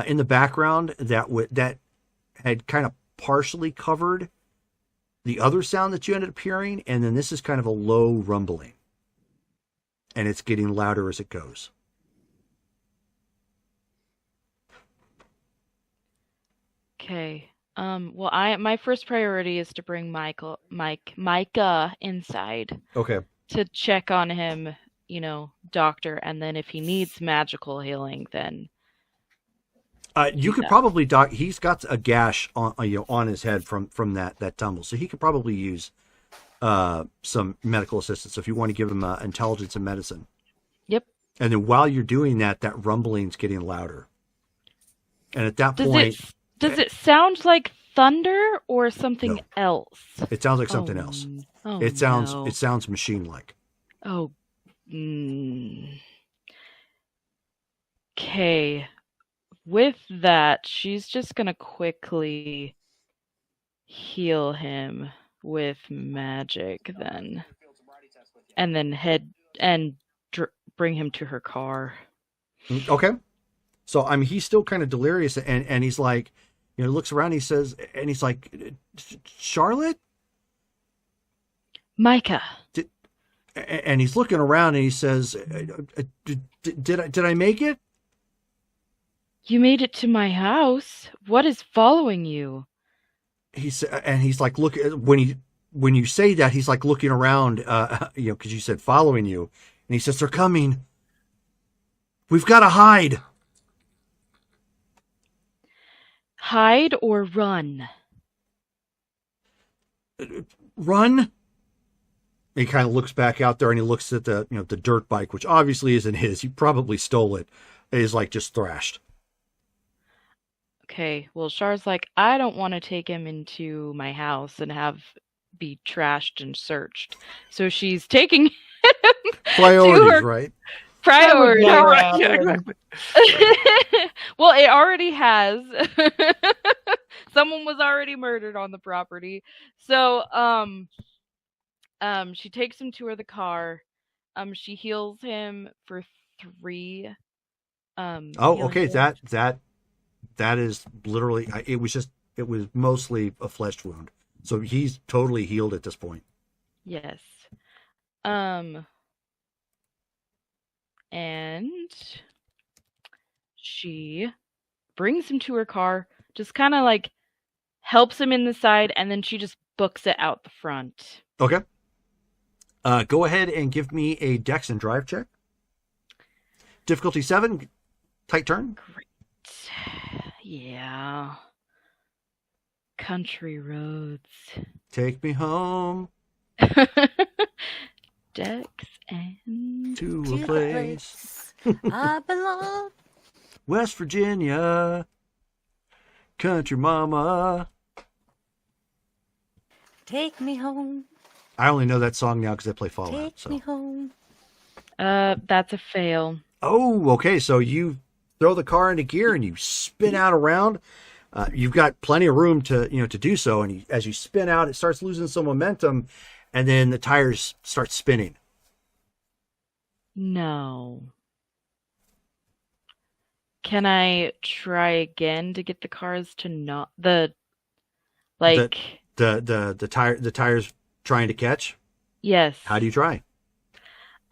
in the background that had kind of partially covered the other sound that you ended up hearing, and then this is kind of a low rumbling, and it's getting louder as it goes. Okay. Well, my first priority is to bring Micah inside. Okay. To check on him, doctor, and then if he needs magical healing, then you could probably he's got a gash on his head from that tumble, so he could probably use some medical assistance if you want to give him intelligence and medicine. Yep. And then while you're doing that rumbling's getting louder, and at that point. Does it sound like thunder or something else? It sounds like something else. Oh, it sounds machine-like. Oh. Okay. With that, she's just gonna quickly heal him with magic then. And then head and bring him to her car. Okay. So, he's still kind of delirious, and he's like, looks around, he says, and he's like, Charlotte? Micah. And he's looking around, and he says, did I make it? You made it to my house. What is following you? He's like, look, when you say that, he's like looking around, because you said following you, and he says, they're coming. We've got to hide. Hide or run? Run. He kind of looks back out there, and he looks at the dirt bike, which obviously isn't his. He probably stole it. Is like just thrashed. Okay. Well, Char's like, I don't want to take him into my house and be trashed and searched. So she's taking him priorities, right? Priority. Yeah, well, it already has. Someone was already murdered on the property. So, she takes him to the car. She heals him for 3. Okay. That is literally. It was mostly a flesh wound. So he's totally healed at this point. Yes. And she brings him to her car, just kind of like helps him in the side, and then she just books it out the front. Okay. Go ahead and give me a Dex and Drive check. Difficulty 7. Tight turn. Great. Yeah. Country roads. Take me home. Dex and to a place I belong. West Virginia. Country mama. Take me home. I only know that song now because I play Fallout. Take me home. That's a fail. Oh, okay. So you throw the car into gear and you spin out around. You've got plenty of room to do so. And as you spin out, it starts losing some momentum, and then the tires start spinning. No. Can I try again to get the cars to not the tires trying to catch? Yes. How do you try?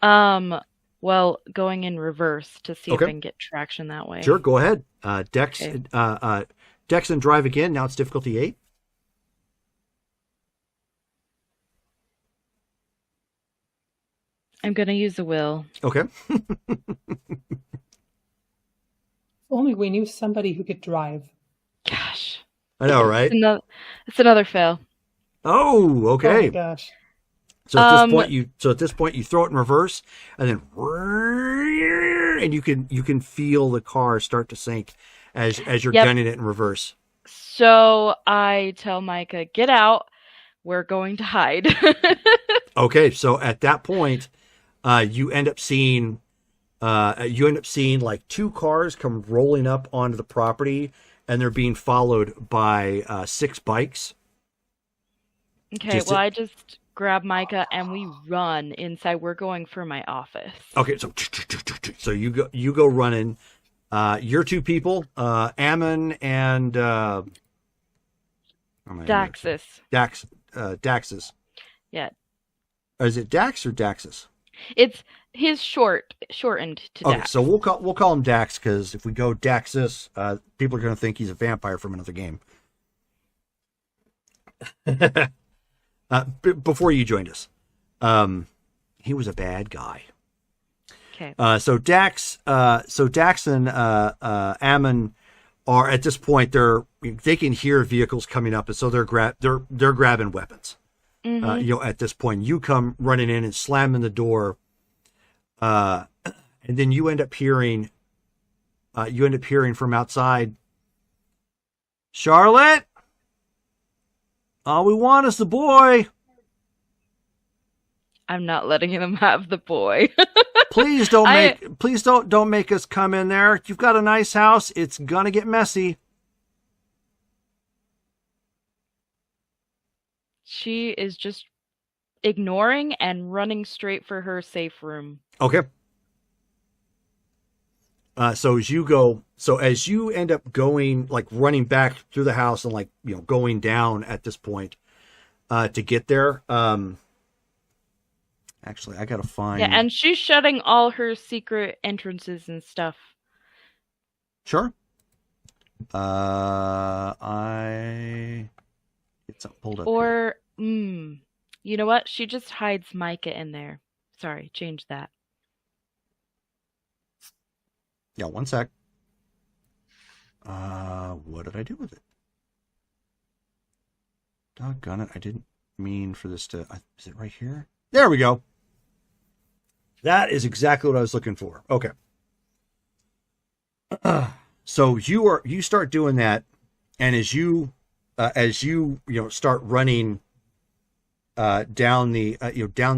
Well, going in reverse to see if Okay. I can get traction that way. Sure, go ahead. Dex, Okay. Dex and drive again. Now it's difficulty 8. I'm gonna use a will. Okay. Only we knew somebody who could drive. Gosh. I know, right? It's another fail. Oh, okay. Oh my gosh. So at this point you throw it in reverse, and then you can feel the car start to sink as you're gunning it in reverse. So I tell Micah, get out. We're going to hide. Okay, so at that point, you end up seeing like 2 cars come rolling up onto the property, and they're being followed by 6 bikes. Okay, I just grab Micah and we run inside. We're going for my office. Okay, so you go running. Your 2 people, Ammon and Daxus. Daxus. Yeah. Is it Dax or Daxus? It's his shortened to Dax. Okay, so we'll call him Dax, because if we go Daxus, people are going to think he's a vampire from another game. Before you joined us, he was a bad guy. Okay. So Dax and Ammon are at this point they can hear vehicles coming up, and so they're grabbing weapons. Mm-hmm. At this point, you come running in and slamming the door, and then you end up hearing from outside, Charlotte, all we want is the boy. I'm not letting them have the boy. Please don't make us come in there. You've got a nice house. It's gonna get messy. She is just ignoring and running straight for her safe room. Okay. So as you end up going, like running back through the house and going down at this point, to get there. Actually, I gotta find. Yeah, and she's shutting all her secret entrances and stuff. Sure. I get something pulled up. Or, you know what? She just hides Micah in there. Sorry, change that. Yeah, one sec. What did I do with it? Doggone it! I didn't mean for this to. Is it right here? There we go. That is exactly what I was looking for. Okay. So you start doing that, and as you start running down the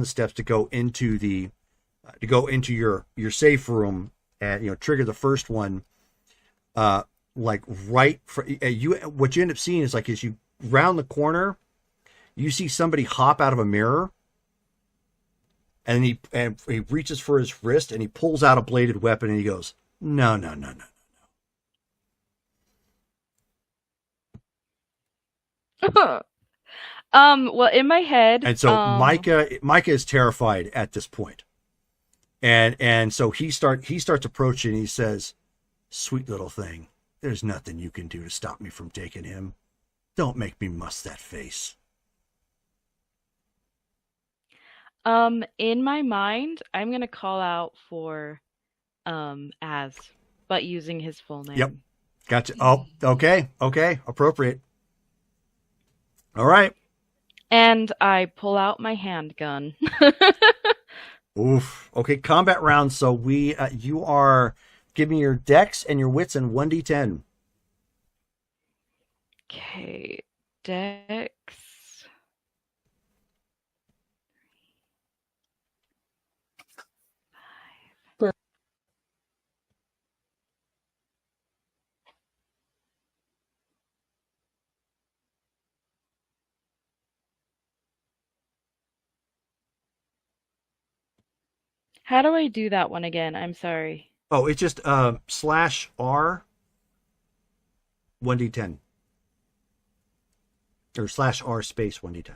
steps to go into your safe room, and trigger the first one, what you end up seeing is, like, as you round the corner, you see somebody hop out of a mirror, and he reaches for his wrist and he pulls out a bladed weapon and he goes, no. Well, in my head, and so Micah is terrified at this point, and so he starts approaching. And he says, "Sweet little thing, there's nothing you can do to stop me from taking him. Don't make me muss that face." In my mind, I'm gonna call out for Az, but using his full name. Yep, gotcha. Oh, okay, appropriate. All right. And I pull out my handgun. Oof. Okay, combat round. So you are giving your dex and your wits and 1d10. Okay, dex. How do I do that one again? I'm sorry. Oh, it's just /R 1d10. Or /R space 1d10.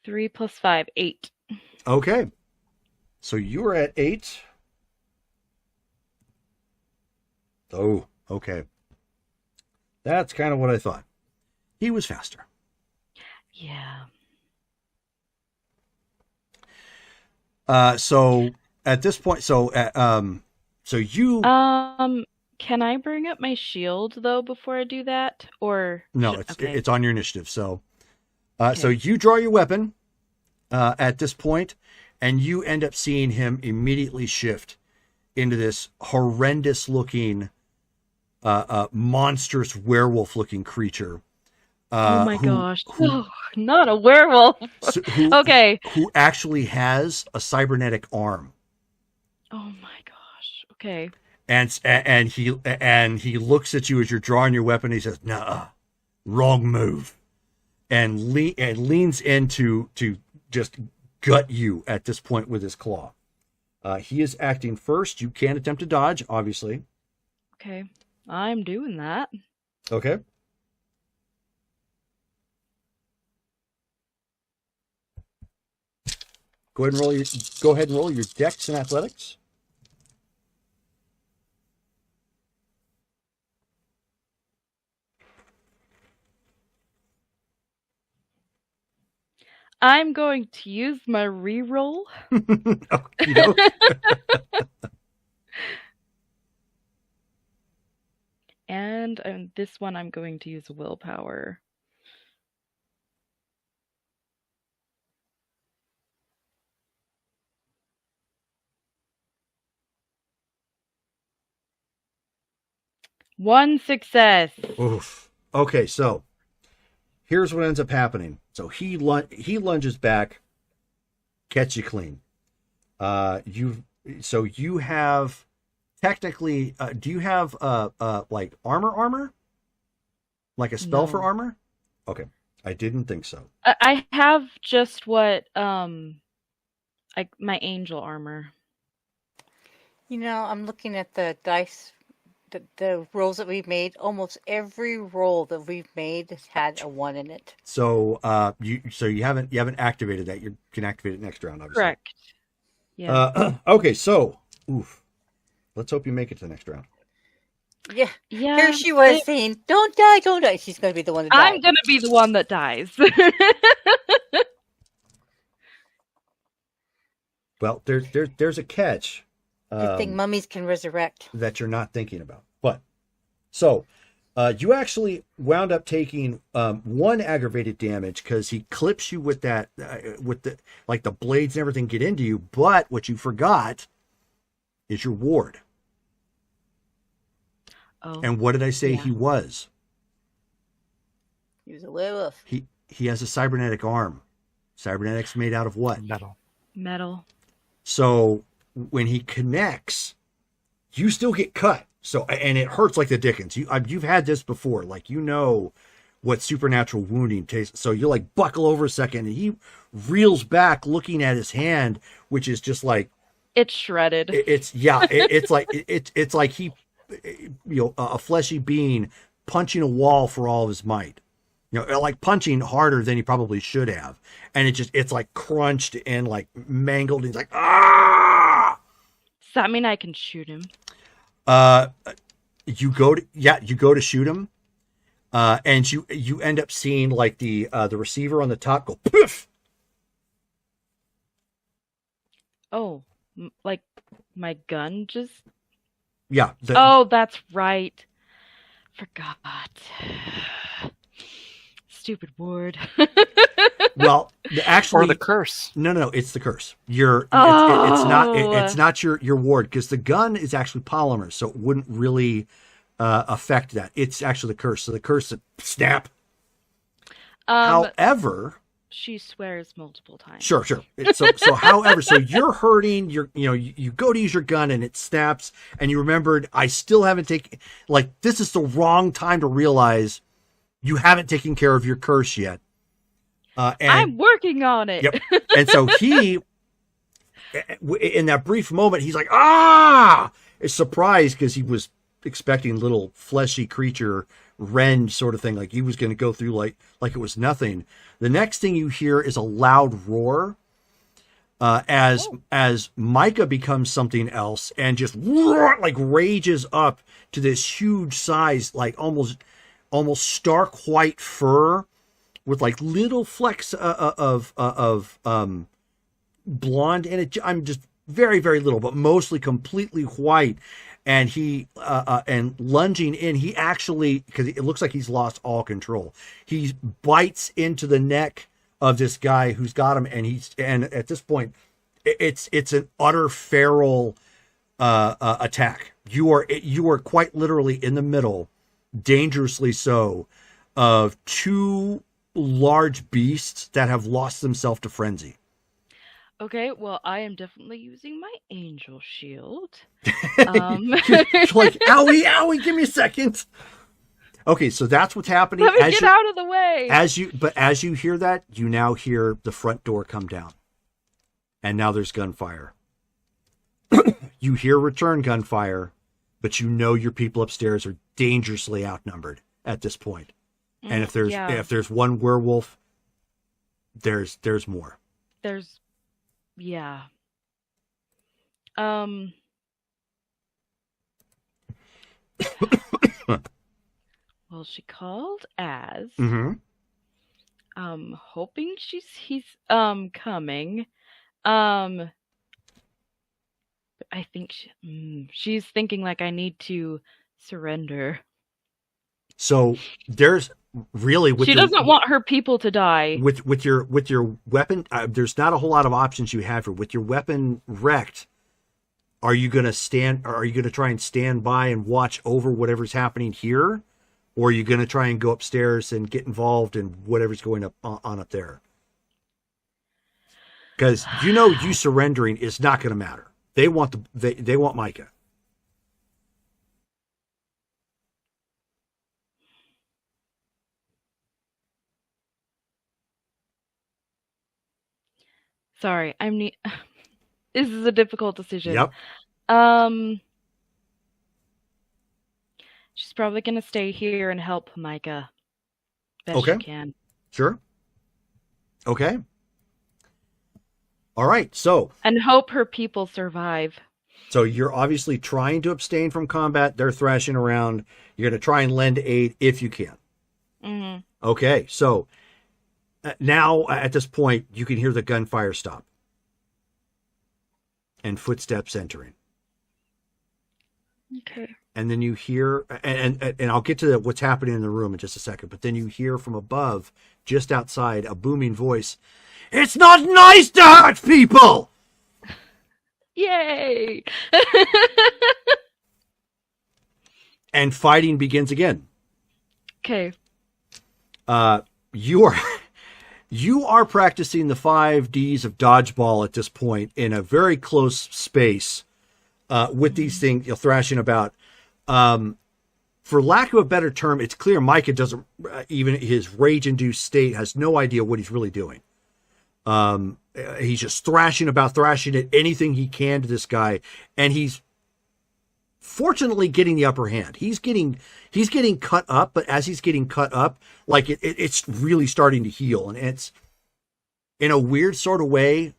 Three plus 5, 8. Okay. So you're at 8. Oh, okay. That's kind of what I thought. He was faster. Yeah. So at this point, so you. Can I bring up my shield though before I do that, or no? okay. It's on your initiative. So, so you draw your weapon at this point, and you end up seeing him immediately shift into this horrendous-looking, monstrous werewolf-looking creature. Oh my gosh! Not a werewolf. Okay. Who actually has a cybernetic arm? Oh my gosh! Okay. And he looks at you as you're drawing your weapon. He says, "Nah, wrong move," and leans in to just gut you at this point with his claw. He is acting first. You can attempt to dodge, obviously. Okay, I'm doing that. Okay. Go ahead and roll your dex and athletics. I'm going to use my reroll. And this one I'm going to use willpower. One success. Oof. Okay, so here's what ends up happening. So he lunges back, catch you clean. You have technically. Do you have like armor? Like a spell for armor? Okay, I didn't think so. I have just what my angel armor. You know, I'm looking at the dice. The rolls that we've made, almost every roll that we've made has had a 1 in it. So you haven't activated that. You can activate it next round, obviously. Correct. Yeah. Okay, so let's hope you make it to the next round. Yeah. Here she was saying, "Don't die, don't die." She's going to be the one that dies. I'm going to be the one that dies. Well, there's a catch. I think mummies can resurrect. That you're not thinking about. But, so, you actually wound up taking 1 aggravated damage because he clips you with that, with the blades and everything get into you. But what you forgot is your ward. Oh. And what did I say he was? He was a werewolf. He has a cybernetic arm. Cybernetic's made out of what? Metal. So when he connects, you still get cut. So, and it hurts like the dickens. You've had this before. Like, you know what supernatural wounding tastes. So you like buckle over a second, and he reels back looking at his hand, which is just like, it's shredded. It's like he, a fleshy being punching a wall for all of his might. Like punching harder than he probably should have. And it's like crunched and like mangled. And he's like, ah! Does that mean I can shoot him? You go to shoot him. And you end up seeing like the receiver on the top go poof. Oh, like my gun just... Yeah. Oh, that's right. Forgot. Stupid ward. Well, actually, or the curse. No, it's the curse. It's not your ward, because the gun is actually polymer, so it wouldn't really affect that. It's actually the curse. So the curse, snap. However, she swears multiple times. Sure. However, so you're hurting. You go to use your gun and it snaps, and you remembered, I still haven't taken. Like, this is the wrong time to realize you haven't taken care of your curse yet. And I'm working on it. Yep. And so he, in that brief moment, he's like, ah! Is surprised because he was expecting little fleshy creature rend sort of thing, like he was going to go through like it was nothing. The next thing you hear is a loud roar as Micah becomes something else and just like rages up to this huge size, like almost stark white fur with like little flecks of blonde in it. I'm just very, very little, but mostly completely white. And he and lunging in, he actually, because it looks like he's lost all control, he bites into the neck of this guy who's got him, and at this point, it's an utter feral attack. You are quite literally in the middle, dangerously so, of two large beasts that have lost themselves to frenzy. Okay, well, I am definitely using my angel shield. Like, owie, give me a second. Okay, so that's what's happening. Let me get out of the way. As you hear that, you now hear the front door come down. And now there's gunfire. You hear return gunfire, but you know your people upstairs are dangerously outnumbered at this point. And if there's one werewolf, there's more. Yeah. Well, she called as. Mm-hmm. Hoping he's coming. I think she's thinking like I need to surrender. So there's really she doesn't want her people to die. With your weapon, there's not a whole lot of options you have here. With your weapon wrecked, are you going to try and stand by and watch over whatever's happening here, or are you going to try and go upstairs and get involved in whatever's going on up there? Because you surrendering is not going to matter. They want they want Micah. Sorry, this is a difficult decision. Yep. She's probably gonna stay here and help Micah best she can. Sure. Okay. All right. So. And hope her people survive. So you're obviously trying to abstain from combat. They're thrashing around. You're going to try and lend aid if you can. Mm-hmm. Okay. So. Now, at this point, you can hear the gunfire stop. And footsteps entering. Okay. And then you hear, and I'll get to what's happening in the room in just a second, but then you hear from above, just outside, a booming voice. It's not nice to hurt people! Yay! And fighting begins again. Okay. You are practicing the 5 Ds of dodgeball at this point in a very close space with these things thrashing about. For lack of a better term, it's clear Micah doesn't, even his rage-induced state, has no idea what he's really doing. He's just thrashing at anything he can to this guy, and he's fortunately getting the upper hand. He's getting cut up, but as he's getting cut up, like it's really starting to heal, and it's in a weird sort of way.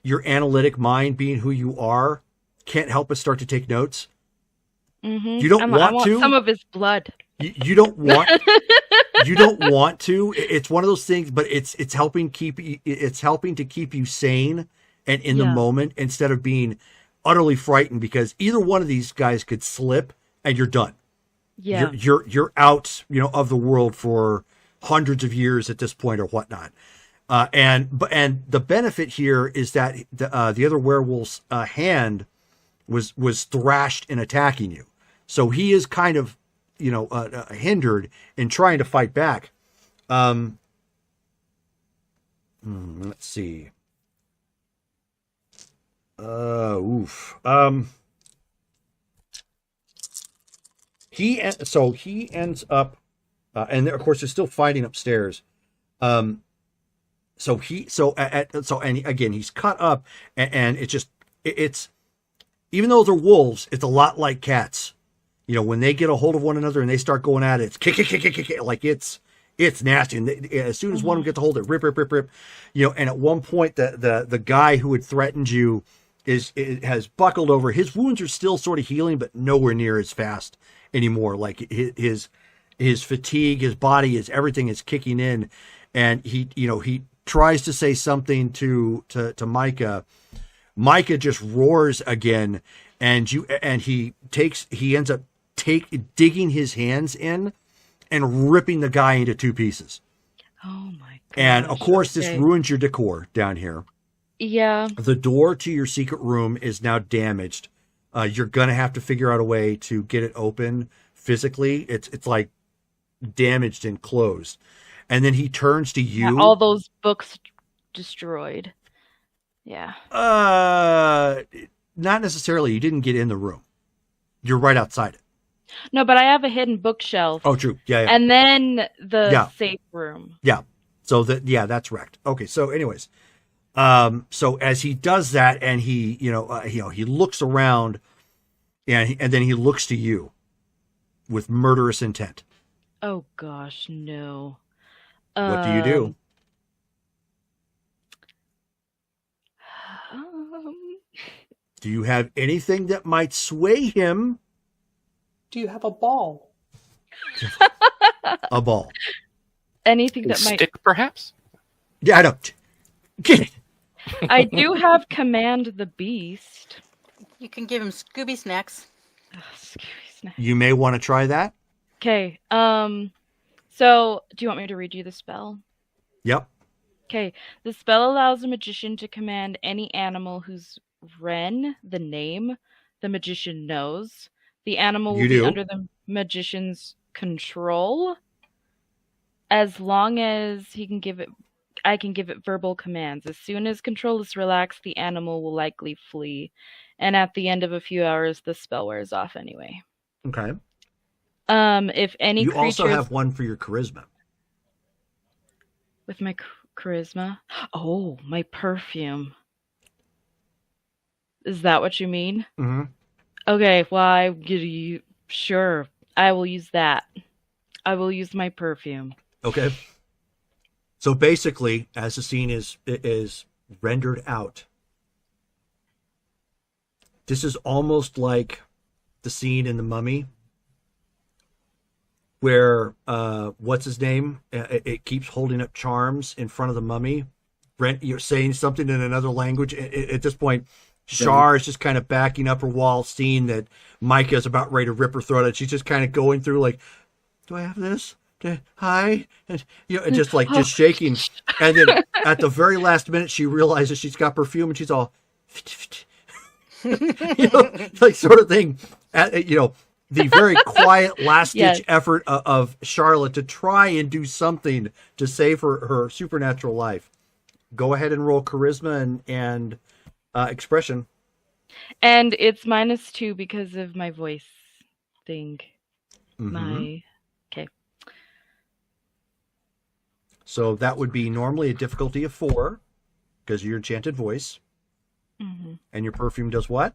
Your analytic mind, being who you are, can't help but start to take notes. Mm-hmm. You don't I want some of his blood. You don't want. You don't want to. It's one of those things, but it's helping to keep you sane and in the moment instead of being utterly frightened, because either one of these guys could slip and you're done. Yeah. You're out, of the world for hundreds of years at this point or whatnot. And the benefit here is that the other werewolf's hand was thrashed in attacking you. So he is kind of, hindered in trying to fight back. Let's see. He ends up, and of course they're still fighting upstairs. And again, he's cut up, and it's even though they're wolves, it's a lot like cats. When they get a hold of one another and they start going at it, it's kick, like it's nasty. And as soon as one of them gets a hold of it, rip. And at one point, the guy who had threatened you has buckled over. His wounds are still sort of healing, but nowhere near as fast anymore. Like his fatigue, his body everything is kicking in, and he tries to say something to Micah. Micah just roars again, and he ends up digging his hands in and ripping the guy into two pieces. Oh my god. And of course this ruins your decor down here. Yeah. The door to your secret room is now damaged. You're gonna have to figure out a way to get it open physically. It's like damaged and closed. And then he turns to you. Yeah, all those books destroyed. Yeah. Not necessarily. You didn't get in the room. You're right outside it. No, but I have a hidden bookshelf. Oh, true. Yeah. And then the safe room. Yeah. So that's wrecked. Okay. So anyways, so as he does that, and he looks around, and then he looks to you with murderous intent. Oh gosh, no. What do you do? Do you have anything that might sway him? Do you have a ball? A ball. Anything that might stick, perhaps? Yeah, I don't. Get it. I do have Command the Beast. You can give him Scooby Snacks. Oh, Scooby Snacks. You may want to try that. Okay. So do you want me to read you the spell? Yep. Okay. The spell allows a magician to command any animal whose Ren, the name, the magician knows. The animal will be under the magician's control as long as I can give it verbal commands. As soon as control is relaxed, the animal will likely flee. And at the end of a few hours, the spell wears off anyway. Okay. If any you creatures... also have one for your charisma. With my charisma? Oh, my perfume. Is that what you mean? Mm-hmm. Okay, well, sure. I will use that. I will use my perfume. Okay. So basically, as the scene is rendered out, this is almost like the scene in The Mummy where what's his name? It keeps holding up charms in front of the mummy. Brent, you're saying something in another language. At this point, Shar is just kind of backing up her wall, seeing that Micah is about ready to rip her throat, and she's just kind of going through like, "Do I have this? Hi," and and just shaking. And then at the very last minute, she realizes she's got perfume, and she's all, like sort of thing. The very quiet last-ditch effort of Charlotte to try and do something to save her supernatural life. Go ahead and roll charisma and expression. And it's -2 because of my voice thing. Mm-hmm. Okay. So that would be normally a difficulty of 4 because of your enchanted voice. Mm-hmm. And your perfume does what?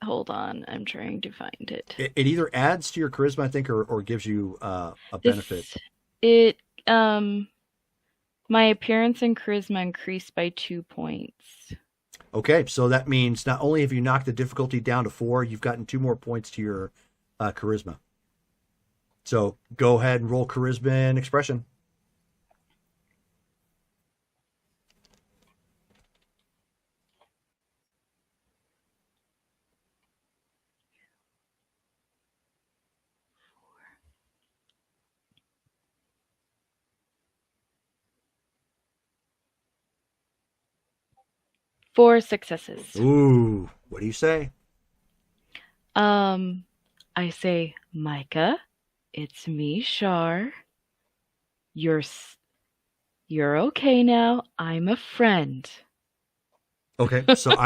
Hold on, I'm trying to find it. It either adds to your charisma, I think, or gives you a benefit. My appearance and charisma increased by 2 points. Okay, so that means not only have you knocked the difficulty down to 4, you've gotten 2 more points to your charisma. So go ahead and roll charisma and expression. 4 successes. Ooh, what do you say? I say, Micah, it's me, Shar. You're okay now. I'm a friend. Okay, so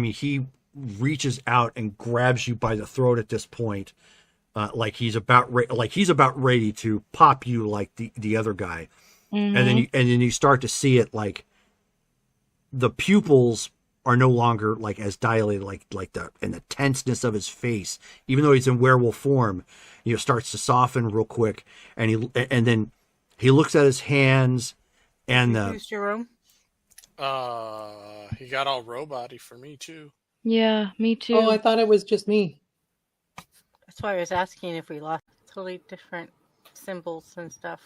he reaches out and grabs you by the throat at this point, like he's about ready to pop you like the other guy, and then you start to see it, like the pupils are no longer like as dilated, like the tenseness of his face, even though he's in werewolf form, starts to soften real quick, and then he looks at his hands, and Jerome. He got all robot-y for me too. Yeah, me too. Oh, I thought it was just me. That's why I was asking if we lost totally different symbols and stuff.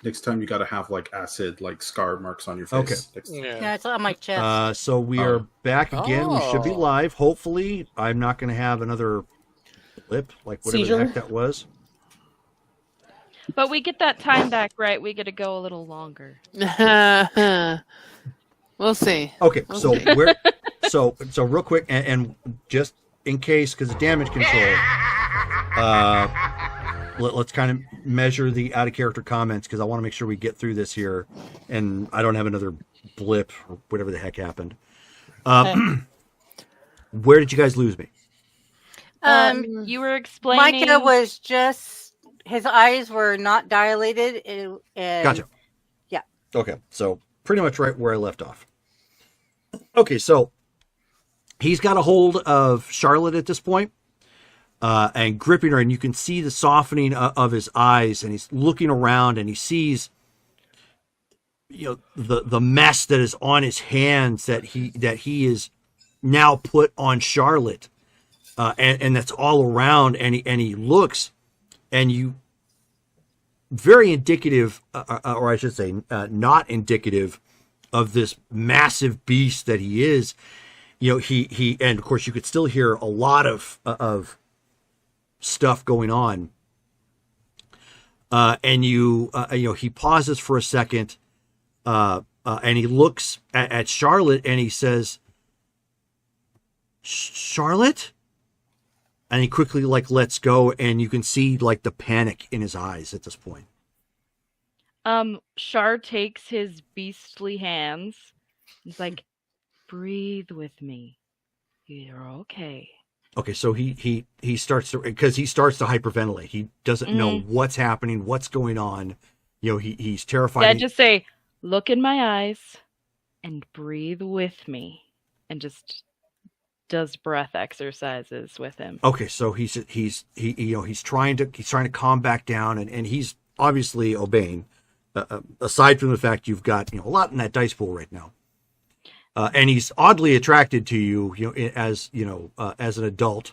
Next time you gotta have like acid, like scar marks on your face. Okay. Yeah, it's on my chest. So we are back again. We should be live. Hopefully, I'm not going to have another blip, like whatever the heck that was. But we get that time back, right? We get to go a little longer. We'll see. Okay, so we're so real quick, and just in case, because of damage control, let's kind of measure the out of character comments, because I want to make sure we get through this here, and I don't have another blip or whatever the heck happened. Where did you guys lose me? You were explaining. Micah was just, his eyes were not dilated. And Gotcha. Yeah. Okay, so pretty much right where I left off. Okay, so he's got a hold of Charlotte at this point, and gripping her, and you can see the softening of his eyes, and he's looking around, and he sees, the mess that is on his hands that he is now put on Charlotte, and that's all around, and he looks, and you, very indicative, or I should say, not indicative of this massive beast that he is. He and of course you could still hear a lot of stuff going on. And he pauses for a second, and he looks at Charlotte, and he says, "Charlotte?" And he quickly lets go, and you can see the panic in his eyes at this point. Shar takes his beastly hands. He's like, "Breathe with me. You're okay." Okay, so he starts to, because he starts to hyperventilate. He doesn't know what's happening, what's going on. He's terrified. Yeah, just say, "Look in my eyes and breathe with me," and just does breath exercises with him. Okay, so he's trying to calm back down, and he's obviously obeying. Aside from the fact you've got a lot in that dice pool right now, and he's oddly attracted to you, as an adult.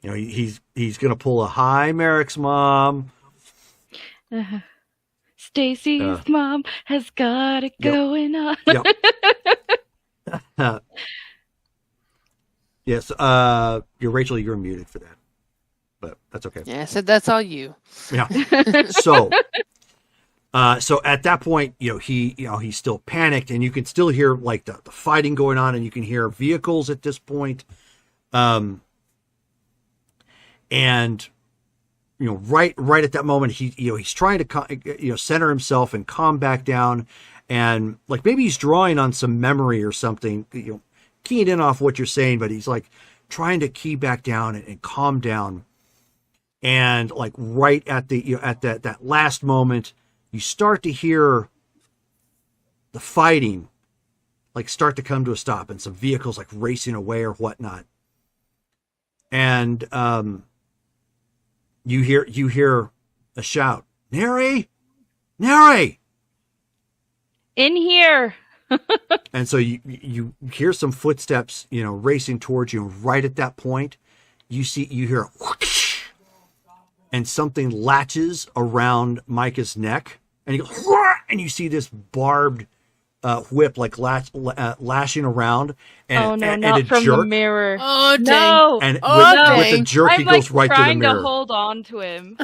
He's gonna pull a "Hi, Merrick's mom." Stacy's mom has got it going on. Yep. Yes, Rachel, you're muted for that, but that's okay. Yeah, I said that's all you. Yeah. So at that point, he's still panicked, and you can still hear the fighting going on, and you can hear vehicles at this point. And right at that moment, he's trying to center himself and calm back down, and maybe he's drawing on some memory or something, keying in off what you're saying, but he's trying to key back down and calm down. And right at that last moment, you start to hear the fighting start to come to a stop, and some vehicles racing away or whatnot. And you hear a shout, "Neri! Neri!" In here. And so you hear some footsteps, racing towards you. And right at that point, you hear whoosh, and something latches around Micah's neck, and he goes, and you see this barbed whip lashing around, and not a from jerk. The mirror. Oh dang! No, And no. with the jerk, he I'm goes right to the trying mirror. to hold on to him.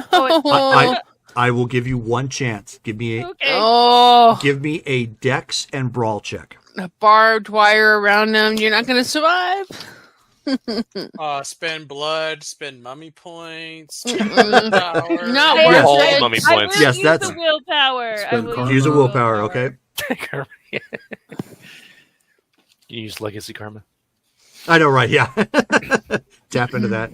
I will give you one chance. Give me Okay. give me a dex and brawl check. barbed wire around them, you're not going to survive. Spend blood, spend mummy points. Willpower. Not Yes. All worth it. mummy I points. will Yes, use that's- the willpower. I Spend will karma. Use a willpower, okay? You use legacy karma. I know, right? Yeah. Tap into that.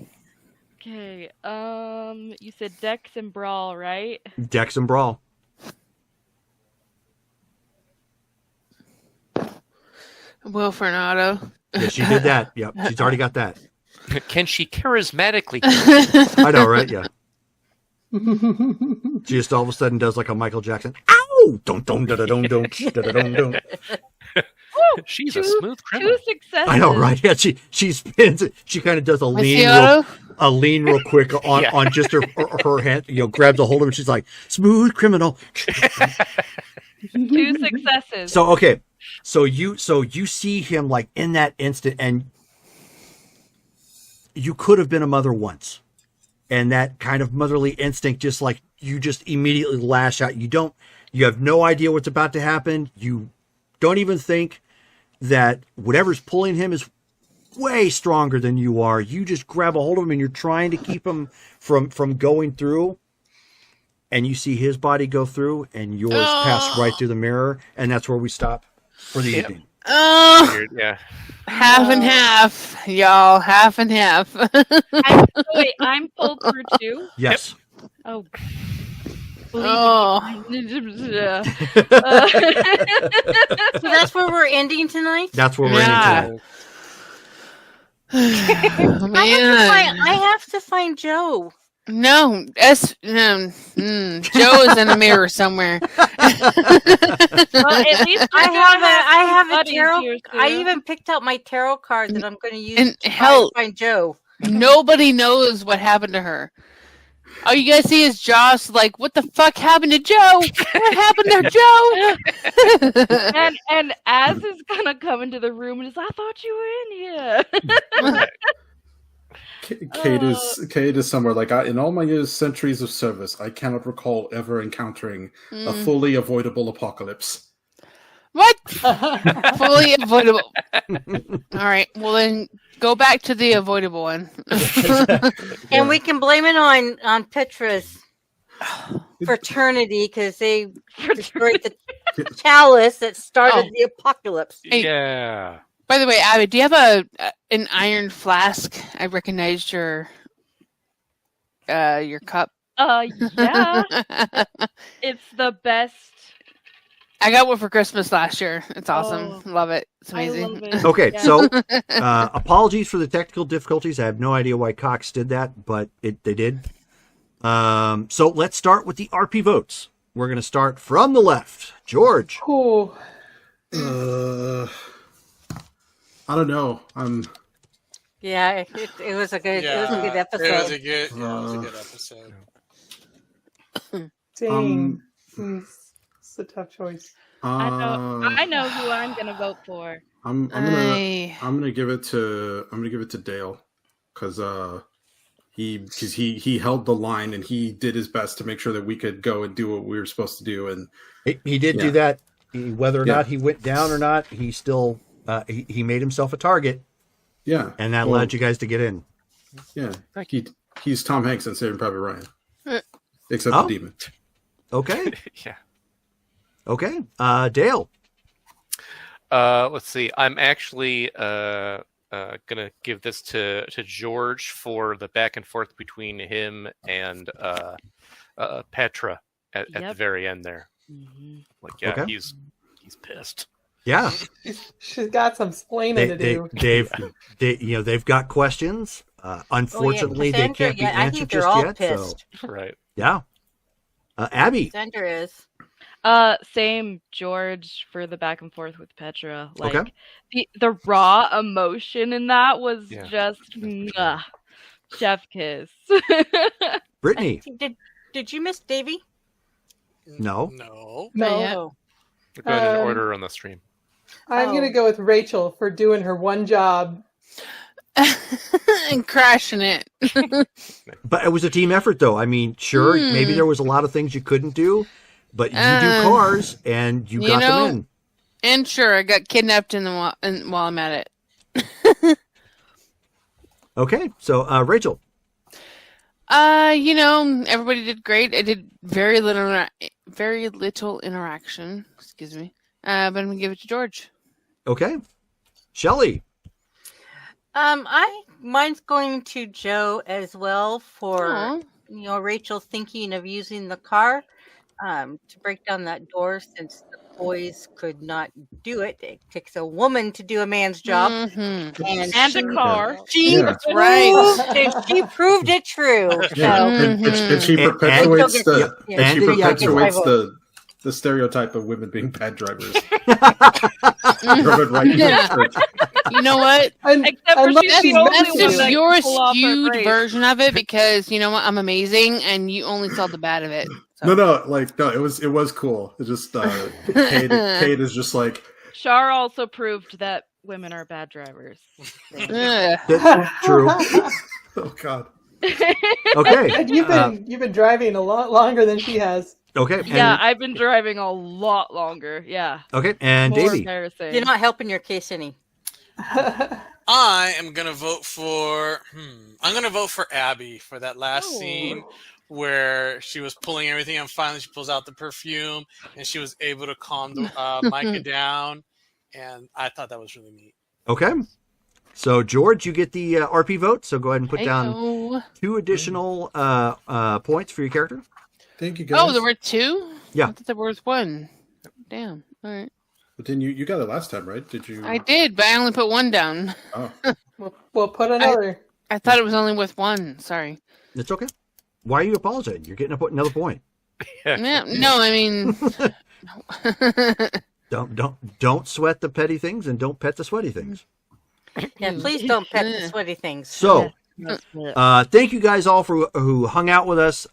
Okay. You said Dex and Brawl, right? Dex and Brawl. Will for an auto. Yeah, she did that. Yep, she's already got that. Can she charismatically? I know, right? Yeah. She just all of a sudden does like a Michael Jackson. Ow! Don't don't da da don't don't da da don't don't. She's a smooth criminal. 2 successes. I know, right? Yeah, she spins it. She kind of does a What's lean, the real, auto? real quick on Yeah. on just her hand. Grabs a hold of him. She's like, smooth criminal. 2 successes. So okay, so you see him like in that instant, and you could have been a mother once, and that kind of motherly instinct, just like you just immediately lash out. You have no idea what's about to happen. You don't even think that whatever's pulling him is way stronger than you are. You just grab a hold of him and you're trying to keep him from going through. And you see his body go through and yours pass right through the mirror. And that's where we stop for the evening. Oh, Weird, yeah. half and half, y'all. Half and half. Wait, I'm pulled through too? Yes. Oh. Oh. So that's where we're ending tonight? That's where we're Yeah. in. Oh, I have to find Joe. No, Joe is in a mirror somewhere. Well, at least I have a buddies tarot. here, I Sue. even picked out my tarot card that I'm going to use And to hell- find Joe. Nobody knows what happened to her. All you guys see is Josh like, what the fuck happened to Joe? What happened to Joe? and Az is gonna come into the room and is, I thought you were in here. Kate is somewhere like in all my years, centuries of service, I cannot recall ever encountering a fully avoidable apocalypse. What? Fully avoidable. All right. Well, then go back to the avoidable one. And we can blame it on Petra's fraternity because they destroyed the chalice that started the apocalypse. Hey. Yeah. By the way, Abby, do you have an iron flask? I recognized your cup. Yeah. It's the best. I got one for Christmas last year. It's awesome. Oh, Love it. It's I amazing. love it. Okay, Yeah. so apologies for the technical difficulties. I have no idea why Cox did that, but they did. So let's start with the RP votes. We're going to start from the left. George. Cool. I don't know. Yeah, it was a good episode. It was a good episode. Dang. It's a tough choice. I know who I'm gonna vote for. I'm gonna give it to Dale because he held the line and he did his best to make sure that we could go and do what we were supposed to do, and He did do that. Whether or not he went down or not, he still he made himself a target. Yeah, and that allowed you guys to get in. Yeah, he's Tom Hanks in Saving Private Ryan, except the demon. Okay. Yeah. Okay. Dale. Let's see. I'm actually gonna give this to George for the back and forth between him and Petra at the very end there. Mm-hmm. Like, yeah, Okay. he's pissed. Yeah. She's got some splaining to do. They've got questions. Unfortunately, they can't be I answered think they're just all yet. pissed. So Right. yeah. Abby. Sandra is. Same George for the back and forth with Petra. Like Okay. the raw emotion in that was Yeah. just chef kiss. Brittany. Did you miss Davy? No. No. No. We're going in order on the stream. I'm going to go with Rachel for doing her one job. And crashing it. But it was a team effort, though. I mean, sure, maybe there was a lot of things you couldn't do, but you do cars and you got them in. And sure, I got kidnapped while I'm at it. Okay, so Rachel. Everybody did great. I did very little interaction. Excuse me. But I'm gonna give it to George. Okay, Shelley. Mine's going to Joe as well for Aw. Rachel thinking of using the car to break down that door since the boys could not do it. It takes a woman to do a man's job, Mm-hmm. and a car. She Yeah. right. She proved it true. Yeah, So and she And- perpetuates and- the yeah, and she and- yeah, perpetuates yeah. the stereotype of women being bad drivers. Drove it right into Yeah. church. You know what? And Except I for love she's that the she's only meant That's one to. just that your can pull off her skewed grace. version of it because you know what? I'm amazing, and you only saw the bad of it. So. No, it was cool. It just Kate is just like, Shar also proved that women are bad drivers. Ugh. That's true. oh god. Okay. And you've been driving a lot longer than she has. Okay. And, Yeah, I've been driving a lot longer. Yeah. Okay, and More Davey. embarrassing. You're not helping your case any. I am gonna vote for. I'm gonna vote for Abby for that last Oh. scene where she was pulling everything, and finally she pulls out the perfume, and she was able to calm the Micah down, and I thought that was really neat. Okay. So George, you get the RP vote. So go ahead and put down Heyo. 2 additional points for your character. Thank you guys. Oh, there were 2? Yeah. I thought there was 1. Damn. All right. But then you got it last time, right? Did you? I did, but I only put 1 down. Oh. We'll put another. I thought it was only with 1. Sorry. It's okay. Why are you apologizing? You're getting another point. Yeah, no, I mean. Don't sweat the petty things and don't pet the sweaty things. Yeah, please don't pet the sweaty things. So, thank you guys all for who hung out with us.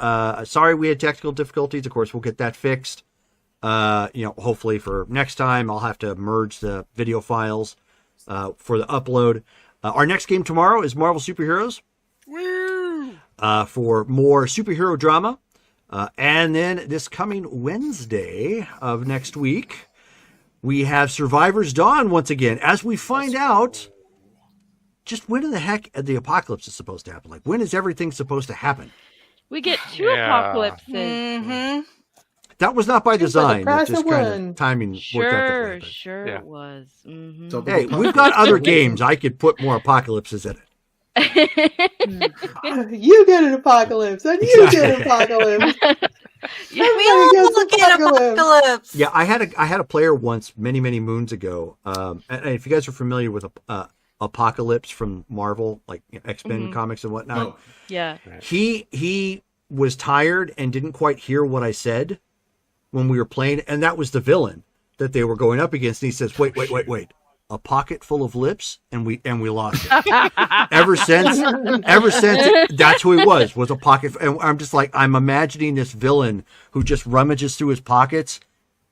Sorry we had technical difficulties. Of course, we'll get that fixed. Hopefully for next time, I'll have to merge the video files for the upload. Our next game tomorrow is Marvel Superheroes. Woo! For more superhero drama. And then this coming Wednesday of next week, we have Survivor's Dawn once again. As we find out, just when in the heck the apocalypse is supposed to happen? Like, when is everything supposed to happen? We get 2 apocalypses. Mm-hmm. That was not by design. price It's just of kind one. of timing worked out that way. but- Sure Yeah. it was. Mhm. Double Hey, we've got other games. I could put more apocalypses in it. You get an apocalypse, and you get an apocalypse. Yeah, We all Everybody gets get apocalypse. Yeah, I had a player once many moons ago. And if you guys are familiar with Apocalypse from Marvel, like X-Men comics and whatnot, Oh, yeah. he was tired and didn't quite hear what I said when we were playing, and that was the villain that they were going up against. And he says, "Wait, a pocket full of lips," and we lost it. Ever since, that's who he was a pocket. And I'm just like, I'm imagining this villain who just rummages through his pockets,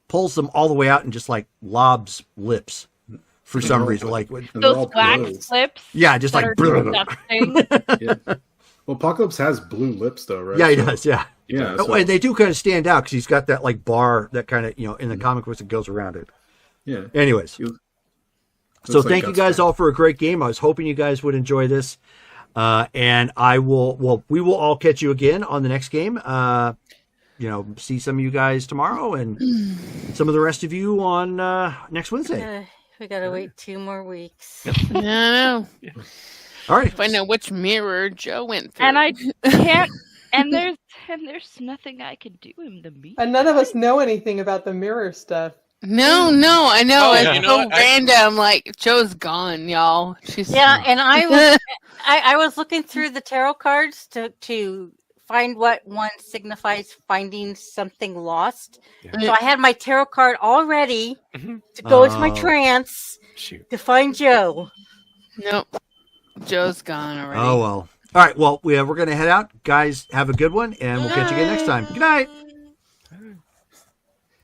pulls them all the way out, and just like lobs lips for some reason. Like, and they're Those all wax blue. lips. yeah, just that like, are disgusting. Yeah. Well, Apocalypse has blue lips, though, right? yeah, he So- does, yeah. Yeah. Oh, So, and they do kind of stand out because he's got that like bar that kind of, in the comic books that goes around it. yeah. Anyways. He looks So like thank you Guts guys fan. all for a great game. I was hoping you guys would enjoy this. And we will all catch you again on the next game. See some of you guys tomorrow and some of the rest of you on next Wednesday. We gotta wait 2 more weeks. No. All right. Find out which mirror Joe went through. And I can't. And there's nothing I can do in the meantime. And none of us know anything about the mirror stuff. No, I know. Oh, It's you know so what? random. Like, Joe's gone, y'all. She's Yeah, and I was looking through the tarot cards to find what one signifies finding something lost. Yeah. So I had my tarot card all ready to go into my Oh. trance Shoot. to find Joe. Nope. Joe's gone already. Oh, well. All right. Well, we're going to head out. Guys, have a good one, and we'll catch you again next time. Good night.